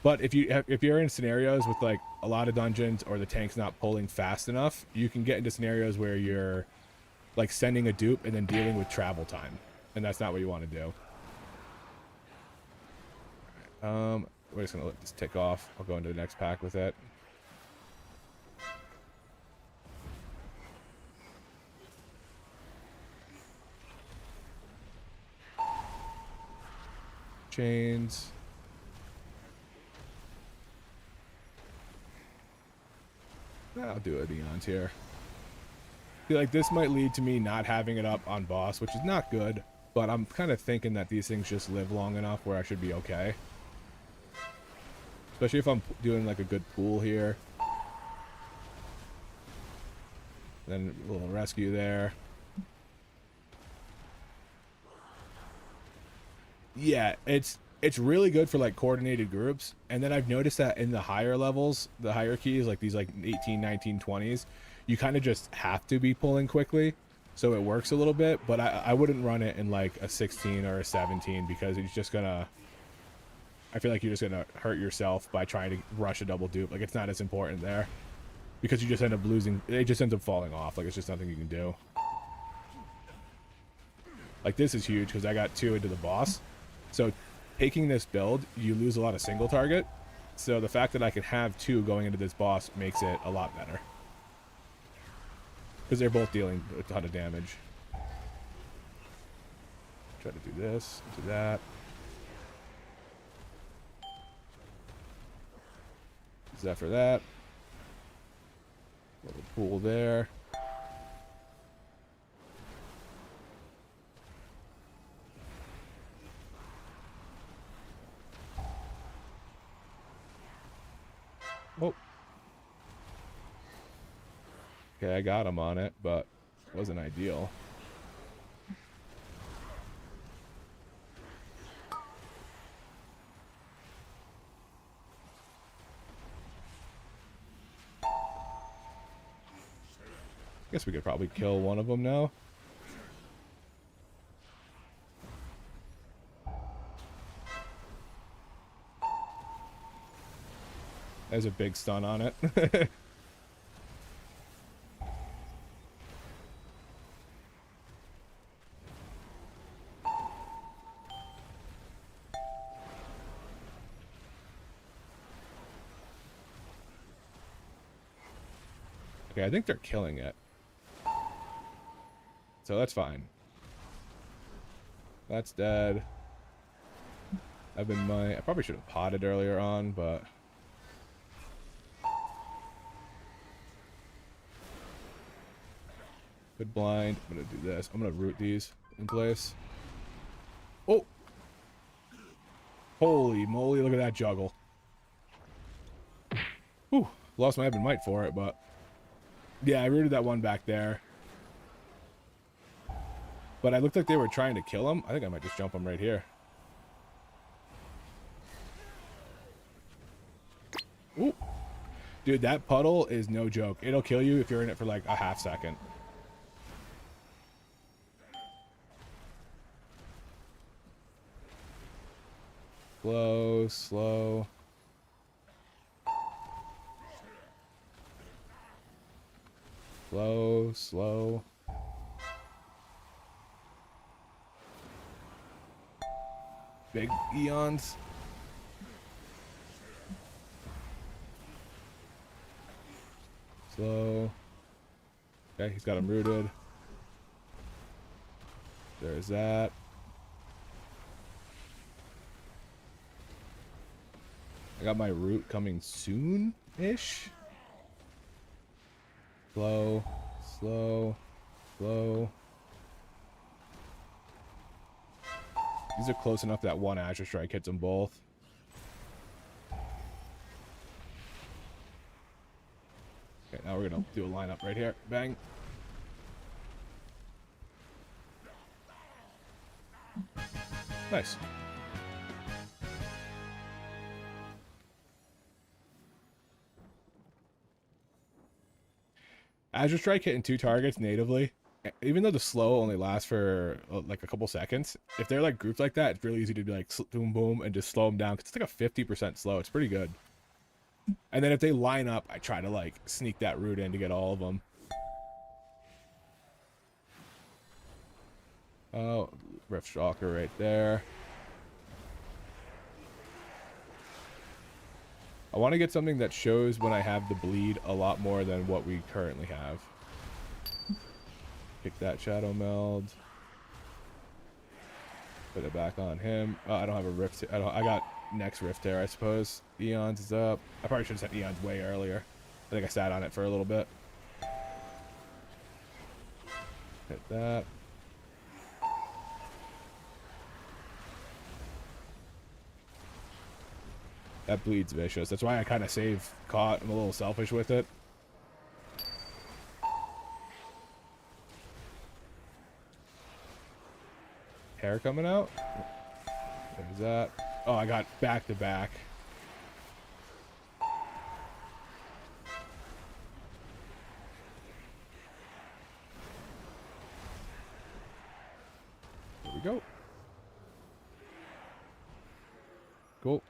But if you're in scenarios with like a lot of dungeons or the tank's not pulling fast enough, you can get into scenarios where you're like sending a dupe and then dealing with travel time, and that's not what you want to do. We're just gonna let this tick off. I'll go into the next pack with it. Chains. I'll do it eons here. I feel like this might lead to me not having it up on boss, which is not good, but I'm kind of thinking that these things just live long enough where I should be okay. Especially if I'm doing like a good pool here. Then a little rescue there. Yeah, it's really good for like coordinated groups. And then I've noticed that in the higher levels, the hierarchies, like these like 18, 19, 20s, you kind of just have to be pulling quickly. So it works a little bit, but I wouldn't run it in like a 16 or a 17 because it's just gonna, I feel like you're just gonna hurt yourself by trying to rush a double dupe. Like it's not as important there because you just end up losing, it just ends up falling off. Like it's just nothing you can do. Like this is huge because I got 2 into the boss. So taking this build, you lose a lot of single target. So the fact that I can have 2 going into this boss makes it a lot better. Because they're both dealing a ton of damage. Try to do this, do that. Is that for that? Little pool there. Oh. Okay, I got him on it, but it wasn't ideal. Guess we could probably kill one of them now. There's a big stun on it. Okay, I think they're killing it. So that's fine. That's dead. I probably should have potted earlier on, but good blind. I'm gonna do this. I'm gonna root these in place. Oh! Holy moly, look at that juggle. Whew, lost my Ebon Might for it, but yeah, I rooted that one back there. But I looked like they were trying to kill him. I think I might just jump him right here. Ooh. Dude, that puddle is no joke. It'll kill you if you're in it for like a half second. Slow, slow. Slow, slow. Big eons. Slow. Okay, he's got him rooted. There's that. I got my root coming soon-ish. Slow, slow, slow. These are close enough that one Azure Strike hits them both. Okay, now we're gonna do a lineup right here. Bang. Nice. Azure Strike hitting 2 targets natively, even though the slow only lasts for like a couple seconds, if they're like grouped like that, it's really easy to be like boom boom and just slow them down, because it's like a 50% slow. It's pretty good. And then if they line up, I try to like sneak that root in to get all of them. Oh, Rift Stalker right there. I want to get something that shows when I have the bleed a lot more than what we currently have. Pick that Shadow Meld. Put it back on him. Oh, I don't have a Rift. I got next Rift there, I suppose. Eons is up. I probably should have set Eons way earlier. I think I sat on it for a little bit. Hit that. That bleed's vicious. That's why I kind of save caught. I'm a little selfish with it. Hair coming out. There's that. Oh, I got back to back. There we go. Cool.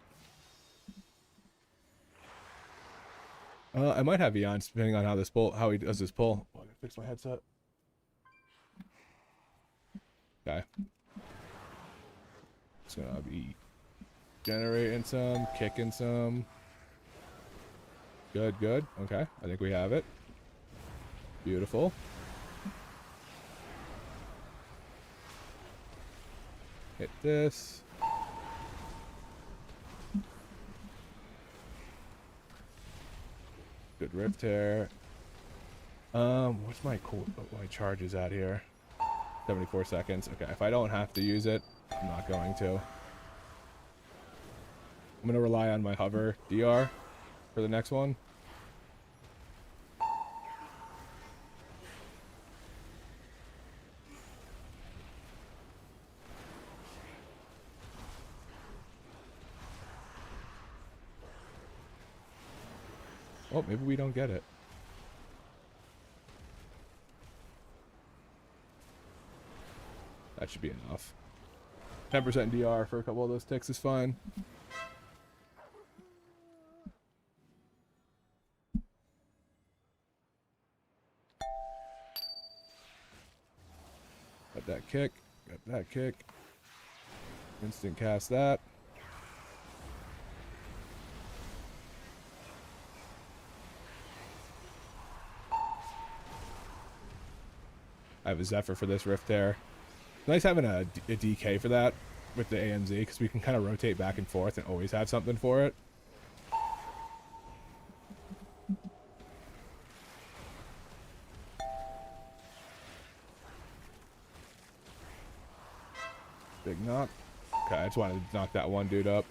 I might have Eons depending on how he does this pull. Oh, I gotta fix my headset. Okay. It's gonna be generating some, kicking some. Good, good. Okay, I think we have it. Beautiful. Hit this. Good Rift Tear. What's my charges at here? 74 seconds. Okay, if I don't have to use it, I'm not going to. I'm gonna rely on my hover DR for the next one. Oh, maybe we don't get it. That should be enough. 10% DR for a couple of those ticks is fine. Got that kick. Got that kick. Instant cast that. I have a Zephyr for this Rift Tear. Nice having a DK for that with the AMZ, because we can kind of rotate back and forth and always have something for it. Big knock. Okay, I just wanted to knock that one dude up.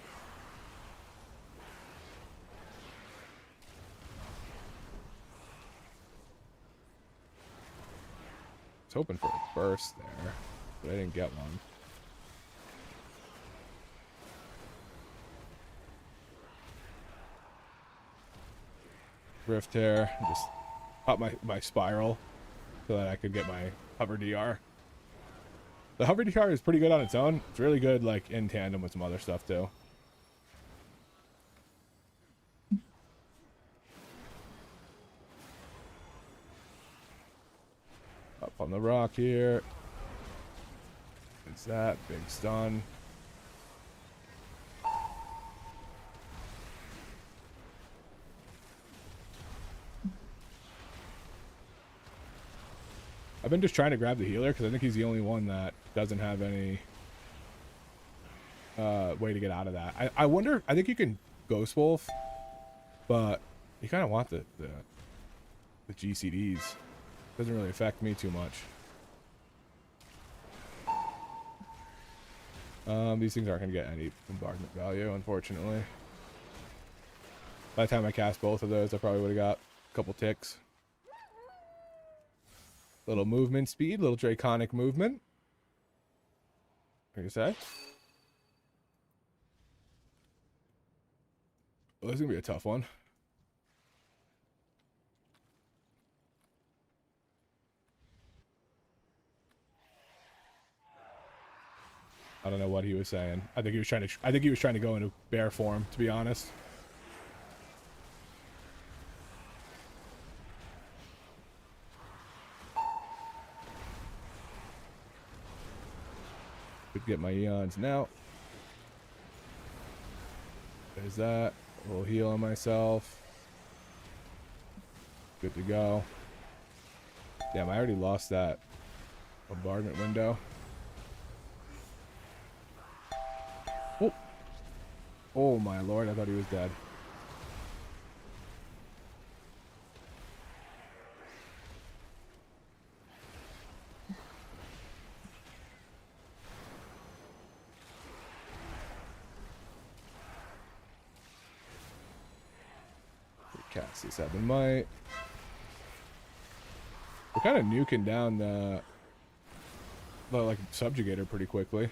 I was hoping for a burst there, but I didn't get one. Rift Tear, just pop my spiral so that I could get my hover DR. The hover DR is pretty good on its own. It's really good like in tandem with some other stuff too. Up on the rock here. It's that big stun. I've been just trying to grab the healer because I think he's the only one that doesn't have any way to get out of that. I wonder, I think you can Ghost Wolf, but you kind of want the GCDs. Doesn't really affect me too much. These things aren't going to get any bombardment value, unfortunately. By the time I cast both of those, I probably would have got a couple ticks. Little movement speed, little draconic movement. What do you say? Well, this is going to be a tough one. I don't know what he was saying. I think he was trying to go into bear form, to be honest. Could get my Eons now. There's that. A little heal on myself. Good to go. Damn, I already lost that bombardment window. Oh. Oh my lord, I thought he was dead. Cast this 7 might. We're kind of nuking down the like subjugator pretty quickly.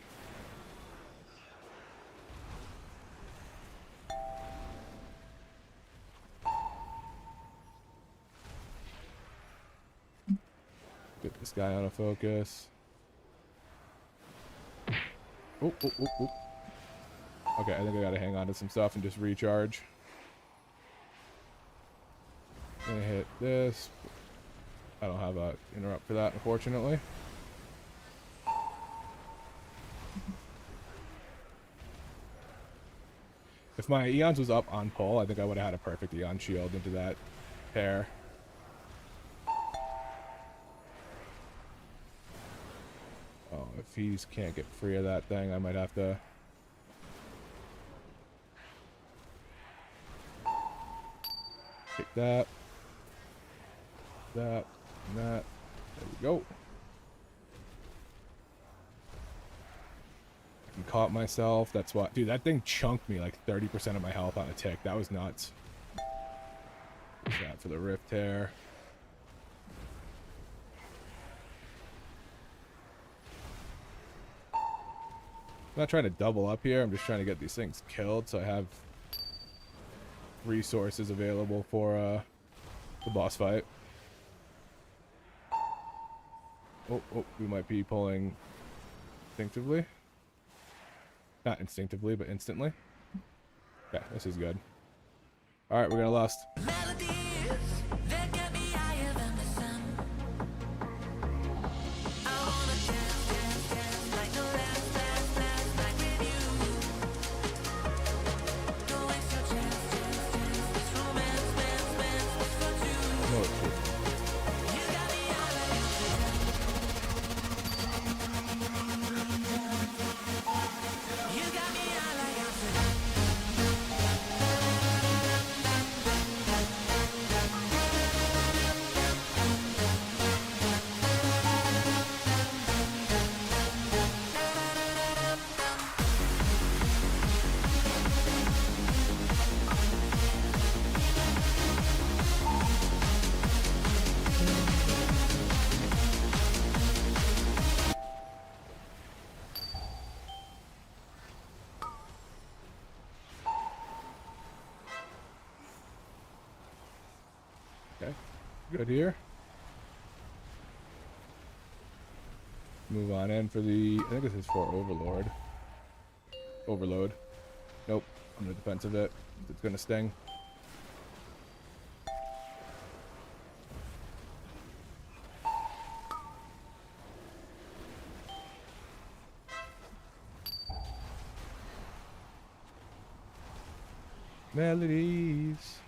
Get this guy out of focus. Oh, oh, oh, oh. Okay, I think I gotta hang on to some stuff and just recharge. Gonna hit this. I don't have a interrupt for that, unfortunately. If my Eons was up on pull, I think I would have had a perfect Eon shield into that pair. Oh, if he can't get free of that thing, I might have to... Take that. That and that. There we go. I can caught myself. That's what, dude, that thing chunked me like 30% of my health on a tick. That was nuts. That for the Rift Tear. I'm not trying to double up here. I'm just trying to get these things killed so I have resources available for the boss fight. Oh, oh, we might be pulling instinctively. Not instinctively, but instantly. Yeah, this is good. Alright, we're gonna lust. Good here. Move on in for the, I think this is for Overlord. Overload. Nope. I'm in the defense of it. It's gonna sting. Melodies.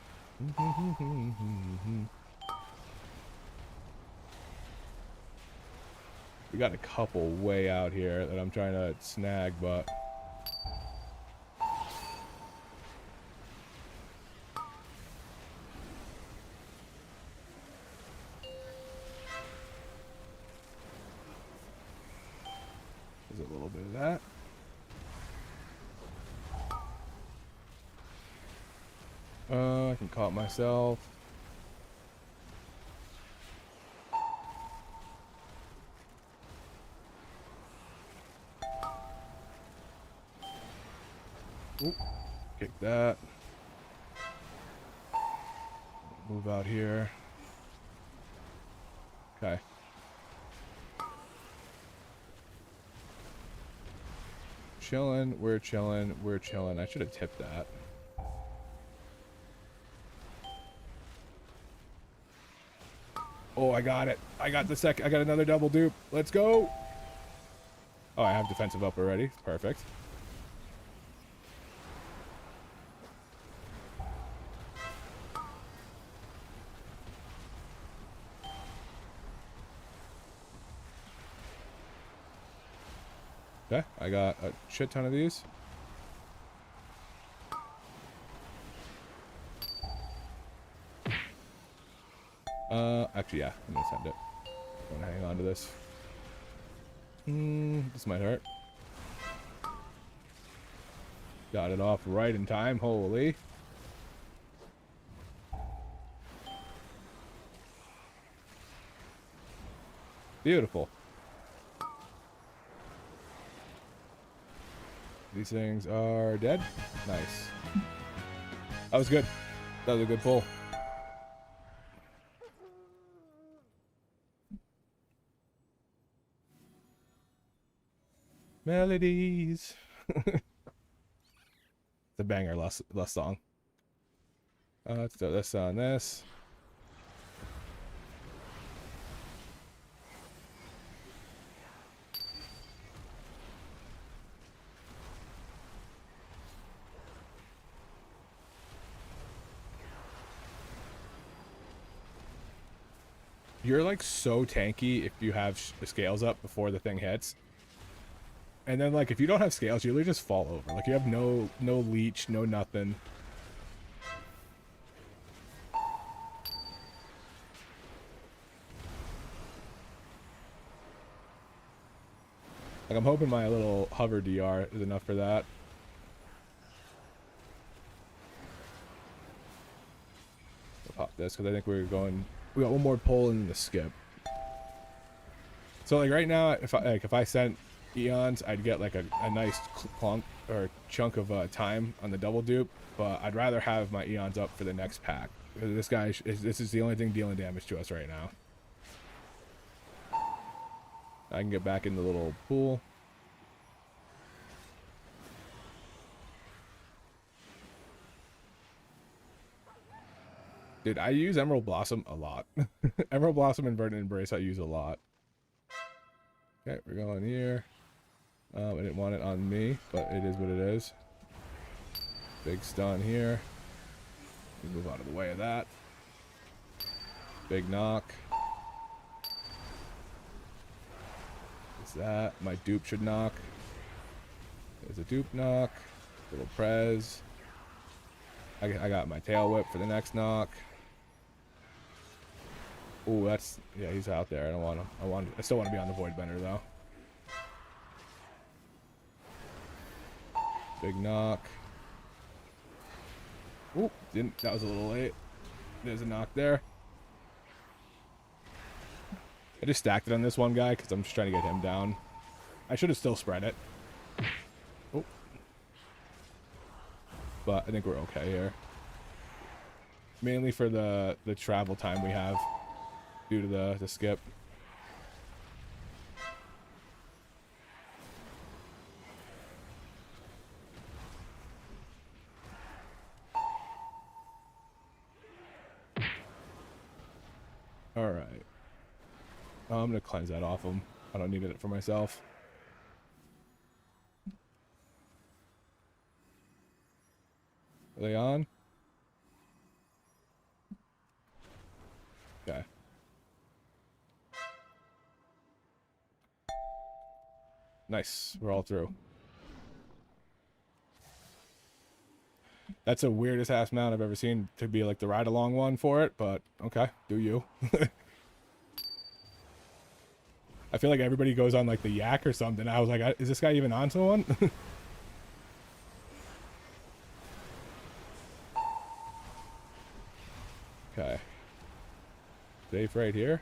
We got a couple way out here that I'm trying to snag, but there's a little bit of that. I can caught myself. Oop, kick that. Move out here. Okay. Chilling, we're chilling, we're chilling. I should have tipped that. Oh, I got it. I got the second. I got another double dupe. Let's go. Oh, I have defensive up already. Perfect. Okay, I got a shit ton of these. Actually, yeah, I'm gonna send it. I'm gonna hang on to this. This might hurt. Got it off right in time. Holy. Beautiful. These things are dead. Nice. That was good. That was a good pull. Melodies. It's a banger, last song. Let's throw this on this. You're like so tanky if you have the scales up before the thing hits. And then, like, if you don't have scales, you literally just fall over. Like, you have no leech, no nothing. Like, I'm hoping my little hover DR is enough for that. We'll pop this, because I think we got one more pull and then the skip. So, like, right now, if I sent Eons, I'd get like a nice clunk or chunk of time on the double dupe, but I'd rather have my Eons up for the next pack. This guy this is the only thing dealing damage to us right now. I can get back in the little pool. Dude, I use Emerald Blossom a lot. Emerald Blossom and Verdant Embrace I use a lot. Okay, we're going here. I didn't want it on me, but it is what it is. Big stun here. Move out of the way of that. Big knock. What's that? My dupe should knock. There's a dupe knock. Little prez. I got my tail whip for the next knock. Ooh, that's, yeah, he's out there. I don't want him. I still want to be on the Void Bender though. Big knock. Ooh, that was a little late. There's a knock there. I just stacked it on this one guy because I'm just trying to get him down. I should have still spread it. Oh. But I think we're okay here. Mainly for the travel time we have. due to the skip. All right. I'm gonna cleanse that off him. I don't need it for myself. Are they on? Okay. Nice. We're all through. That's the weirdest ass mount I've ever seen to be like the ride along one for it, but okay, do you. I feel like everybody goes on like the yak or something. I was like, is this guy even on someone? Okay. Safe right here.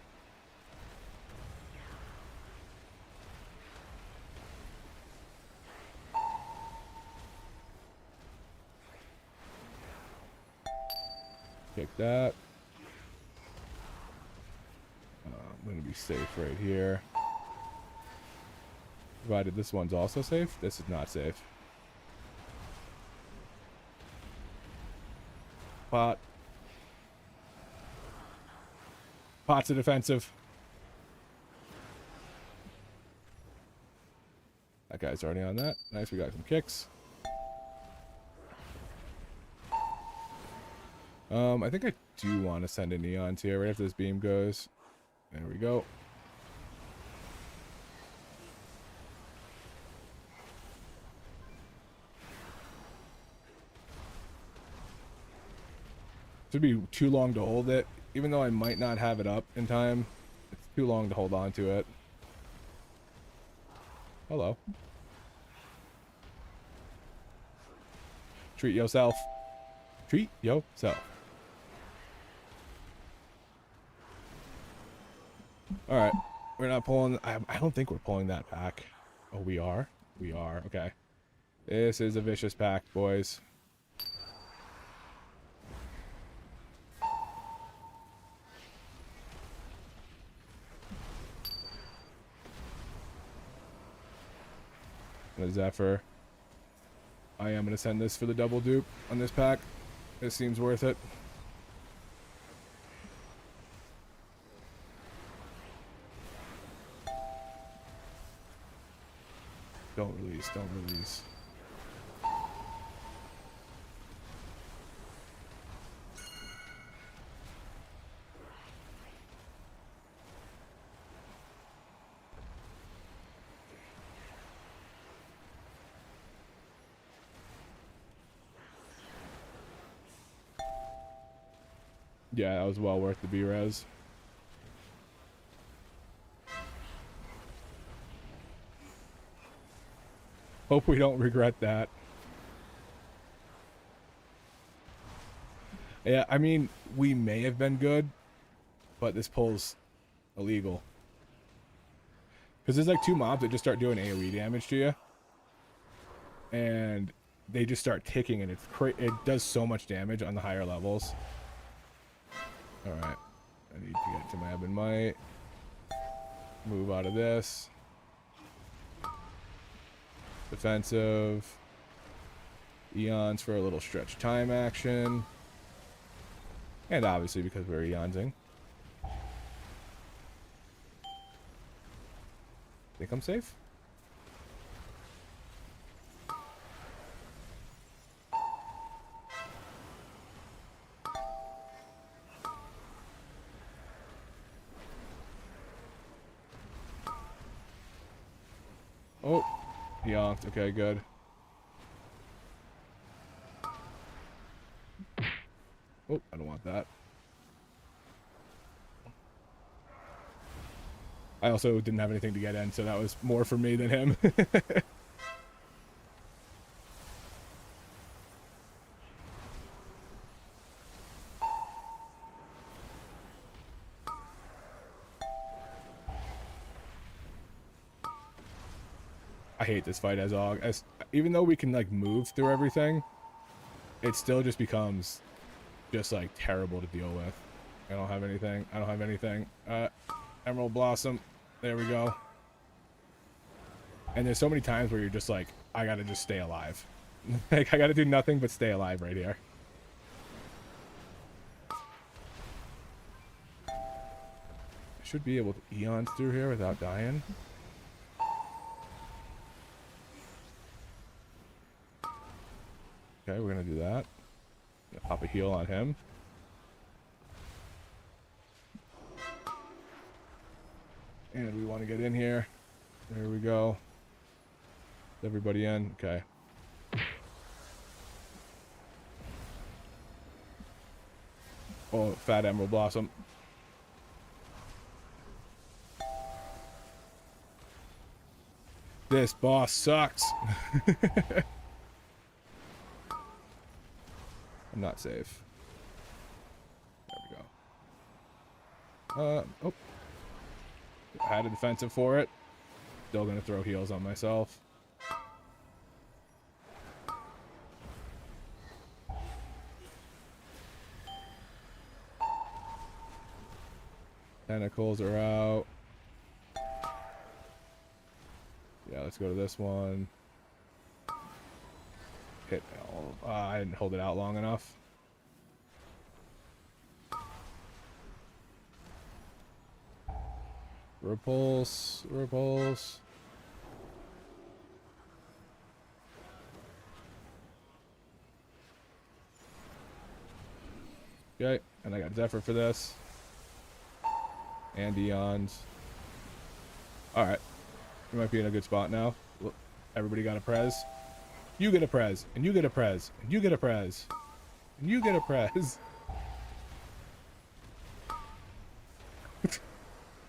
Kick that. I'm going to be safe right here. Provided this one's also safe. This is not safe. Pot. Pot's a defensive. That guy's already on that. Nice, we got some kicks. I think I do want to send in neons here right after this beam goes. There we go. Should be too long to hold it. Even though I might not have it up in time, it's too long to hold on to it. Hello. Treat yourself. Treat yourself. Alright. We're not pulling... I don't think we're pulling that pack. Oh, we are? We are. Okay. This is a vicious pack, boys. The Zephyr. I am going to send this for the double dupe on this pack. This seems worth it. Don't release, don't release. Yeah, that was well worth the B-res. Hope we don't regret that. Yeah, I mean, we may have been good, but this pull's illegal. Because there's like two mobs that just start doing AoE damage to you. And they just start ticking, and it does so much damage on the higher levels. Alright. I need to get to my Ebb and Might. Move out of this. Defensive. Eons for a little stretch time action. And obviously because we're eonsing. Think I'm safe? Oh, he yonked. Okay, good. Oh, I don't want that. I also didn't have anything to get in, so that was more for me than him. I hate this fight as Aug. Even though we can like move through everything, it still just becomes just like terrible to deal with. I don't have anything. I don't have anything. Emerald Blossom. There we go. And there's so many times where you're just like, I gotta just stay alive. Like, I gotta do nothing but stay alive right here. I should be able to eons through here without dying. Okay, we're gonna do that. Gonna pop a heal on him. And we want to get in here. There we go. Is everybody in? Okay. Oh, fat Emerald Blossom. This boss sucks. I'm not safe. There we go. Oh. I had a defensive for it. Still gonna throw heals on myself. Tentacles are out. Yeah, let's go to this one. Hit. I didn't hold it out long enough. Repulse, repulse. Okay, and I got Zephyr for this. And Eons. Alright. We might be in a good spot now. Look, everybody got a prez. You get a prez, and you get a prez, and you get a prez, and you get a prez. It's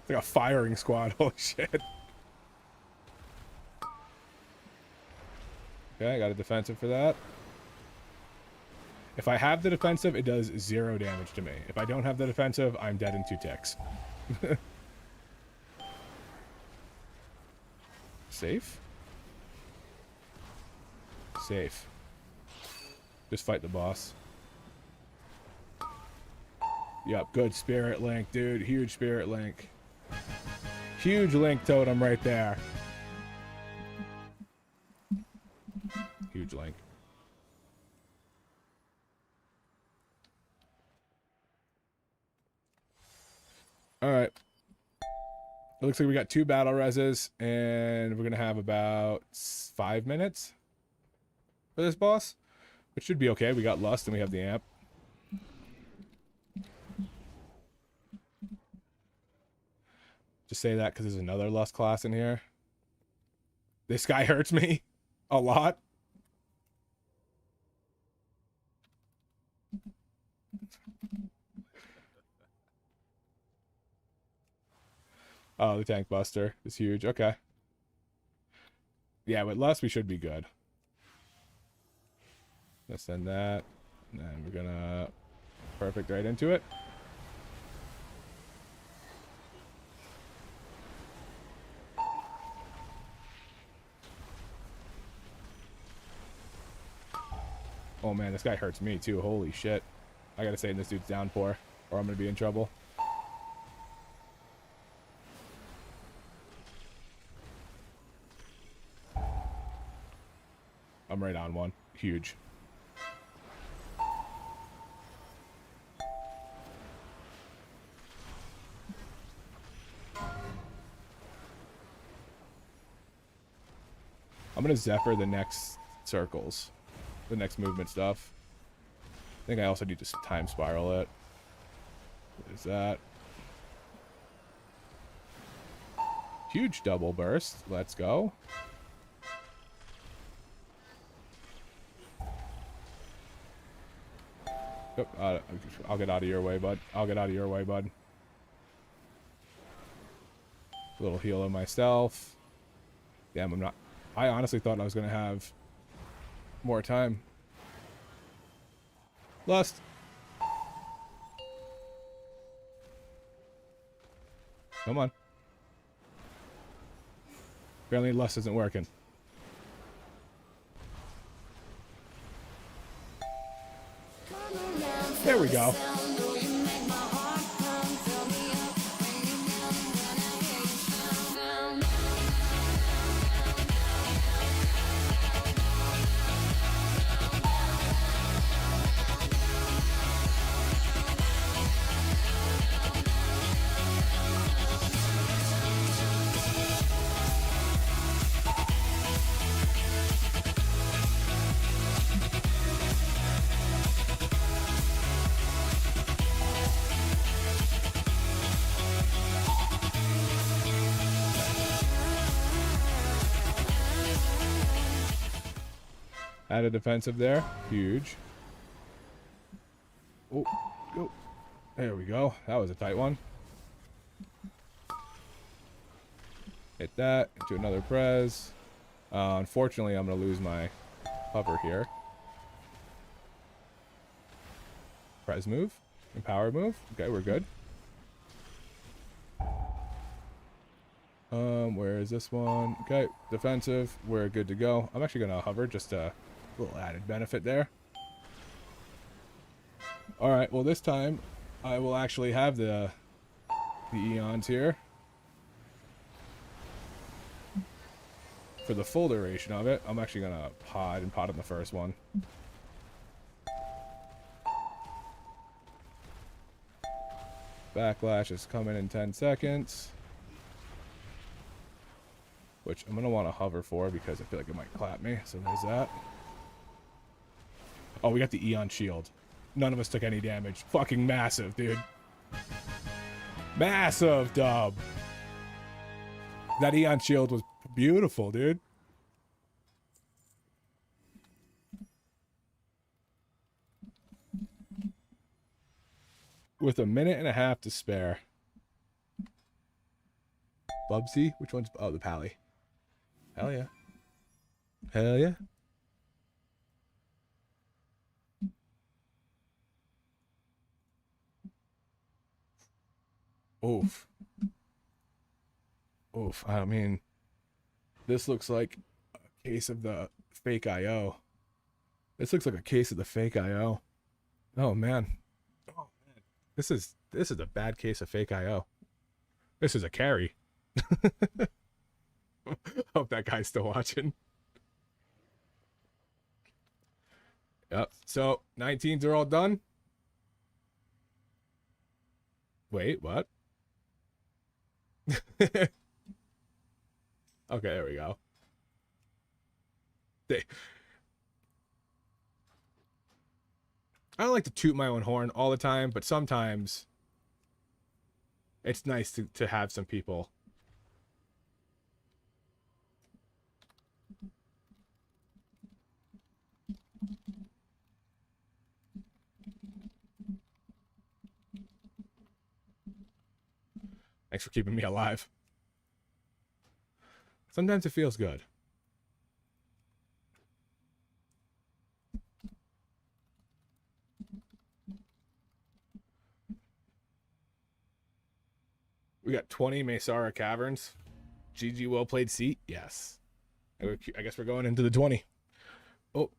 like a firing squad. Holy shit. Okay, I got a defensive for that. If I have the defensive, it does 0 damage to me. If I don't have the defensive, I'm dead in 2 ticks. Safe? Safe. Just fight the boss. Yep, good spirit link, dude. Huge spirit link. Huge link totem right there. Huge link. Alright. It looks like we got 2 battle reses, and we're going to have about 5 minutes for this boss, which should be okay. We got Lust and we have the amp. Just say that because there's another Lust class in here. This guy hurts me a lot. Oh, the tank buster is huge. Okay. Yeah, with Lust, we should be good. Let's send that. And then we're gonna perfect right into it. Oh man, this guy hurts me too. Holy shit. I gotta stay in this dude's downpour, or I'm gonna be in trouble. I'm right on one. Huge. I'm gonna Zephyr the next circles. The next movement stuff. I think I also need to time spiral it. What is that? Huge double burst. Let's go. I'll get out of your way, bud. I'll get out of your way, bud. A little heal on myself. Damn, I'm not... I honestly thought I was going to have more time. Lust. Come on. Apparently Lust isn't working. There we go. Added defensive there. Huge. Oh, go. There we go. That was a tight one. Hit that. Into another prez. Unfortunately, I'm going to lose my hover here. Prez move. Empower move. Okay, we're good. Where is this one? Okay, defensive. We're good to go. I'm actually going to hover, just a little added benefit there. All right, well, this time I will actually have the eons here for the full duration of it. I'm actually going to pod on the first one. Backlash is coming in 10 seconds. Which I'm going to want to hover for because I feel like it might clap me. So there's that. Oh, we got the Eon Shield. None of us took any damage. Fucking massive, dude. Massive dub. That Eon Shield was beautiful, dude. With a minute and a half to spare. Bubsy? Which one's... Oh, the Pally. Hell yeah. Hell yeah. Oof. Oof. I mean, this looks like a case of the fake IO. This looks like a case of the fake IO. Oh, man. Oh, man. This is a bad case of fake IO. This is a carry. Hope that guy's still watching. Yep. So 19s are all done. Wait, what? Okay, there we go. I don't like to toot my own horn all the time, but sometimes it's nice to have some people. Thanks for keeping me alive. Sometimes it feels good. We got 20 Mesara Caverns. GG, well played seat. Yes. I guess we're going into the 20. Oh,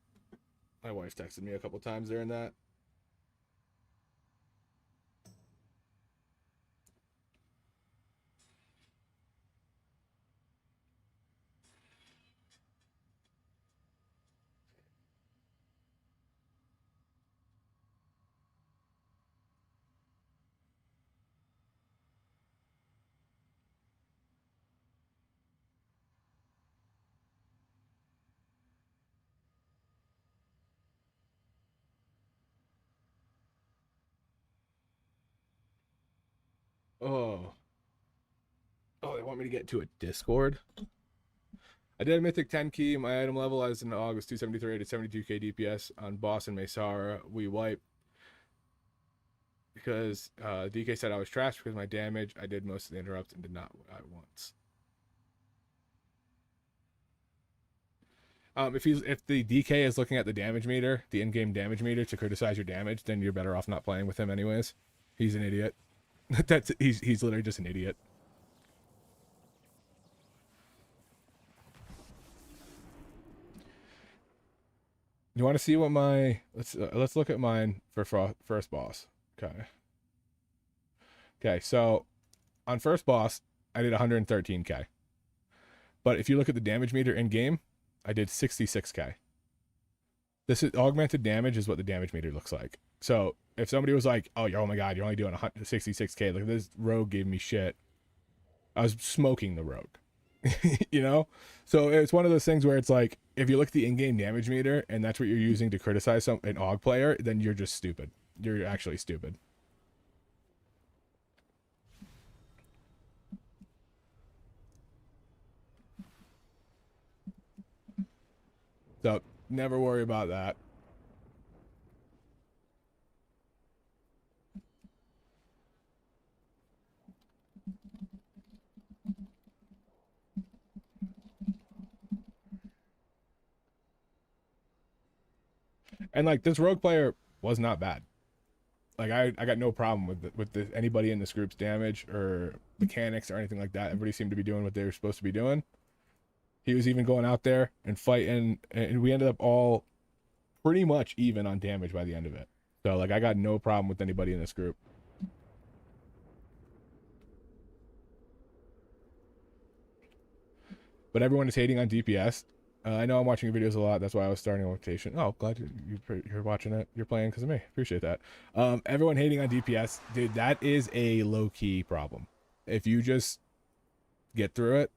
my wife texted me a couple times during that. Oh. Oh, they want me to get into a Discord? I did a Mythic 10 key. My item level as in August 273 to 72k DPS on boss and Mesara. We wipe. Because DK said I was trash because my damage, I did most of the interrupts and did not at once. If the DK is looking at the damage meter, the in-game damage meter to criticize your damage, then you're better off not playing with him anyways. He's an idiot. He's literally just an idiot. You want to see what my let's look at mine for first boss. Okay, so on first boss, I did 113k. But if you look at the damage meter in game, I did 66k. This is augmented damage is what the damage meter looks like. So if somebody was like, oh my god, you're only doing 66k, like this rogue gave me shit, I was smoking the rogue. You know? So it's one of those things where it's like, if you look at the in-game damage meter and that's what you're using to criticize an AUG player, then you're just stupid. You're actually stupid. So Never worry about that. And like this rogue player was not bad. Like I got no problem with anybody in this group's damage or mechanics or anything like that. Everybody seemed to be doing what they were supposed to be doing. He was even going out there and fighting, and we ended up all pretty much even on damage by the end of it. So like I got no problem with anybody in this group. But everyone is hating on DPS. I know I'm watching your videos a lot. That's why I was starting a rotation. Oh, glad you're watching it. You're playing because of me. Appreciate that. Everyone hating on DPS, dude, that is a low-key problem. If you just get through it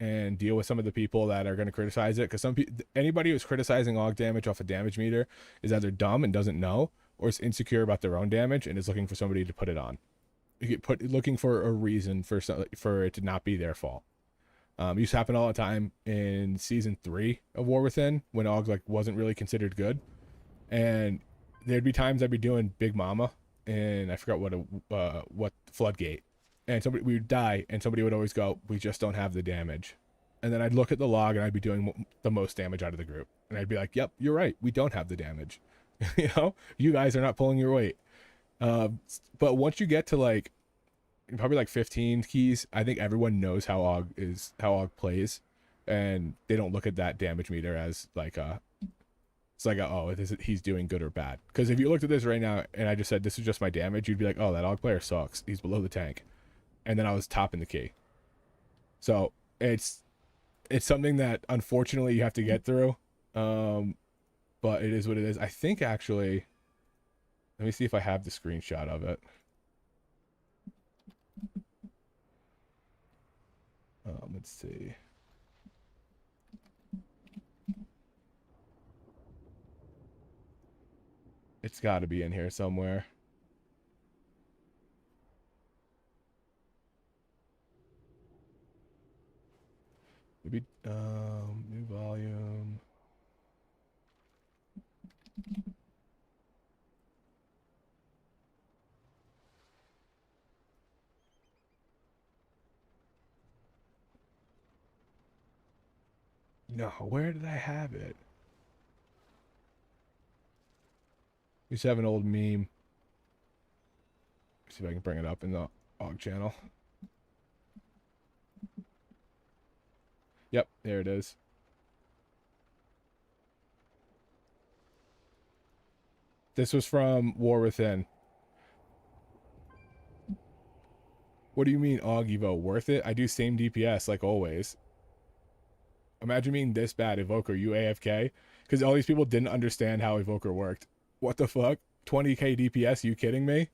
and deal with some of the people that are going to criticize it, because anybody who's criticizing Aug damage off a damage meter is either dumb and doesn't know, or is insecure about their own damage and is looking for somebody to put it on. Looking for a reason for it to not be their fault. Used to happen all the time in season 3 of War Within when Aug like wasn't really considered good, and there'd be times I'd be doing Big Mama and I forgot what Floodgate, and we would die and somebody would always go, we just don't have the damage, and then I'd look at the log and I'd be doing the most damage out of the group, and I'd be like, yep, you're right, we don't have the damage. You know, you guys are not pulling your weight. But once you get to like probably like 15 keys, I think everyone knows how Aug plays, and they don't look at that damage meter as like he's doing good or bad. Because if you looked at this right now and I just said this is just my damage, you'd be like, oh, that Aug player sucks, he's below the tank, and then I was topping the key. So it's something that unfortunately you have to get through, but it is what it is. I think actually, let me see if I have the screenshot of it. Let's see. It's got to be in here somewhere. Maybe new volume. No, where did I have it? We used to have an old meme. See if I can bring it up in the Aug channel. Yep, there it is. This was from War Within. What do you mean, Aug Evo? Worth it? I do same DPS like always. Imagine being this bad, Evoker, you AFK. Because all these people didn't understand how Evoker worked. What the fuck? 20k DPS? You kidding me?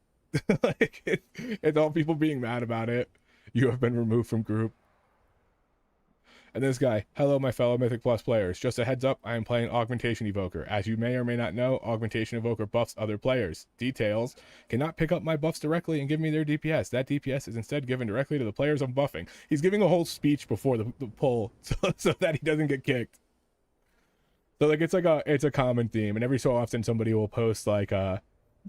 Like, it's all people being mad about it. You have been removed from group. And this guy, hello my fellow Mythic Plus players. Just a heads up, I am playing Augmentation Evoker. As you may or may not know, Augmentation Evoker buffs other players. Details, cannot pick up my buffs directly and give me their DPS. That DPS is instead given directly to the players I'm buffing. He's giving a whole speech before the pull so that he doesn't get kicked. So like it's a common theme, and every so often somebody will post like a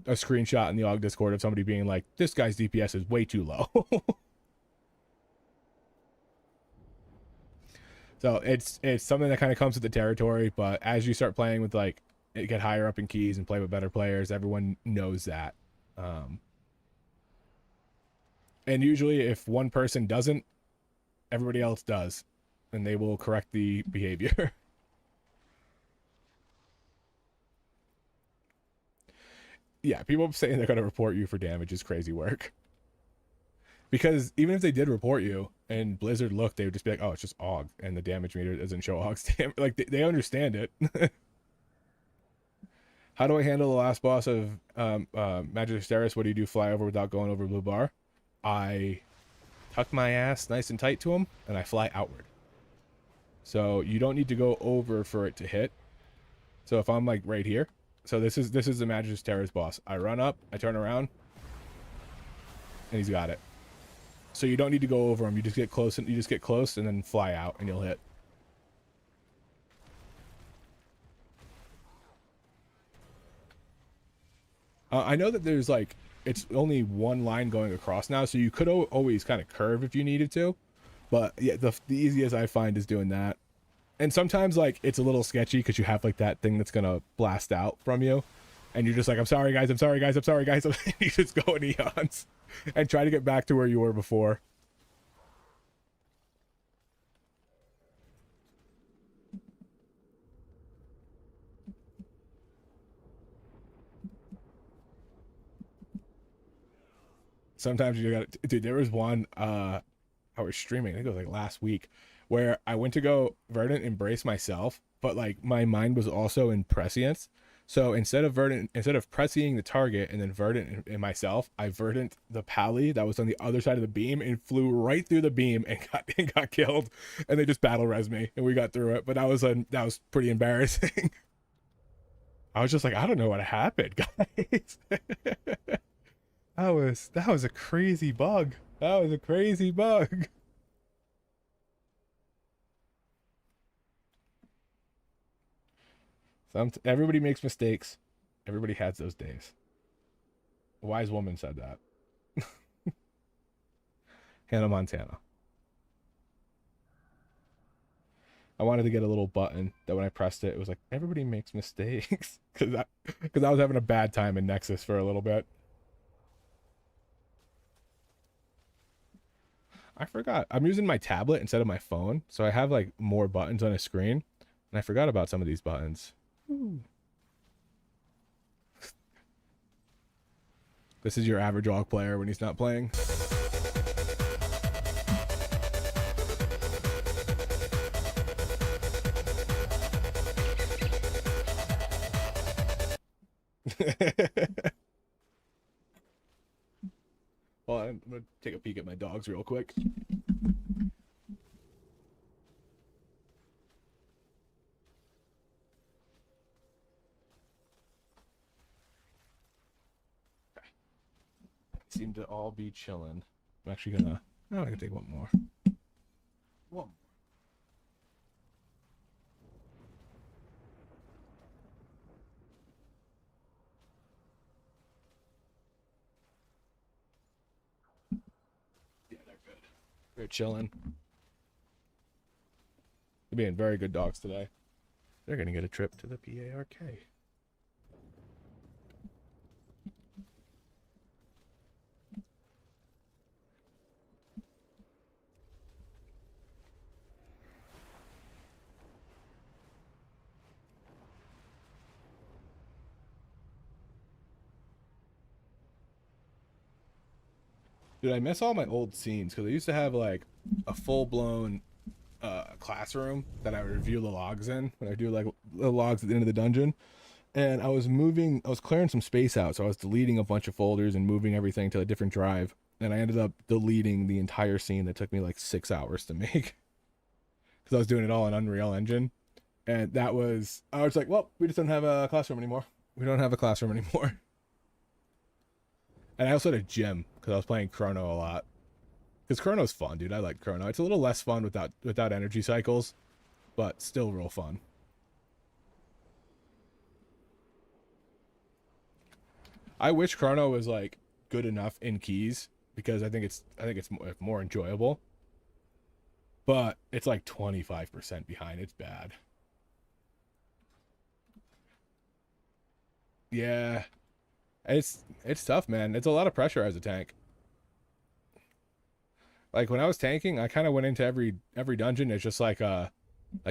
screenshot in the Aug Discord of somebody being like, this guy's DPS is way too low. So it's something that kind of comes with the territory, but as you start playing with like get higher up in keys and play with better players, everyone knows that. And usually if one person doesn't, everybody else does, and they will correct the behavior. Yeah, people saying they're going to report you for damage is crazy work. Because even if they did report you and Blizzard looked, they would just be like, oh, it's just Aug, and the damage meter doesn't show Aug's damage. Like, they understand it. How do I handle the last boss of Magisteris? What do you do? Fly over without going over blue bar? I tuck my ass nice and tight to him, and I fly outward. So you don't need to go over for it to hit. So if I'm like right here, so this is the Magisteris boss. I run up, I turn around, and he's got it. So you don't need to go over him. You just get close, and then fly out, and you'll hit. I know that there's like, it's only one line going across now, so you could always kind of curve if you needed to. But yeah, the easiest I find is doing that. And sometimes like it's a little sketchy because you have like that thing that's gonna blast out from you, and you're just like, I'm sorry guys, I'm sorry guys, I'm sorry guys. You just go in eons and try to get back to where you were before. Sometimes you got, dude. There was one I was streaming, I think it was like last week, where I went to go Verdant Embrace myself, but like my mind was also in Prescience. So instead of Prescieing the target and then Verdant and myself, I Verdant the Pally that was on the other side of the beam and flew right through the beam and got killed. And they just battle res me and we got through it. But that was pretty embarrassing. I was just like, I don't know what happened, guys. That was a crazy bug. That was a crazy bug. Everybody makes mistakes. Everybody has those days. A wise woman said that. Hannah Montana. I wanted to get a little button that when I pressed it, it was like, everybody makes mistakes. Because I was having a bad time in Nexus for a little bit. I forgot. I'm using my tablet instead of my phone, so I have like more buttons on a screen, and I forgot about some of these buttons. Ooh. This is your average Aug player when he's not playing. Well, I'm gonna take a peek at my dogs real quick. Seem to all be chilling. I'm actually gonna. Oh, I can take one more. One more. Yeah, they're good. They're chilling. They're being very good dogs today. They're gonna get a trip to the PARK. Dude, I miss all my old scenes because I used to have like a full-blown classroom that I would review the logs in when I do like the logs at the end of the dungeon. And I was clearing some space out, so I was deleting a bunch of folders and moving everything to a different drive. And I ended up deleting the entire scene that took me like 6 hours to make because I was doing it all in Unreal Engine. And I was like, well, we just don't have a classroom anymore. We don't have a classroom anymore. And I also had a gym because I was playing Chrono a lot. Because Chrono's fun, dude. I like Chrono. It's a little less fun without energy cycles, but still real fun. I wish Chrono was like good enough in keys because I think it's more enjoyable. But it's like 25% behind. It's bad. Yeah. It's tough, man. It's a lot of pressure as a tank. Like when I was tanking, I kind of went into every dungeon. It's just like it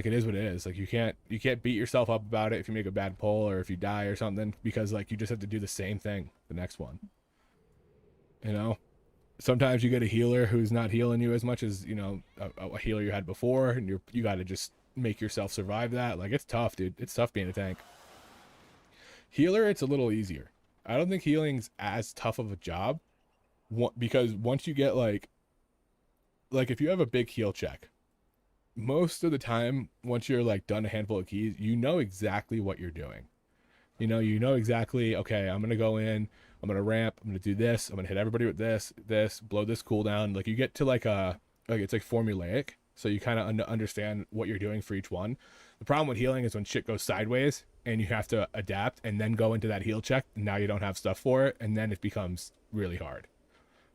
is what it is. Like you can't beat yourself up about it if you make a bad pull or if you die or something because like you just have to do the same thing the next one. You know, sometimes you get a healer who's not healing you as much as a healer you had before, and you got to just make yourself survive that. Like it's tough, dude. It's tough being a tank. Healer, it's a little easier. I don't think healing's as tough of a job because once you get like if you have a big heal check, most of the time, once you're like done a handful of keys, you know exactly what you're doing. You know exactly, okay, I'm going to go in, I'm going to ramp, I'm going to do this, I'm going to hit everybody with this, blow this cooldown. Like you get to it's like formulaic. So you kind of understand what you're doing for each one. The problem with healing is when shit goes sideways, and you have to adapt and then go into that heal check. And now you don't have stuff for it, and then it becomes really hard.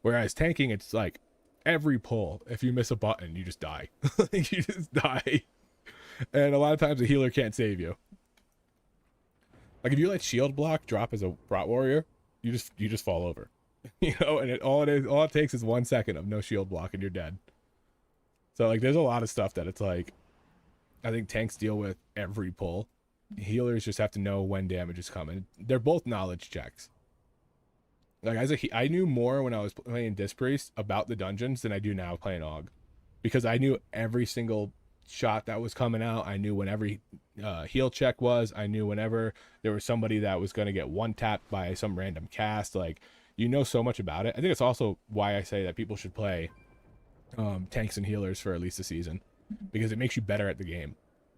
Whereas tanking, it's like every pull, if you miss a button, you just die. You just die. And a lot of times the healer can't save you. Like if you let shield block drop as a bot warrior, you just fall over. You know, and all it takes is 1 second of no shield block and you're dead. So like there's a lot of stuff that it's like I think tanks deal with every pull. Healers just have to know when damage is coming. They're both knowledge checks. Like I knew more when I was playing Disc Priest about the dungeons than I do now playing Aug, because I knew every single shot that was coming out. I knew when every heal check was. I knew whenever there was somebody that was going to get one tapped by some random cast. Like, you know so much about it. I think it's also why I say that people should play tanks and healers for at least a season, because it makes you better at the game.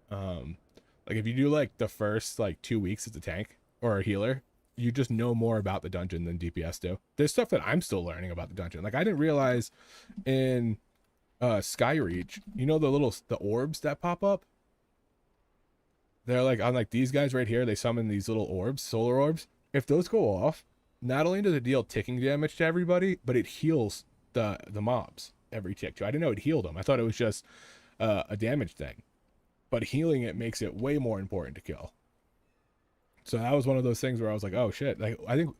Like if you do like the first like 2 weeks as a tank or a healer, you just know more about the dungeon than DPS do. There's stuff that I'm still learning about the dungeon. Like I didn't realize in Skyreach, you know, the orbs that pop up, they're like on like these guys right here, they summon these little orbs, solar orbs. If those go off, not only does it deal ticking damage to everybody, but it heals the mobs every tick too. I didn't know it healed them. I thought it was just a damage thing, but healing it makes it way more important to kill. So that was one of those things where I was like, oh shit. Like I think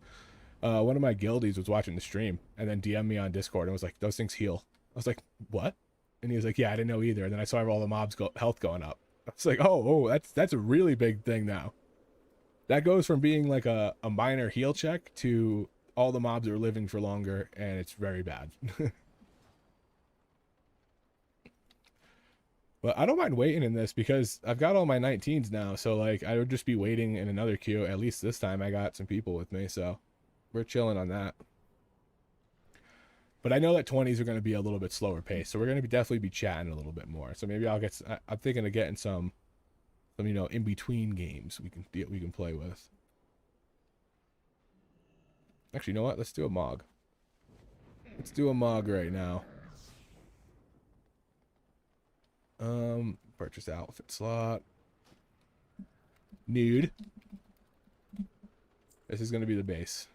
one of my guildies was watching the stream and then DM'd me on Discord and was like, those things heal. I was like, what? And he was like, yeah, I didn't know either. And then I saw all the mobs health going up. I was like, oh, that's a really big thing now. That goes from being like a minor heal check to all the mobs are living for longer, and it's very bad. But I don't mind waiting in this because I've got all my 19s now. So like I would just be waiting in another queue. At least this time I got some people with me, so we're chilling on that. But I know that 20s are going to be a little bit slower pace, so we're going to definitely be chatting a little bit more. So maybe I'm thinking of getting some you know, in between games we can play with. Actually, you know what? Let's do a Mog. Let's do a Mog right now. Purchase outfit slot. Nude. This is going to be the base.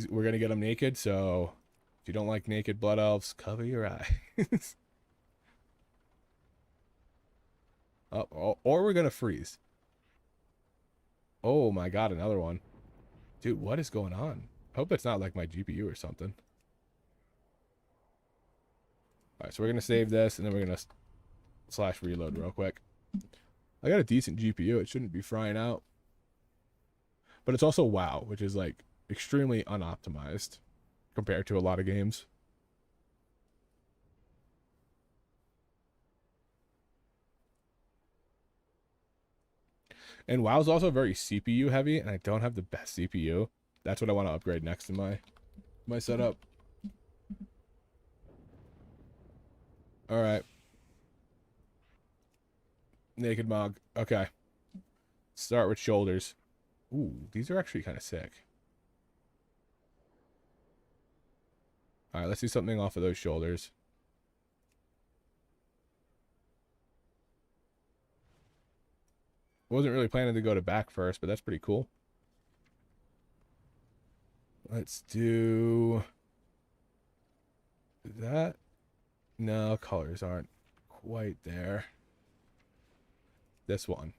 We're going to get him naked, so if you don't like naked blood elves, cover your eyes. Or we're going to freeze. Oh my god, another one. Dude, what is going on? I hope it's not like my GPU or something. Alright, so we're going to save this, and then we're going to / reload real quick. I got a decent GPU. It shouldn't be frying out. But it's also WoW, which is like extremely unoptimized compared to a lot of games. And WoW's also very CPU heavy, and I don't have the best CPU. That's what I want to upgrade next in my setup. All right. Naked Mog. Okay. Start with shoulders. Ooh, these are actually kind of sick. All right, let's do something off of those shoulders. Wasn't really planning to go to back first, but that's pretty cool. Let's do that. No, colors aren't quite there. This one.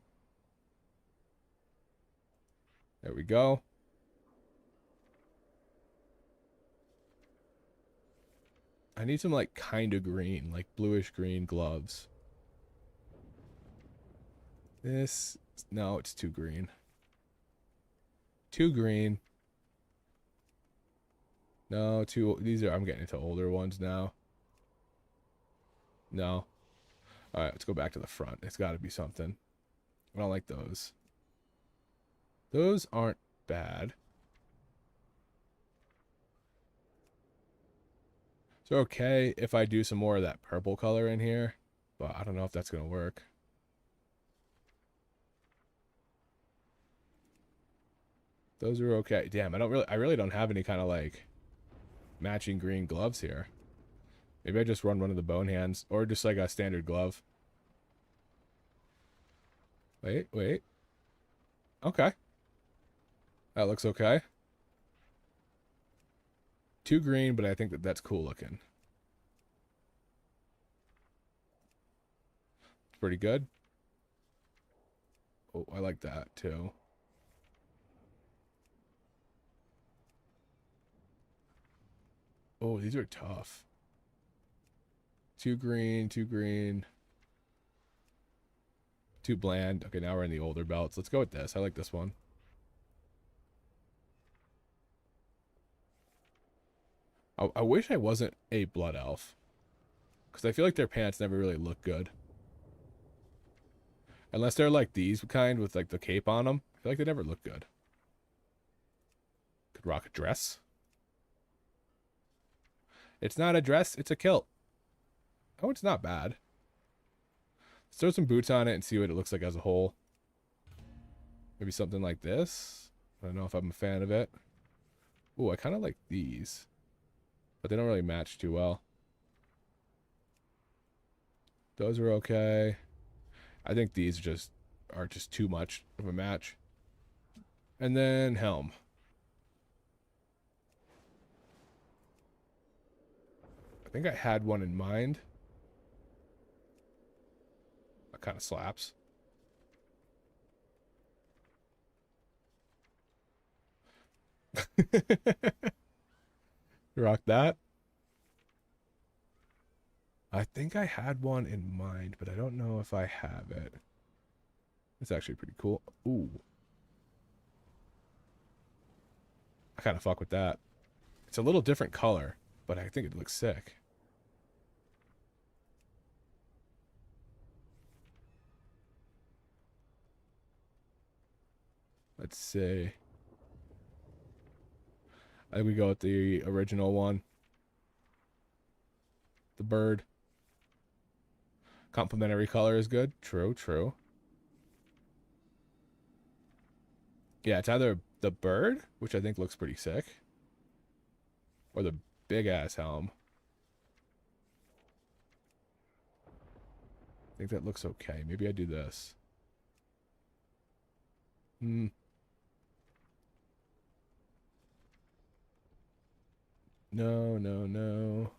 There we go. I need some like kind of green, like bluish green gloves. This, no, it's too green. Too green. No, these are, I'm getting into older ones now. No. All right, let's go back to the front. It's got to be something. I don't like those. Those aren't bad. It's okay if I do some more of that purple color in here, but I don't know if that's going to work. Those are okay. Damn, I really don't have any kind of like matching green gloves here. Maybe I just run one of the bone hands or just like a standard glove. Wait, wait. Okay. That looks okay. 2 green, but I think that that's cool looking. It's pretty good. Oh, I like that too. Oh, these are tough. 2 green, 2 green. 2 bland. Okay, now we're in the older belts. Let's go with this. I like this one. I wish I wasn't a blood elf, because I feel like their pants never really look good. Unless they're like these kind with like the cape on them. I feel like they never look good. Could rock a dress. It's not a dress, it's a kilt. Oh, it's not bad. Let's throw some boots on it and see what it looks like as a whole. Maybe something like this. I don't know if I'm a fan of it. Oh, I kind of like these, but they don't really match too well. Those are okay. I think these are just too much of a match. And then helm. I think I had one in mind. That kind of slaps. Rock that. I think I had one in mind, but I don't know if I have it. It's actually pretty cool. Ooh. I kind of fuck with that. It's a little different color, but I think it looks sick. Let's see. I think we go with the original one. The bird. Complementary color is good. True, true. Yeah, it's either the bird, which I think looks pretty sick, or the big ass helm. I think that looks okay. Maybe I do this. No, no, no.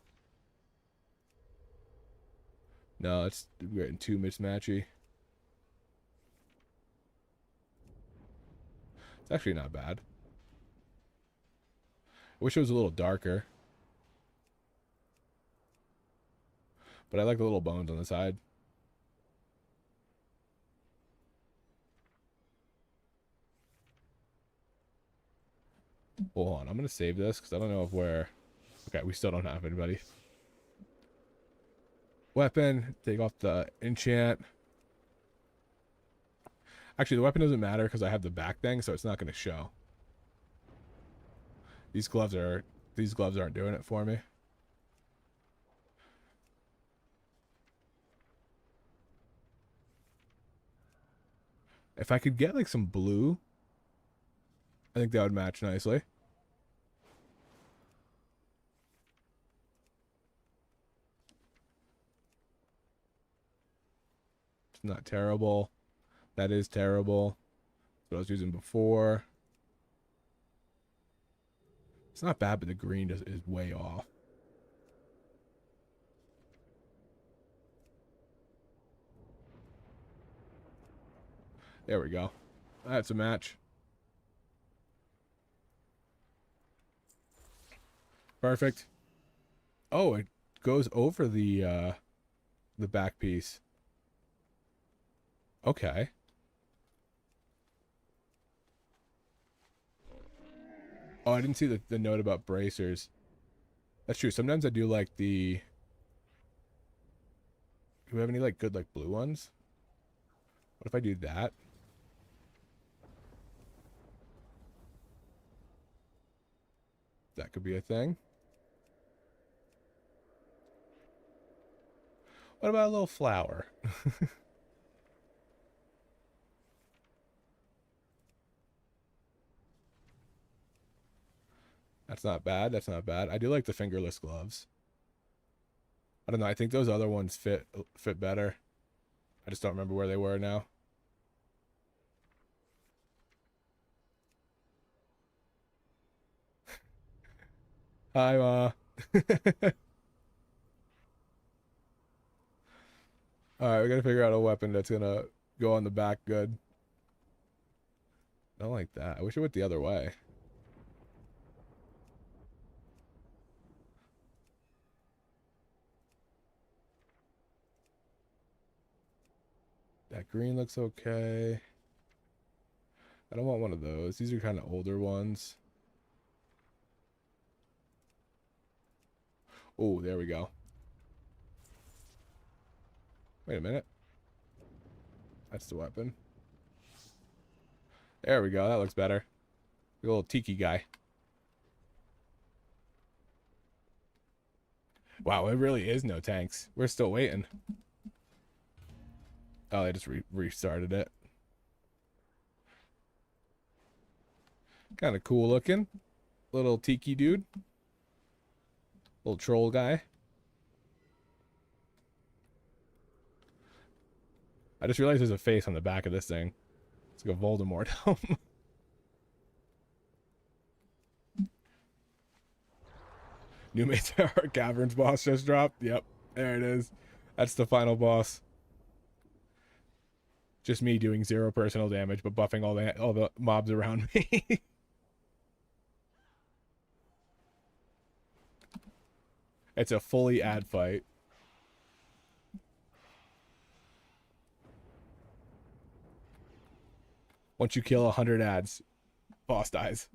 No, it's getting too mismatchy. It's actually not bad. I wish it was a little darker. But I like the little bones on the side. Hold on, I'm going to save this because I don't know if we're... Okay, we still don't have anybody. Weapon, take off the enchant. Actually, the weapon doesn't matter because I have the back thing, so it's not going to show. These gloves aren't doing it for me. If I could get like some blue, I think that would match nicely. It's not terrible. That is terrible. That's what I was using before. It's not bad, but the green is way off. There we go. That's a match. Perfect. Oh, it goes over the back piece. Okay. Oh, I didn't see the note about bracers. That's true. Sometimes I do like the... Do we have any like good like blue ones? What if I do that? That could be a thing. What about a little flower? That's not bad. That's not bad. I do like the fingerless gloves. I don't know. I think those other ones fit better. I just don't remember where they were now. Hi, Ma. Alright, we gotta figure out a weapon that's gonna go on the back good. I don't like that. I wish it went the other way. That green looks okay. I don't want one of those. These are kind of older ones. Oh, there we go. Wait a minute. That's the weapon. There we go. That looks better. The little tiki guy. Wow, it really is no tanks. We're still waiting. Oh, they just restarted it. Kind of cool looking. Little tiki dude. Little troll guy. I just realized there's a face on the back of this thing. It's like a Voldemort helm. New Mythic Caverns boss just dropped. Yep, there it is. That's the final boss. Just me doing 0 personal damage, but buffing all the mobs around me. It's a fully ad fight. Once you kill 100 ads, boss dies.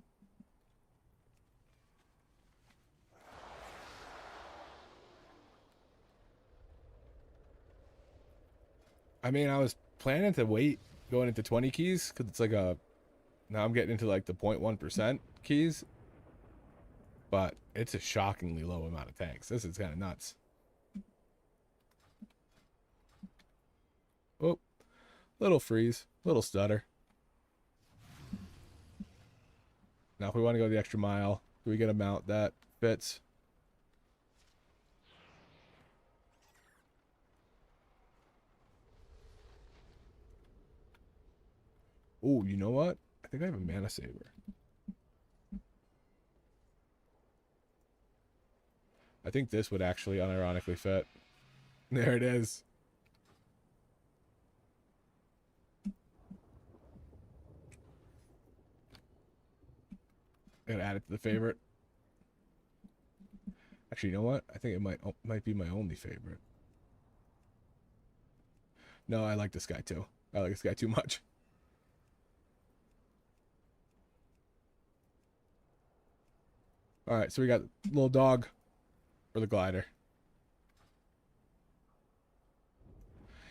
I mean, I was planning to wait going into 20 keys because it's like a. Now I'm getting into like the 0.1% keys. But it's a shockingly low amount of tanks. This is kind of nuts. Oh, little freeze, little stutter. Now, if we want to go the extra mile, do we get a mount that fits? Oh, you know what? I think I have a mana saver. I think this would actually unironically fit. There it is. I'm gonna add it to the favorite. Actually, you know what? I think it might be my only favorite. No, I like this guy too. I like this guy too much. All right, so we got little dog or the glider.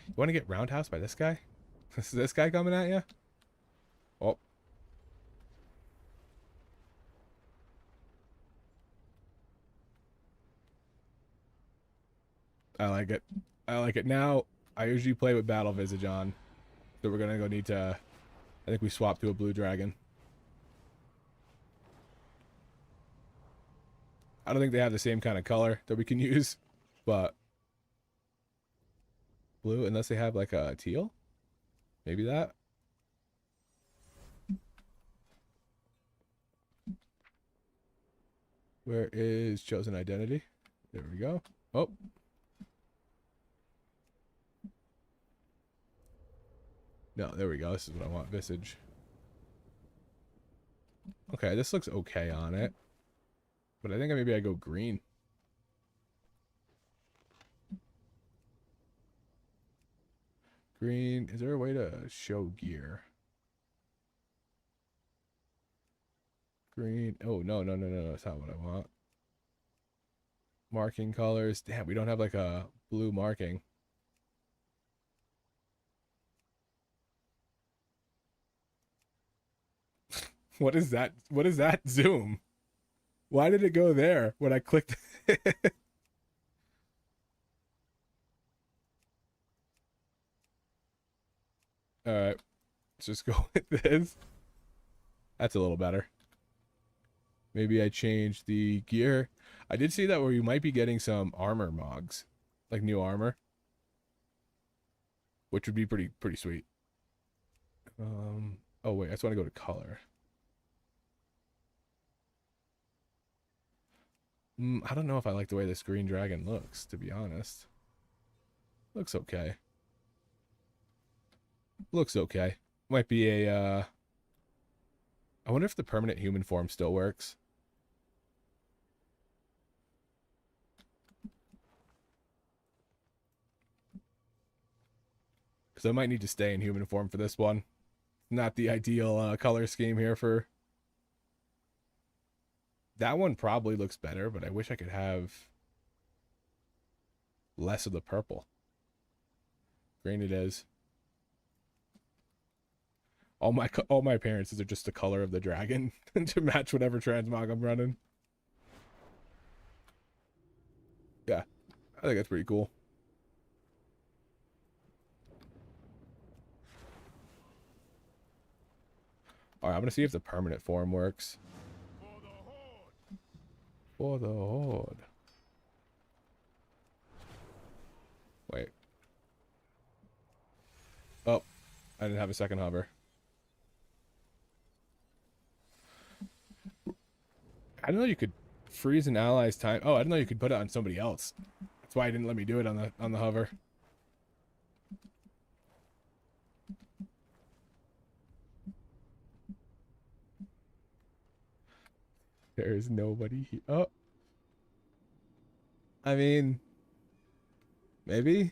You want to get roundhouse by this guy? Is this guy coming at you? Oh. I like it. I like it. Now, I usually play with Battle Visage on. So we're going to go need to... I think we swap to a blue dragon. I don't think they have the same kind of color that we can use. But... blue, unless they have like a teal? Maybe that? Where is Chosen Identity? There we go. Oh. No, there we go. This is what I want. Visage. Okay, this looks okay on it. But I think maybe I go green. Green. Is there a way to show gear? Green. Oh, no. That's not what I want. Marking colors. Damn, we don't have like a blue marking. What is that? What is that zoom? Why did it go there when I clicked? All right, let's just go with this. That's a little better. Maybe I changed the gear. I did see that where you might be getting some armor mogs, like new armor, which would be pretty sweet. Oh wait, I just want to go to color. I don't know if I like the way this green dragon looks, to be honest. Looks okay. Looks okay. Might be a, I wonder if the permanent human form still works. Because I might need to stay in human form for this one. Not the ideal color scheme here for... That one probably looks better, but I wish I could have less of the purple. Green it is. All my appearances are just the color of the dragon to match whatever transmog I'm running. Yeah, I think that's pretty cool. All right, I'm gonna see if the permanent form works. For the Horde. Wait. Oh, I didn't have a second hover. I didn't know you could freeze an ally's time. Oh, I didn't know you could put it on somebody else. That's why I didn't let me do it on the hover. There is nobody here. Oh. I mean, maybe.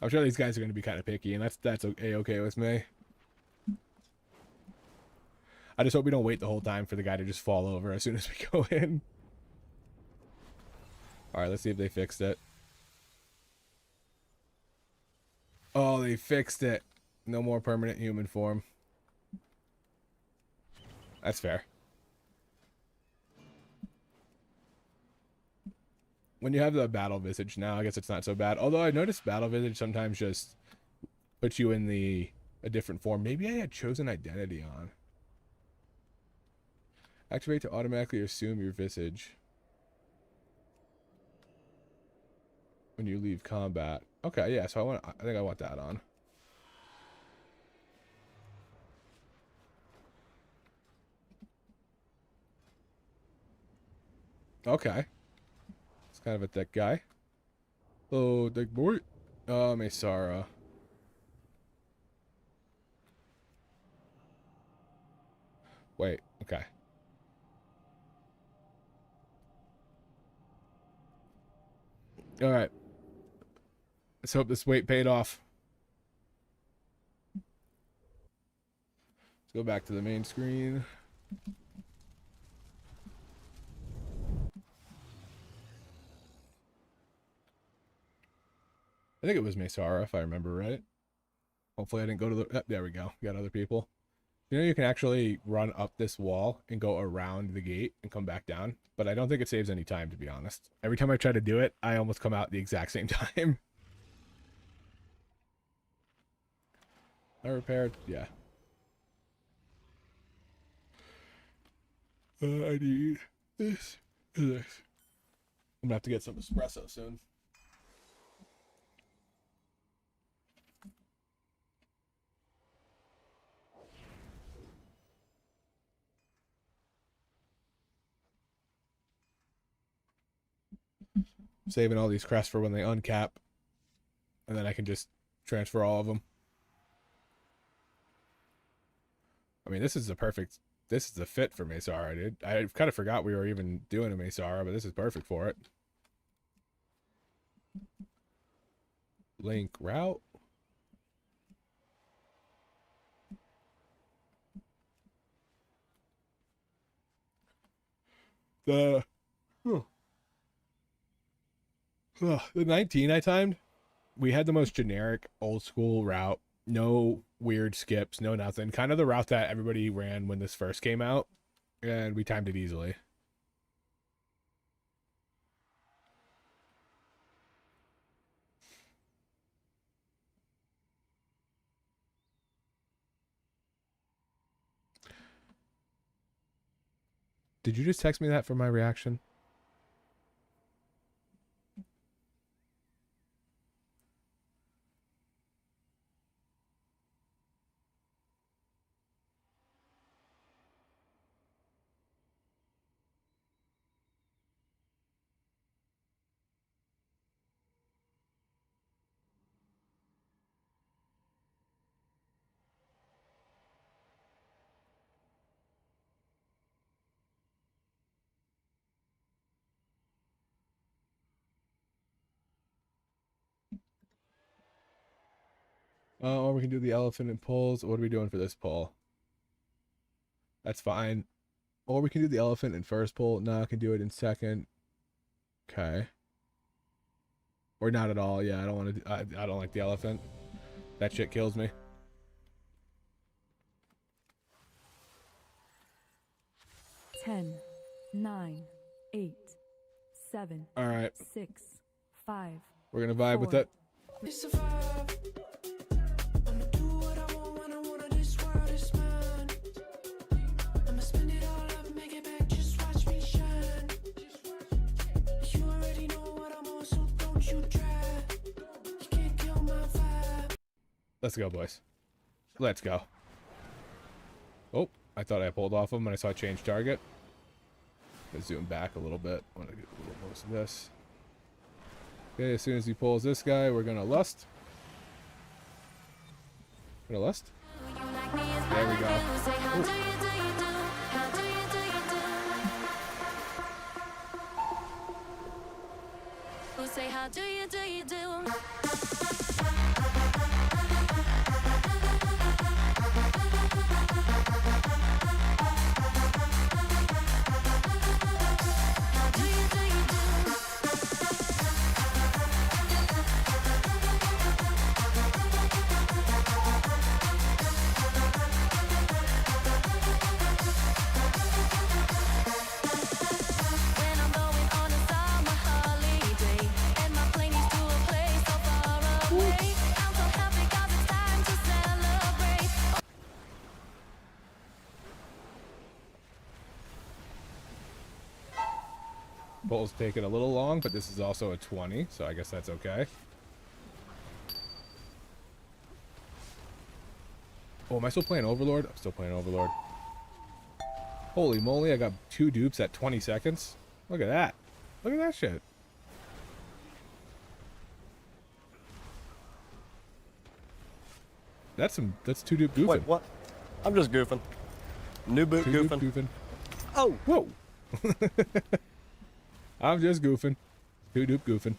I'm sure these guys are going to be kind of picky, and that's okay with me. I just hope we don't wait the whole time for the guy to just fall over as soon as we go in. All right, let's see if they fixed it. Oh, they fixed it. No more permanent human form. That's fair. When you have the battle visage now, I guess it's not so bad. Although I noticed battle visage sometimes just puts you in a different form. Maybe I had chosen identity on. Activate to automatically assume your visage when you leave combat. Okay, yeah, so I think I want that on. Okay. It's kind of a thick guy. Oh, thick boy. Mesara. Wait, okay. All right. Let's hope this wait paid off. Let's go back to the main screen. I think it was Mesara, if I remember right. Hopefully I didn't go to the... there we go. We got other people. You know, you can actually run up this wall and go around the gate and come back down. But I don't think it saves any time, to be honest. Every time I try to do it, I almost come out at the exact same time. I repaired? Yeah. I need this. I'm gonna have to get some espresso soon. Saving all these crests for when they uncap. And then I can just transfer all of them. I mean, this is the fit for Mesara, dude. I kind of forgot we were even doing a Mesara, but this is perfect for it. Link route. The 19 I timed, we had the most generic old school route. No weird skips, no nothing. Kind of the route that everybody ran when this first came out, and we timed it easily. Did you just text me that for my reaction? Or we can do the elephant and pulls. What are we doing for this pull? That's fine. Or we can do the elephant in first pull. No, I can do it in second. Okay. Or not at all. Yeah, I don't want to. I don't like the elephant. That shit kills me. Ten, 9, 8, 7. All right. 6, 5. We're gonna vibe with it. It's a vibe. I'ma do what I want when I want. This world is mine. I'ma spend it all up, make it back. Just watch me shine. You already know what I'm on, so don't you try. You can't kill my vibe. Let's go, boys. Let's go. Oh, I thought I pulled off him when I saw change target. Let's zoom back a little bit. I want to get a little close to this. Okay, as soon as he pulls this guy, we're gonna lust. Gonna lust. There we go. Ooh. Say how do you do? When I'm going on a summer holiday and my plane is to a place so far away, I'm so happy 'cause it's time to celebrate. Pull's taking a little long, but this is also a 20, so I guess that's okay. Oh, am I still playing Overlord? I'm still playing Overlord. Holy moly, I got 2 dupes at 20 seconds. Look at that. Look at that shit. That's 2 dupe goofing. Wait, what? I'm just goofing. New boot 2 goofing. dupe goofing. Oh, Whoa. I'm just goofing. 2 dupe goofing.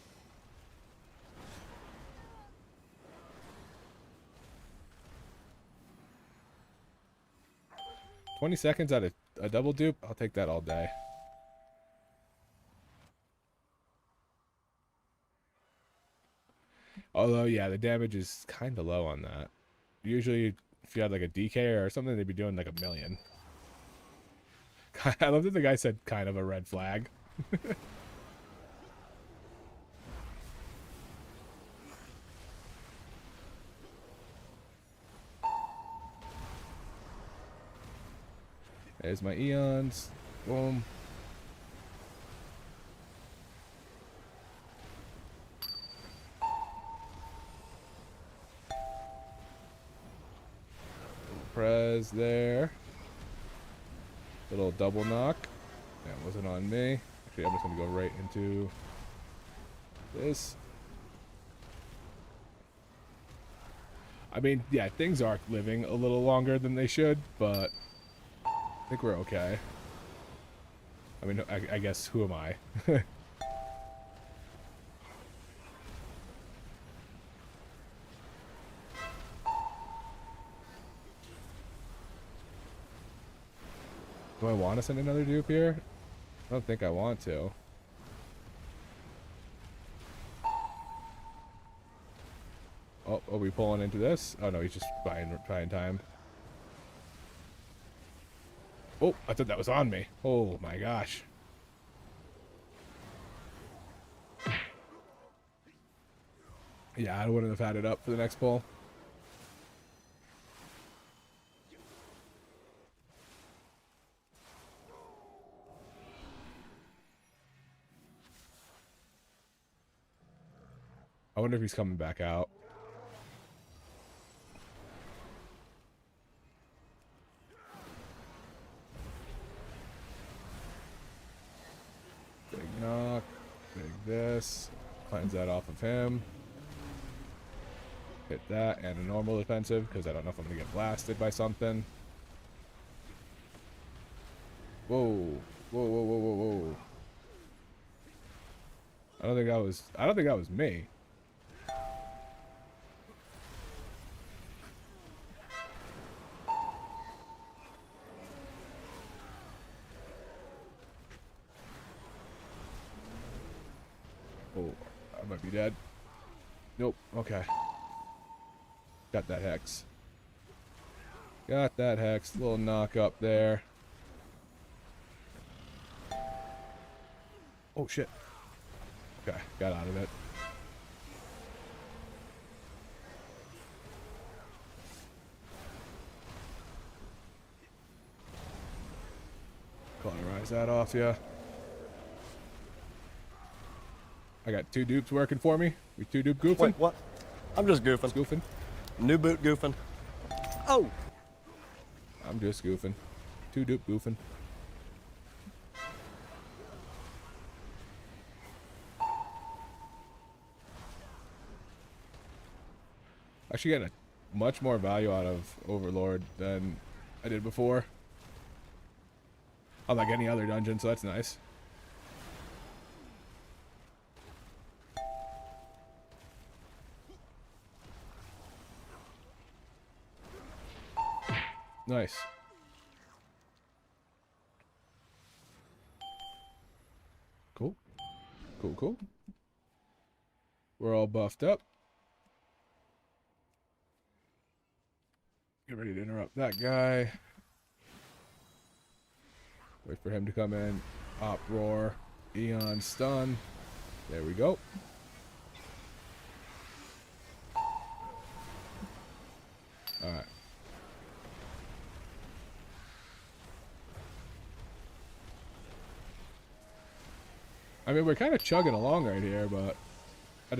$20 seconds out of a double dupe. I'll take that all day. Although, yeah, the damage is kind of low on that. Usually, if you had like a DK or something, they'd be doing like 1,000,000. I love that the guy said kind of a red flag. There's my Eons. Boom. Prez there. Little double knock. That wasn't on me. Actually, I'm just going to go right into this. I mean, yeah, things are living a little longer than they should, but I think we're okay. I mean, I guess, who am I? Do I want to send another dupe here? I don't think I want to. Oh, are we pulling into this? Oh no, he's just buying time. Oh, I thought that was on me. Oh my gosh. Yeah, I wouldn't have had it up for the next pull. I wonder if he's coming back out. Big knock. Big this. Cleanse that off of him. Hit that and a normal defensive because I don't know if I'm going to get blasted by something. Whoa. Whoa, whoa, whoa, whoa, whoa. I don't think that was me. You dead? Nope. Okay. Got that hex. Got that hex. Little knock up there. Oh shit. Okay, got out of it. Cauterize that off, yeah. I got 2 dupes working for me. We 2 dupe goofing. Wait, what? I'm just goofing. Goofing. New boot goofing. Oh! I'm just goofing. 2 dupe goofing. Actually getting a much more value out of Overlord than I did before. Unlike any other dungeon, so that's nice. Nice. Cool. Cool, cool. We're all buffed up. Get ready to interrupt that guy. Wait for him to come in. Op roar. Eon stun. There we go. Alright. I mean, we're kind of chugging along right here, but I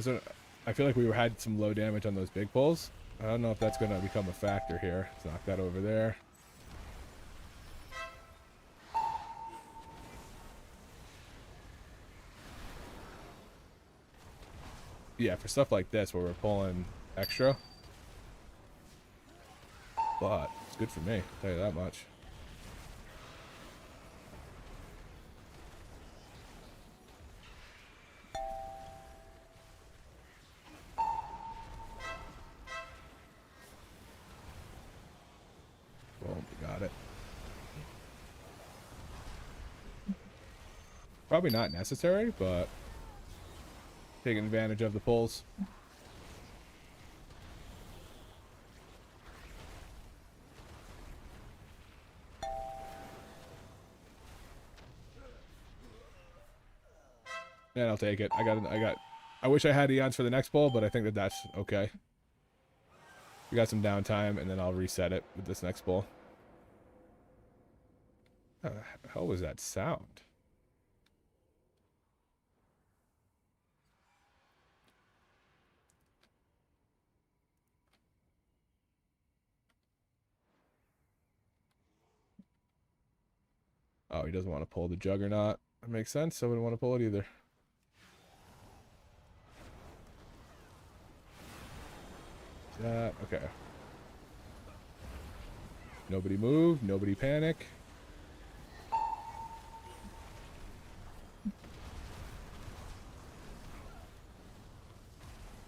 feel like we had some low damage on those big pulls. I don't know if that's going to become a factor here. Let's knock that over there. Yeah, for stuff like this where we're pulling extra. But it's good for me, I'll tell you that much. Boom, we got it. Probably not necessary, but taking advantage of the pulls. Yeah, I'll take it. I wish I had eons for the next pull, but I think that that's okay. We got some downtime, and then I'll reset it with this next pull. How the hell was that sound? Oh, he doesn't want to pull the Juggernaut. That makes sense. I wouldn't want to pull it either. That okay. Nobody move. Nobody panic.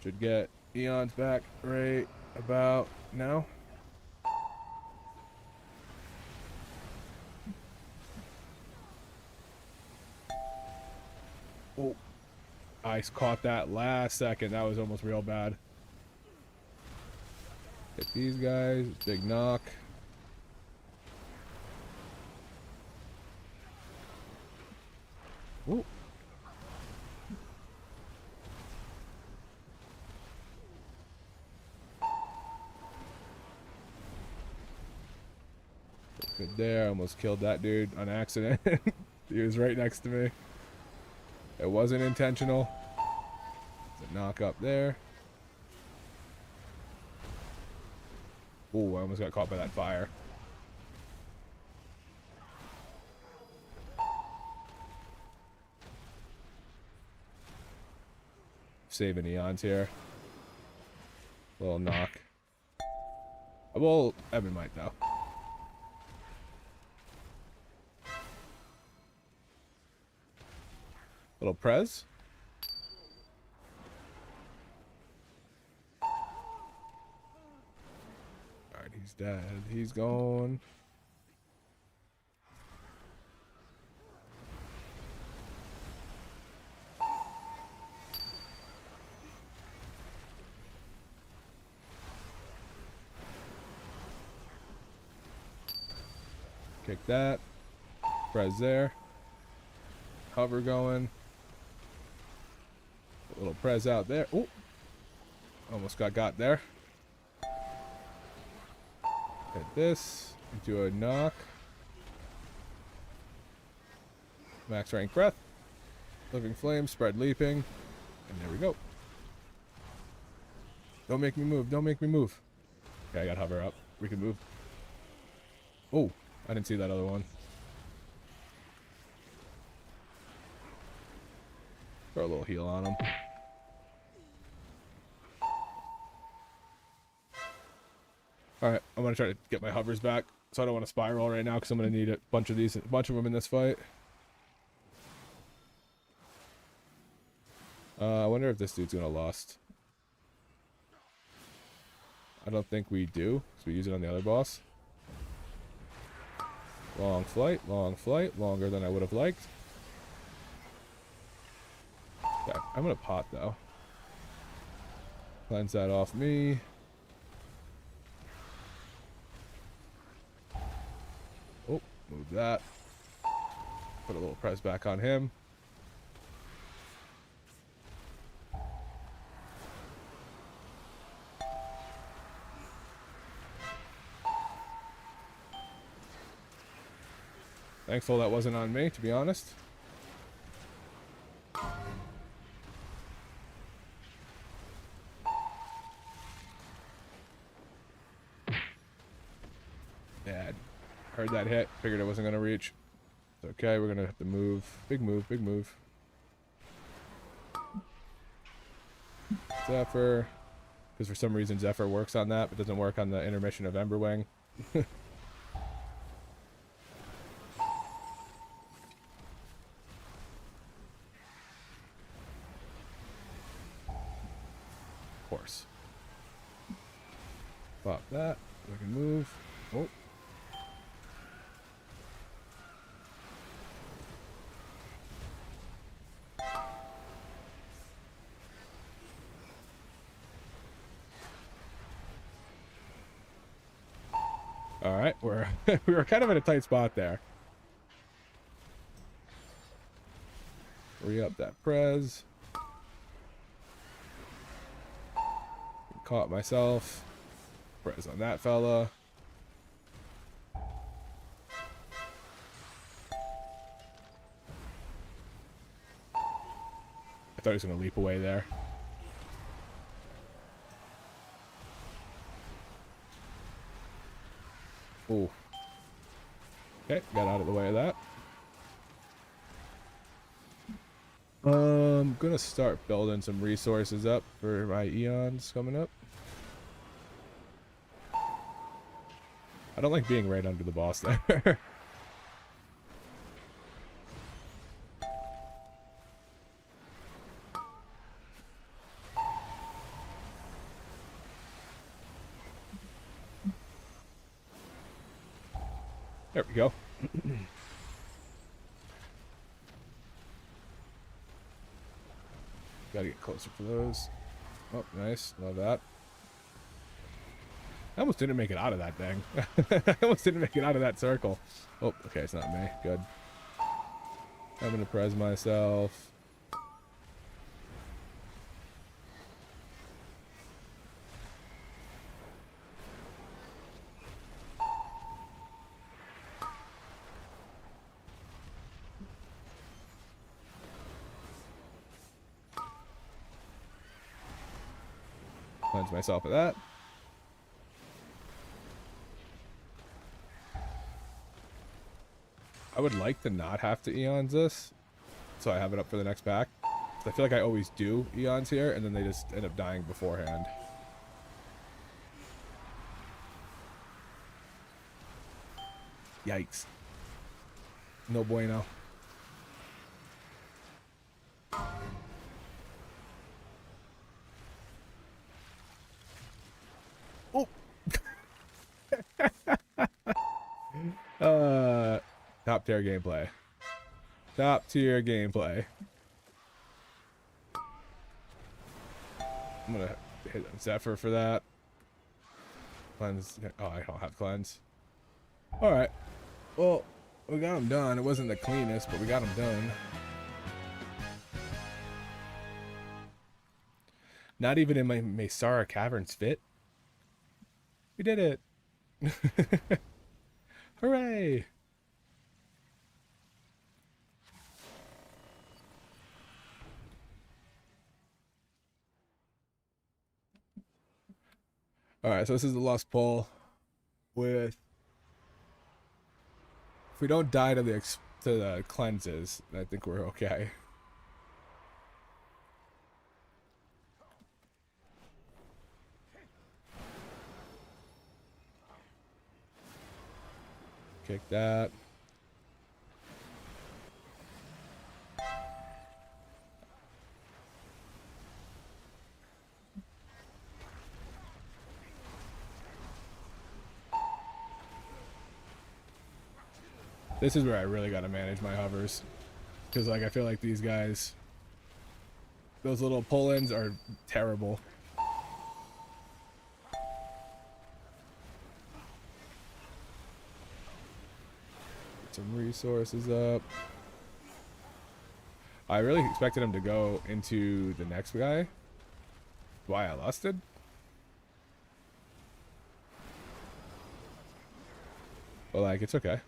Should get Eons back right about now. Oh, Ice caught that last second. That was almost real bad. Hit these guys. Big knock. Ooh. Good there. Almost killed that dude on accident. He was right next to me. It wasn't intentional. There's a knock up there. Ooh, I almost got caught by that fire. Saving eons here. Little knock. Well, Evan might though. Little Prez. Alright, he's dead. He's gone. Kick that. Press there. Hover going. A little press out there. Oh, almost got there. Hit this. Do a knock. Max rank breath. Living flame. Spread leaping. And there we go. Don't make me move. Don't make me move. Okay, I got hover up. We can move. Oh, I didn't see that other one. Throw a little heal on him. Alright, I'm going to try to get my hovers back. So I don't want to spiral right now because I'm going to need a bunch of them in this fight. I wonder if this dude's going to lust. I don't think we do, so we use it on the other boss. Long flight, longer than I would have liked. Okay, I'm going to pot though. Cleanse that off me. Oh, move that. Put a little press back on him. Thankful that wasn't on me, to be honest. Yeah, heard that hit. Figured it wasn't going to reach. It's okay, we're going to have to move. Big move, big move. Zephyr. Because for some reason Zephyr works on that, but doesn't work on the intermission of Emberwing. Course. Pop that. We can move. Oh. All right, we were kind of in a tight spot there. Re-up that prez. Caught myself. Press on that fella. I thought he was going to leap away there. Ooh. Okay, got out of the way of that. I'm gonna start building some resources up for my eons coming up. I don't like being right under the boss there. There we go. Gotta get closer for those. Oh, nice. Love that. I almost didn't make it out of that thing. I almost didn't make it out of that circle. Oh, okay, it's not me. Good. I'm gonna press myself. Cleanse myself of that. I would like to not have to eons this, so I have it up for the next pack. I feel like I always do eons here, and then they just end up dying beforehand. Yikes. No bueno. Oh! Top tier gameplay. Top tier gameplay. I'm gonna hit Zephyr for that. Cleanse. Oh, I don't have cleanse. Alright. Well, we got them done. It wasn't the cleanest, but we got them done. Not even in my Mesara Caverns fit. We did it. Hooray! Alright, so this is the Lost Pole with... If we don't die to the cleanses, I think we're okay. Kick that. This is where I really got to manage my hovers. Because, like, I feel like these guys... Those little pull-ins are terrible. Get some resources up. I really expected him to go into the next guy. Why I lusted? But, like, it's okay.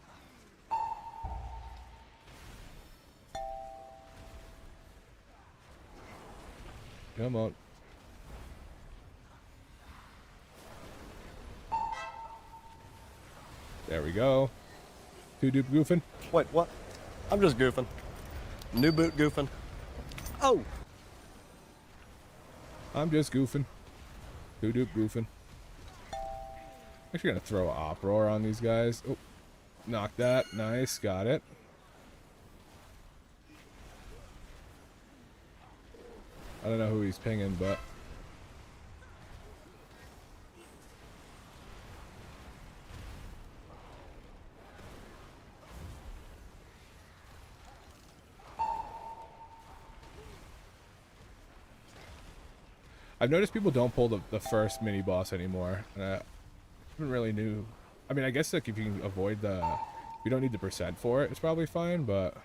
Come on. There we go. Two dupe goofing. Wait, what? I'm just goofing. New boot goofing. Oh! I'm just goofing. Two dupe goofing. Actually gonna throw an uproar on these guys. Oh, knock that. Nice, got it. I don't know who he's pinging, but I've noticed people don't pull the first mini boss anymore. And I haven't really knew. I mean, I guess like if you can avoid the, you don't need the percent for it, it's probably fine. But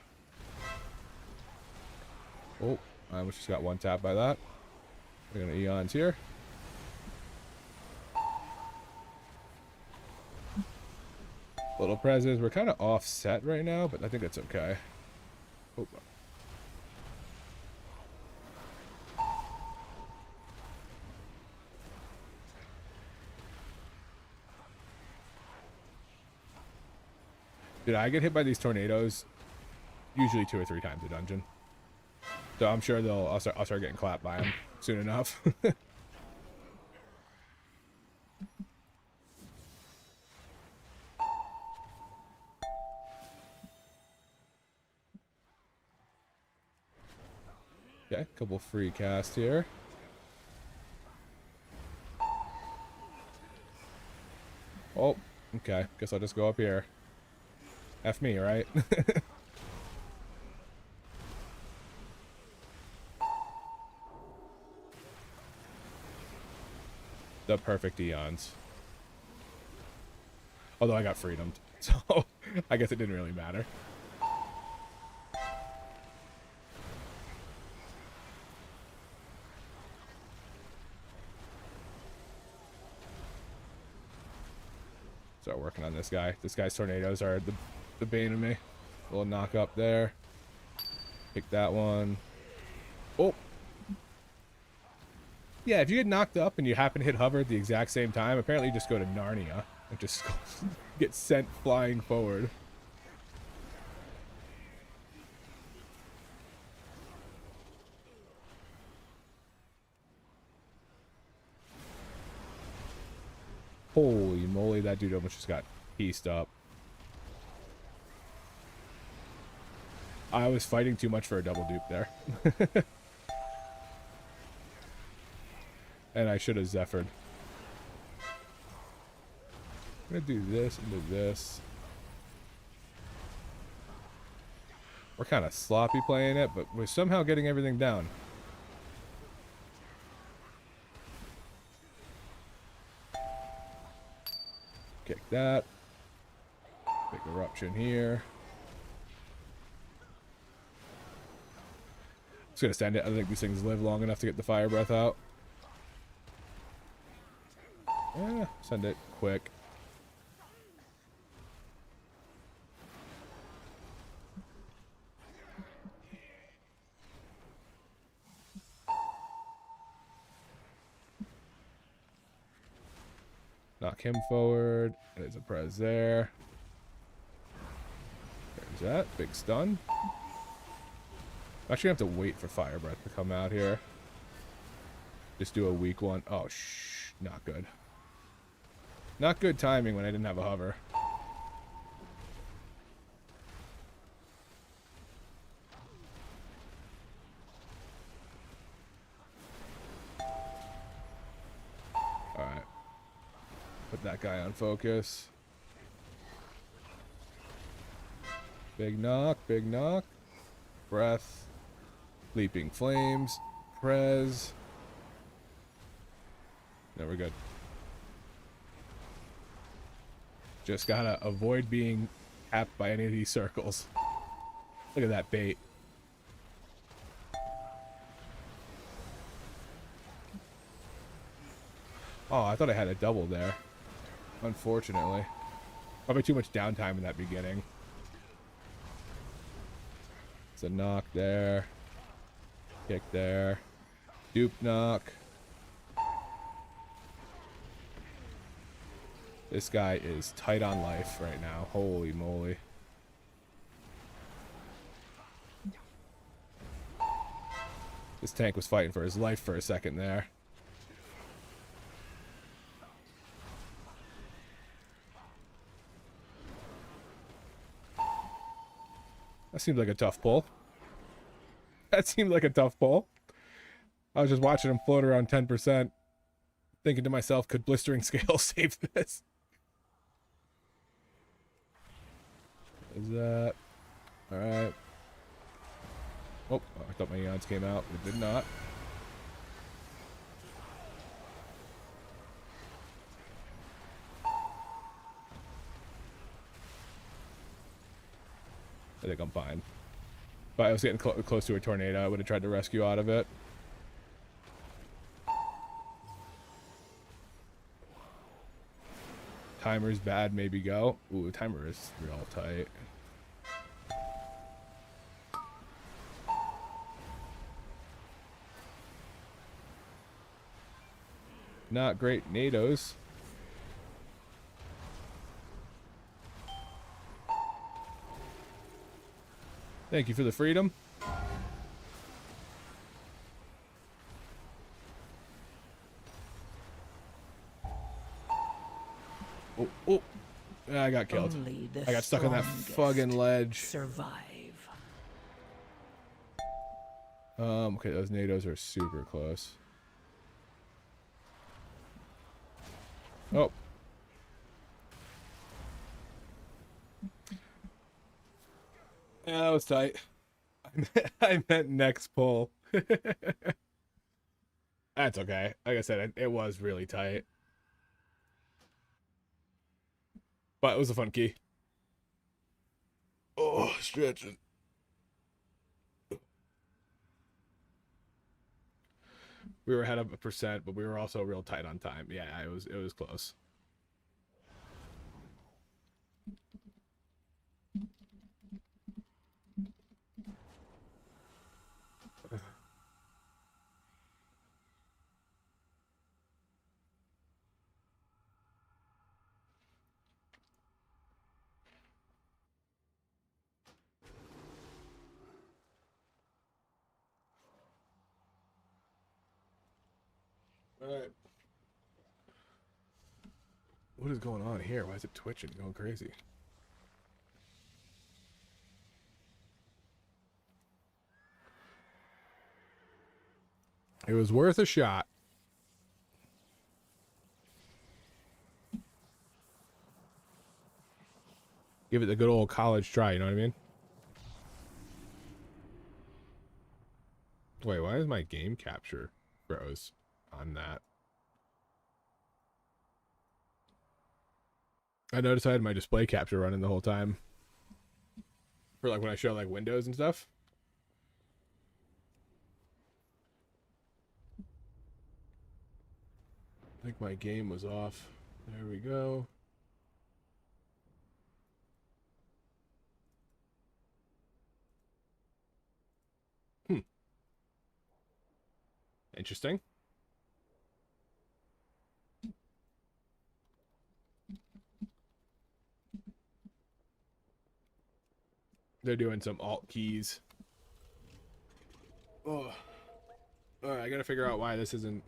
oh, I almost just got one tap by that. We're gonna eons here. Little prezes. We're kind of offset right now, but I think that's okay. Oh. Dude, I get hit by these tornadoes usually 2 or 3 times a dungeon. So I'm sure I'll start getting clapped by them soon enough. Okay, couple free casts here. Oh, okay. Guess I'll just go up here. F me, right? The perfect eons. Although I got freedomed, so I guess it didn't really matter. Start working on this guy. This guy's tornadoes are the bane of me. A little knock up there. Pick that one. Oh. Yeah, if you get knocked up and you happen to hit hover at the exact same time, apparently you just go to Narnia and just get sent flying forward. Holy moly, that dude almost just got pieced up. I was fighting too much for a double dupe there. And I should have Zephyred. I'm gonna do this and do this. We're kind of sloppy playing it, but we're somehow getting everything down. Kick that. Big eruption here. Just gonna send it. I don't think these things live long enough to get the fire breath out. Yeah, send it quick. Knock him forward. There's a prez there. There's that. Big stun. I'm actually gonna have to wait for fire breath to come out here. Just do a weak one. Oh, shh. Not good. Not good timing when I didn't have a hover. Alright. Put that guy on focus. Big knock, big knock. Breath. Leaping flames. Prez. No, we're good. Just gotta avoid being tapped by any of these circles. Look at that bait. Oh, I thought I had a double there. Unfortunately. Probably too much downtime in that beginning. It's a knock there. Kick there. Dupe knock. This guy is tight on life right now. Holy moly. This tank was fighting for his life for a second there. That seemed like a tough pull. That seemed like a tough pull. I was just watching him float around 10%, thinking to myself, could blistering scale save this? Is that... Alright. Oh, I thought my eons came out. It did not. I think I'm fine. If I was getting close to a tornado, I would have tried to rescue out of it. Timer's bad, maybe go. Ooh, timer is real tight. Not great NATOs. Thank you for the freedom. Oh, oh. I got killed. I got stuck on that fucking ledge. Survive. Okay, those NATOs are super close. Oh. Yeah, that was tight. I meant next pull. That's okay. Like I said, it was really tight. But it was a fun key. Oh, stretching. We were ahead of 1%, but we were also real tight on time. Yeah, it was close. Alright. What is going on here? Why is it twitching? Going crazy. It was worth a shot. Give it the good old college try, you know what I mean? Wait, why is my game capture froze on that? I noticed I had my display capture running the whole time. For like when I show like windows and stuff. I think my game was off. There we go. Interesting. They're doing some alt keys. Oh. Alright, I gotta figure out why this isn't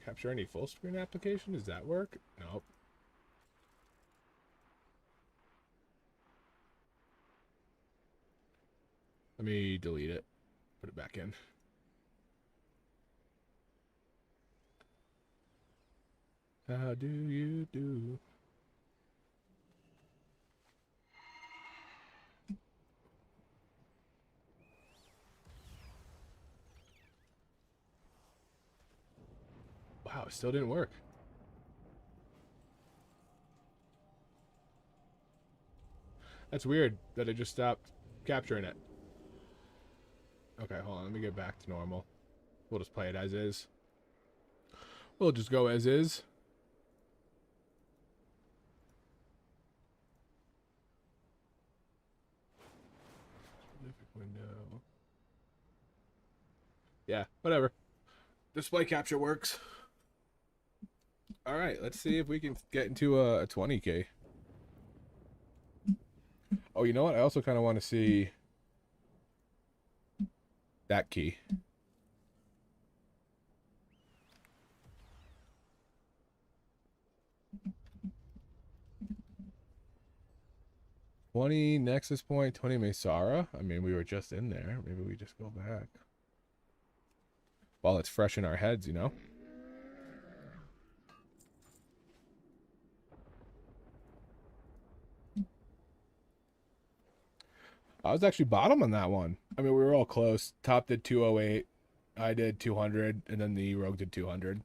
capture any full screen application. Does that work? Nope. Let me delete it. Put it back in. How do you do? Wow, it still didn't work. That's weird that it just stopped capturing it. Okay, hold on. Let me get back to normal. We'll just play it as is. We'll just go as is. Window. Yeah, whatever. Display capture works. All right, let's see if we can get into a 20K. Oh, you know what? I also kind of want to see that key. $20 Nexus Point, 20 Mesara. I mean, we were just in there. Maybe we just go back. While it's fresh in our heads, you know? I was actually bottom on that one. I mean, we were all close. Top did 208. I did 200. And then the Rogue did 200.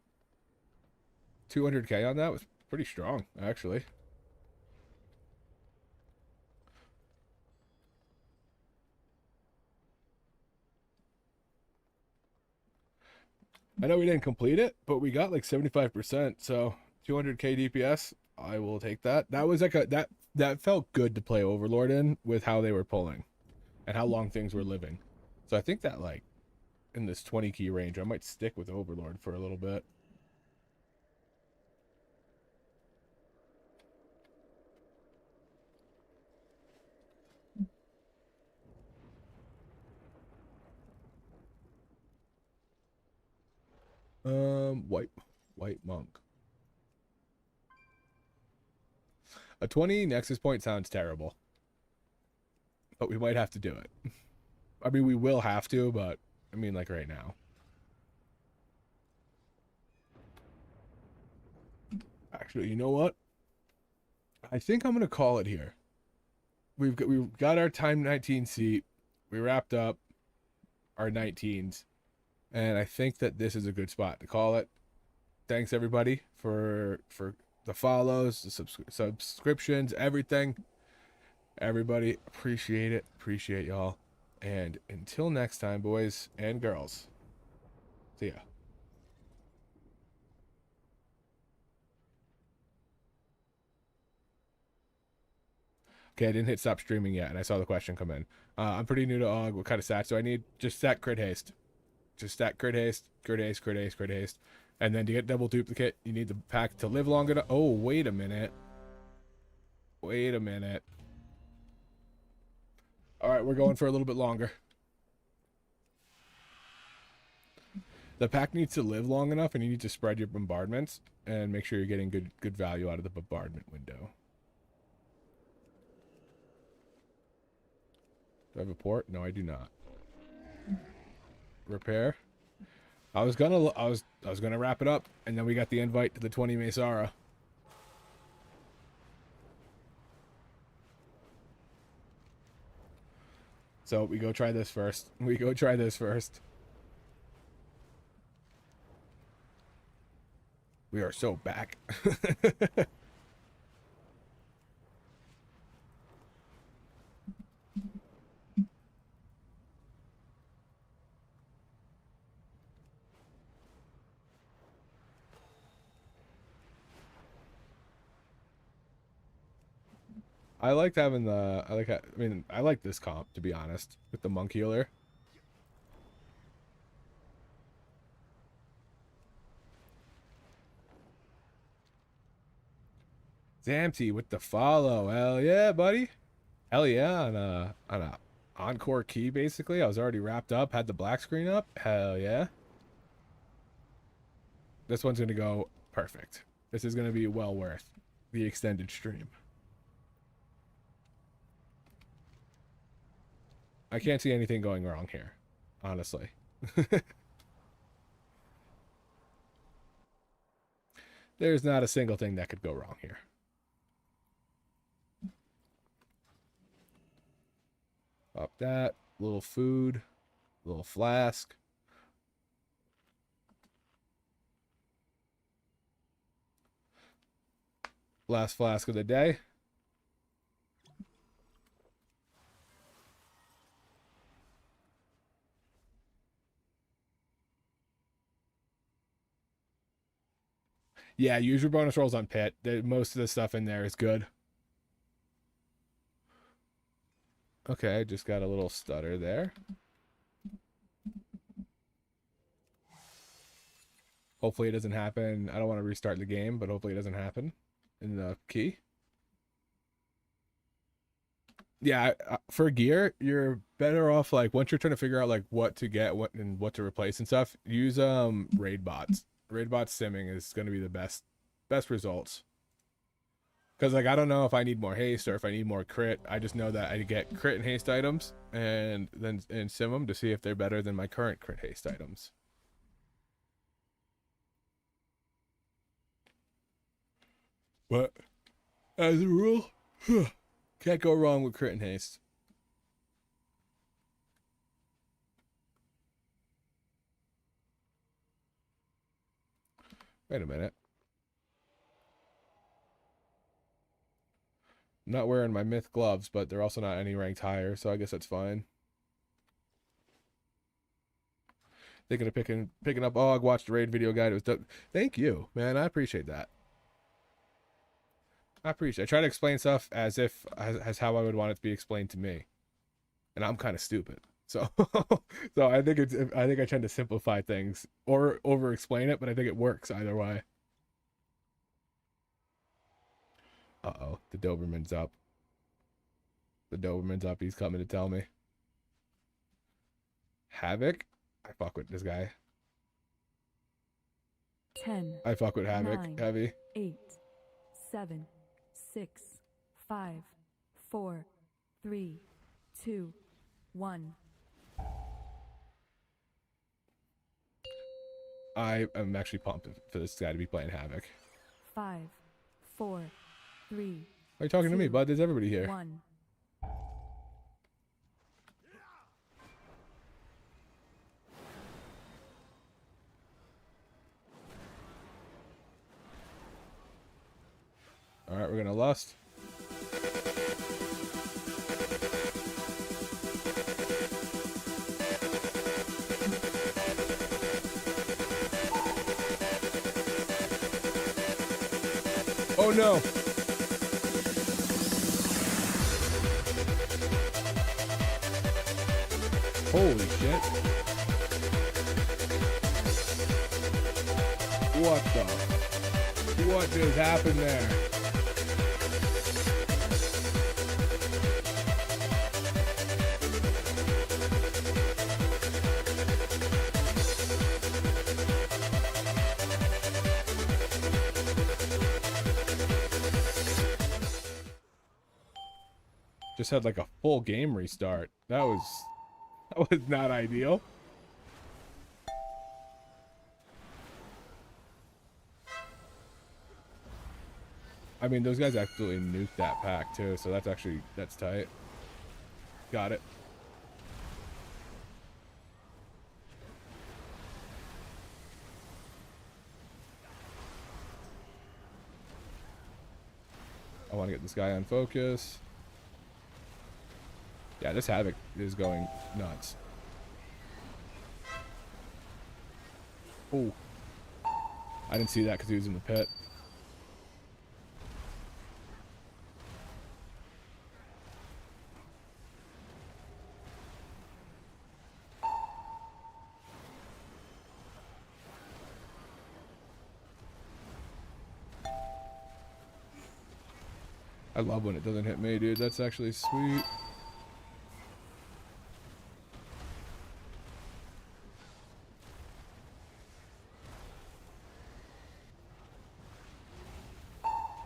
200K on that was pretty strong, actually. I know we didn't complete it, but we got like 75%. So 200K DPS, I will take that. That was like that felt good to play Overlord in with how they were pulling and how long things were living. So I think that like in this 20 key range, I might stick with Overlord for a little bit. White monk. A 20 Nexus Point sounds terrible, but we might have to do it. I mean, we will have to, but I mean, like right now. Actually, you know what? I think I'm gonna call it here. We've got our time 19 seat. We wrapped up our 19s, and I think that this is a good spot to call it. Thanks everybody for the follows, the subscriptions, everything. Everybody, appreciate it. Appreciate y'all. And until next time, boys and girls. See ya. Okay, I didn't hit stop streaming yet, and I saw the question come in. I'm pretty new to Aug. What kind of stats do I need? Just stat crit haste. Just stat crit haste, crit haste, crit haste, crit haste. And then to get double duplicate, you need the pack to live long enough. Oh, wait a minute. Wait a minute. All right, we're going for a little bit longer. The pack needs to live long enough, and you need to spread your bombardments and make sure you're getting good value out of the bombardment window. Do I have a port? No, I do not. Repair. I was gonna wrap it up, and then we got the invite to the 20 Mesara. So we go try this first. We go try this first. We are so back. I liked having the, I mean, I like this comp, to be honest, with the monk healer. Zamty with the follow. Hell yeah, buddy. Hell yeah, on a encore key, basically. I was already wrapped up, had the black screen up. Hell yeah. This one's gonna go perfect. This is gonna be well worth the extended stream. I can't see anything going wrong here, honestly. There's not a single thing that could go wrong here. Pop that, little food, little flask. Last flask of the day. Yeah, use your bonus rolls on pit. Most of the stuff in there is good. Okay, I just got a little stutter there. Hopefully it doesn't happen. I don't want to restart the game, but hopefully it doesn't happen in the key. Yeah, for gear, you're better off, like, once you're trying to figure out, like, what to get, what to replace and stuff, use raid bots. Raid bot simming is going to be the best results. Because, like, I don't know if I need more haste or if I need more crit. I just know that I get crit and haste items and then sim them to see if they're better than my current crit haste items. But as a rule, can't go wrong with crit and haste. Wait a minute. I'm not wearing my myth gloves, but they're also not any ranked higher, so I guess that's fine. Thinking of picking up Aug, watched the raid video guide. It was dope. Thank you, man. I appreciate that. I try to explain stuff as how I would want it to be explained to me, and I'm kind of stupid. So, so I think I tend to simplify things or over explain it, but I think it works either way. Uh-oh, the Doberman's up. The Doberman's up. He's coming to tell me. Havoc? I fuck with this guy. 10. I fuck with Havoc. 9, Heavy. 8, 7, 6, 5, 4, 3, 2, 1. I am actually pumped for this guy to be playing Havoc. 5, 4, 3. Why are you talking to me, bud? There's everybody here. 1. All right, we're gonna lust. Oh no! Holy shit! What just happened there? Just had like a full game restart. That was not ideal. I mean, those guys actually nuked that pack too, so that's tight. Got it. I want to get this guy on focus. Yeah, this Havoc is going nuts. Oh. I didn't see that because he was in the pit. I love when it doesn't hit me, dude. That's actually sweet.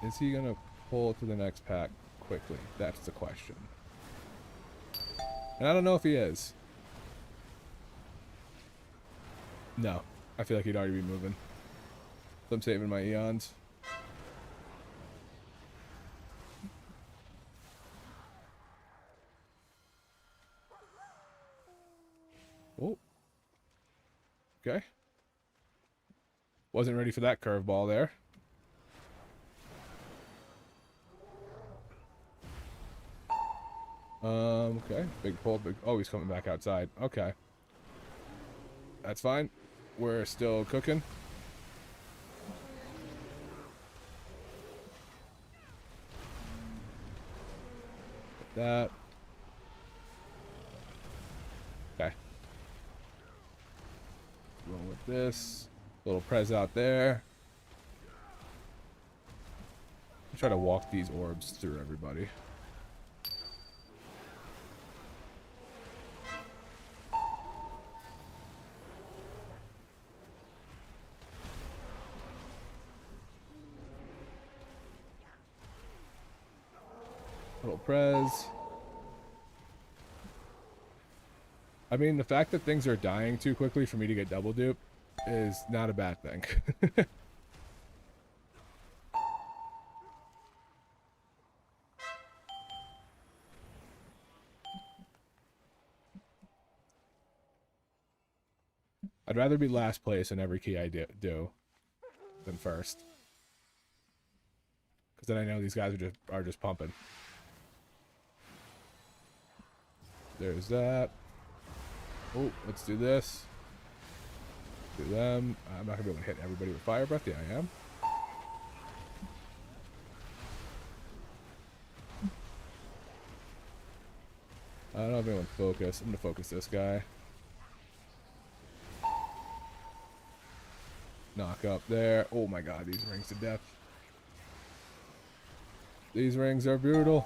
Is he gonna pull to the next pack quickly? That's the question. And I don't know if he is. No. I feel like he'd already be moving. So I'm saving my eons. Oh. Okay. Wasn't ready for that curveball there. Okay. Big pull, big... Oh, he's coming back outside. Okay. That's fine. We're still cooking. That. Okay. Roll with this. Little prez out there. Try to walk these orbs through everybody. Little prez. I mean, the fact that things are dying too quickly for me to get double dupe is not a bad thing. I'd rather be last place in every key I do than first. Because then I know these guys are just pumping. There's that. Oh, let's do this. Do them. I'm not going to be able to hit everybody with fire breath. Yeah, I am. I don't have anyone focus. I'm going to focus this guy. Knock up there. Oh my god, these rings to death. These rings are brutal.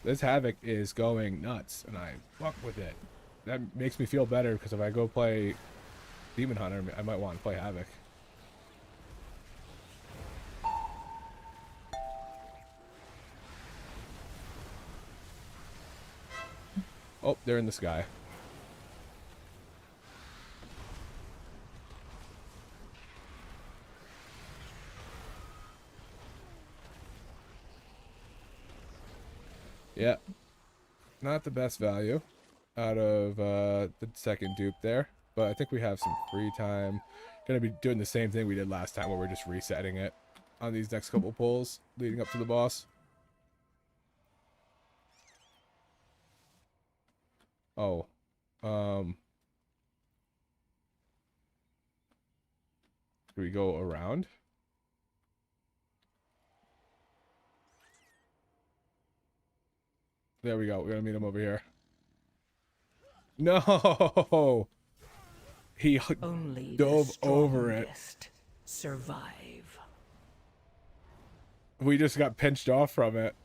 This Havoc is going nuts, and I fuck with it. That makes me feel better, because if I go play Demon Hunter, I might want to play Havoc. Oh, they're in the sky. Yeah. Not the best value out of the second dupe there. But I think we have some free time. Gonna be doing the same thing we did last time, where we're just resetting it on these next couple pulls leading up to the boss. Oh. Do we go around? There we go. We're gonna meet him over here. No! He Only dove the over it. strongest survive. We just got pinched off from it.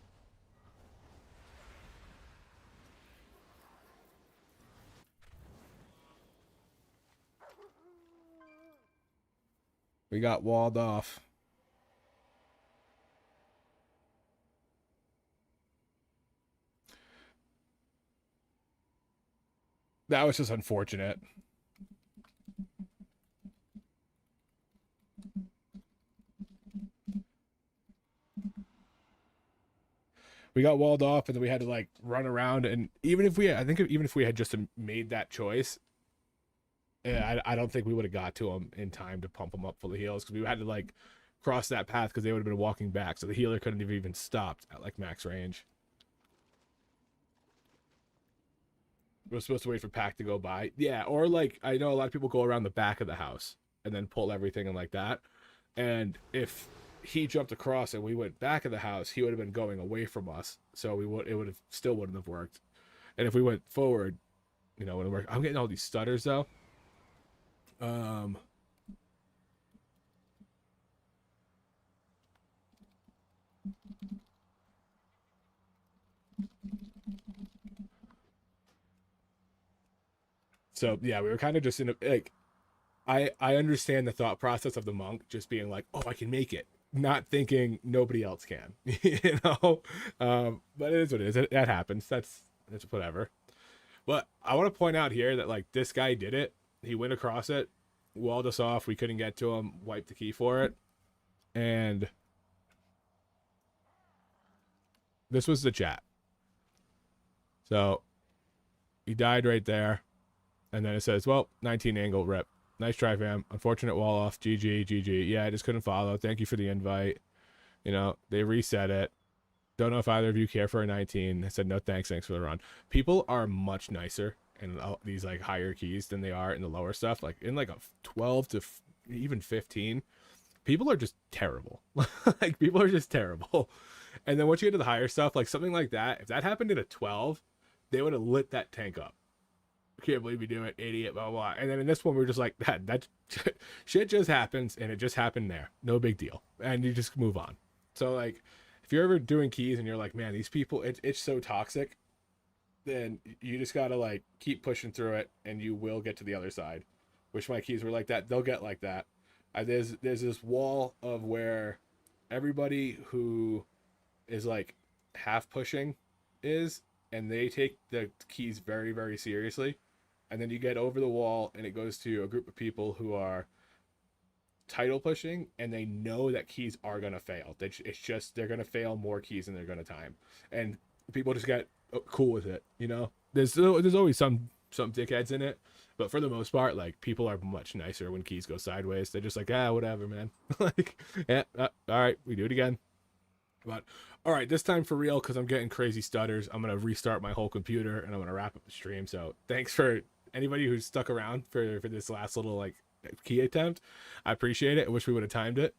We got walled off. That was just unfortunate. We got walled off, and then we had to like run around. And even if we, I think even if we had just made that choice, I don't think we would have got to him in time to pump him up full of heals, because we had to like cross that path because they would have been walking back, so the healer couldn't have even stopped at like max range. We were supposed to wait for Pack to go by. Yeah, or like I know a lot of people go around the back of the house and then pull everything and like that. And if he jumped across and we went back of the house, he would have been going away from us. So it would have still wouldn't have worked. And if we went forward, you know, when it worked, I'm getting all these stutters though. So yeah, we were kind of just in a like, I understand the thought process of the monk just being like, oh, I can make it, not thinking nobody else can, you know. But it is what it is. That happens. That's whatever. But I want to point out here that like this guy did it. He went across it, walled us off. We couldn't get to him. Wiped the key for it, and this was the chat. So he died right there, and then it says, "Well, 19 angle rip. Nice try, fam. Unfortunate wall off. GG, GG. Yeah, I just couldn't follow. Thank you for the invite. You know, they reset it. Don't know if either of you care for a 19. I said, no, thanks. Thanks for the run." People are much nicer in these like higher keys than they are in the lower stuff. Like in like a 12 to even 15, people are just terrible. Like people are just terrible. And then once you get to the higher stuff, like something like that, if that happened at a 12, they would have lit that tank up. Can't believe you do it, idiot, blah, blah, blah. And then in this one, we're just like, that shit just happens, and it just happened there. No big deal. And you just move on. So, like, if you're ever doing keys and you're like, man, these people, it's so toxic, then you just got to, like, keep pushing through it, and you will get to the other side. Wish my keys were like that. They'll get like that. There's this wall of where everybody who is, like, half pushing is, and they take the keys very, very seriously. And then you get over the wall and it goes to a group of people who are title pushing, and they know that keys are going to fail. It's just, they're going to fail more keys than they're going to time. And people just get cool with it, you know? There's always some dickheads in it, but for the most part, like, people are much nicer when keys go sideways. They're just like, whatever, man. Like, yeah, all right, we do it again. But all right, this time for real, because I'm getting crazy stutters. I'm going to restart my whole computer and I'm going to wrap up the stream. So thanks for anybody who's stuck around for this last little like key attempt. I appreciate it. I wish we would have timed it,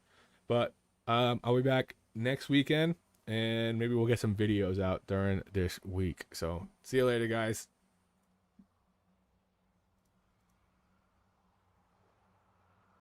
but I'll be back next weekend and maybe we'll get some videos out during this week. So see you later, guys.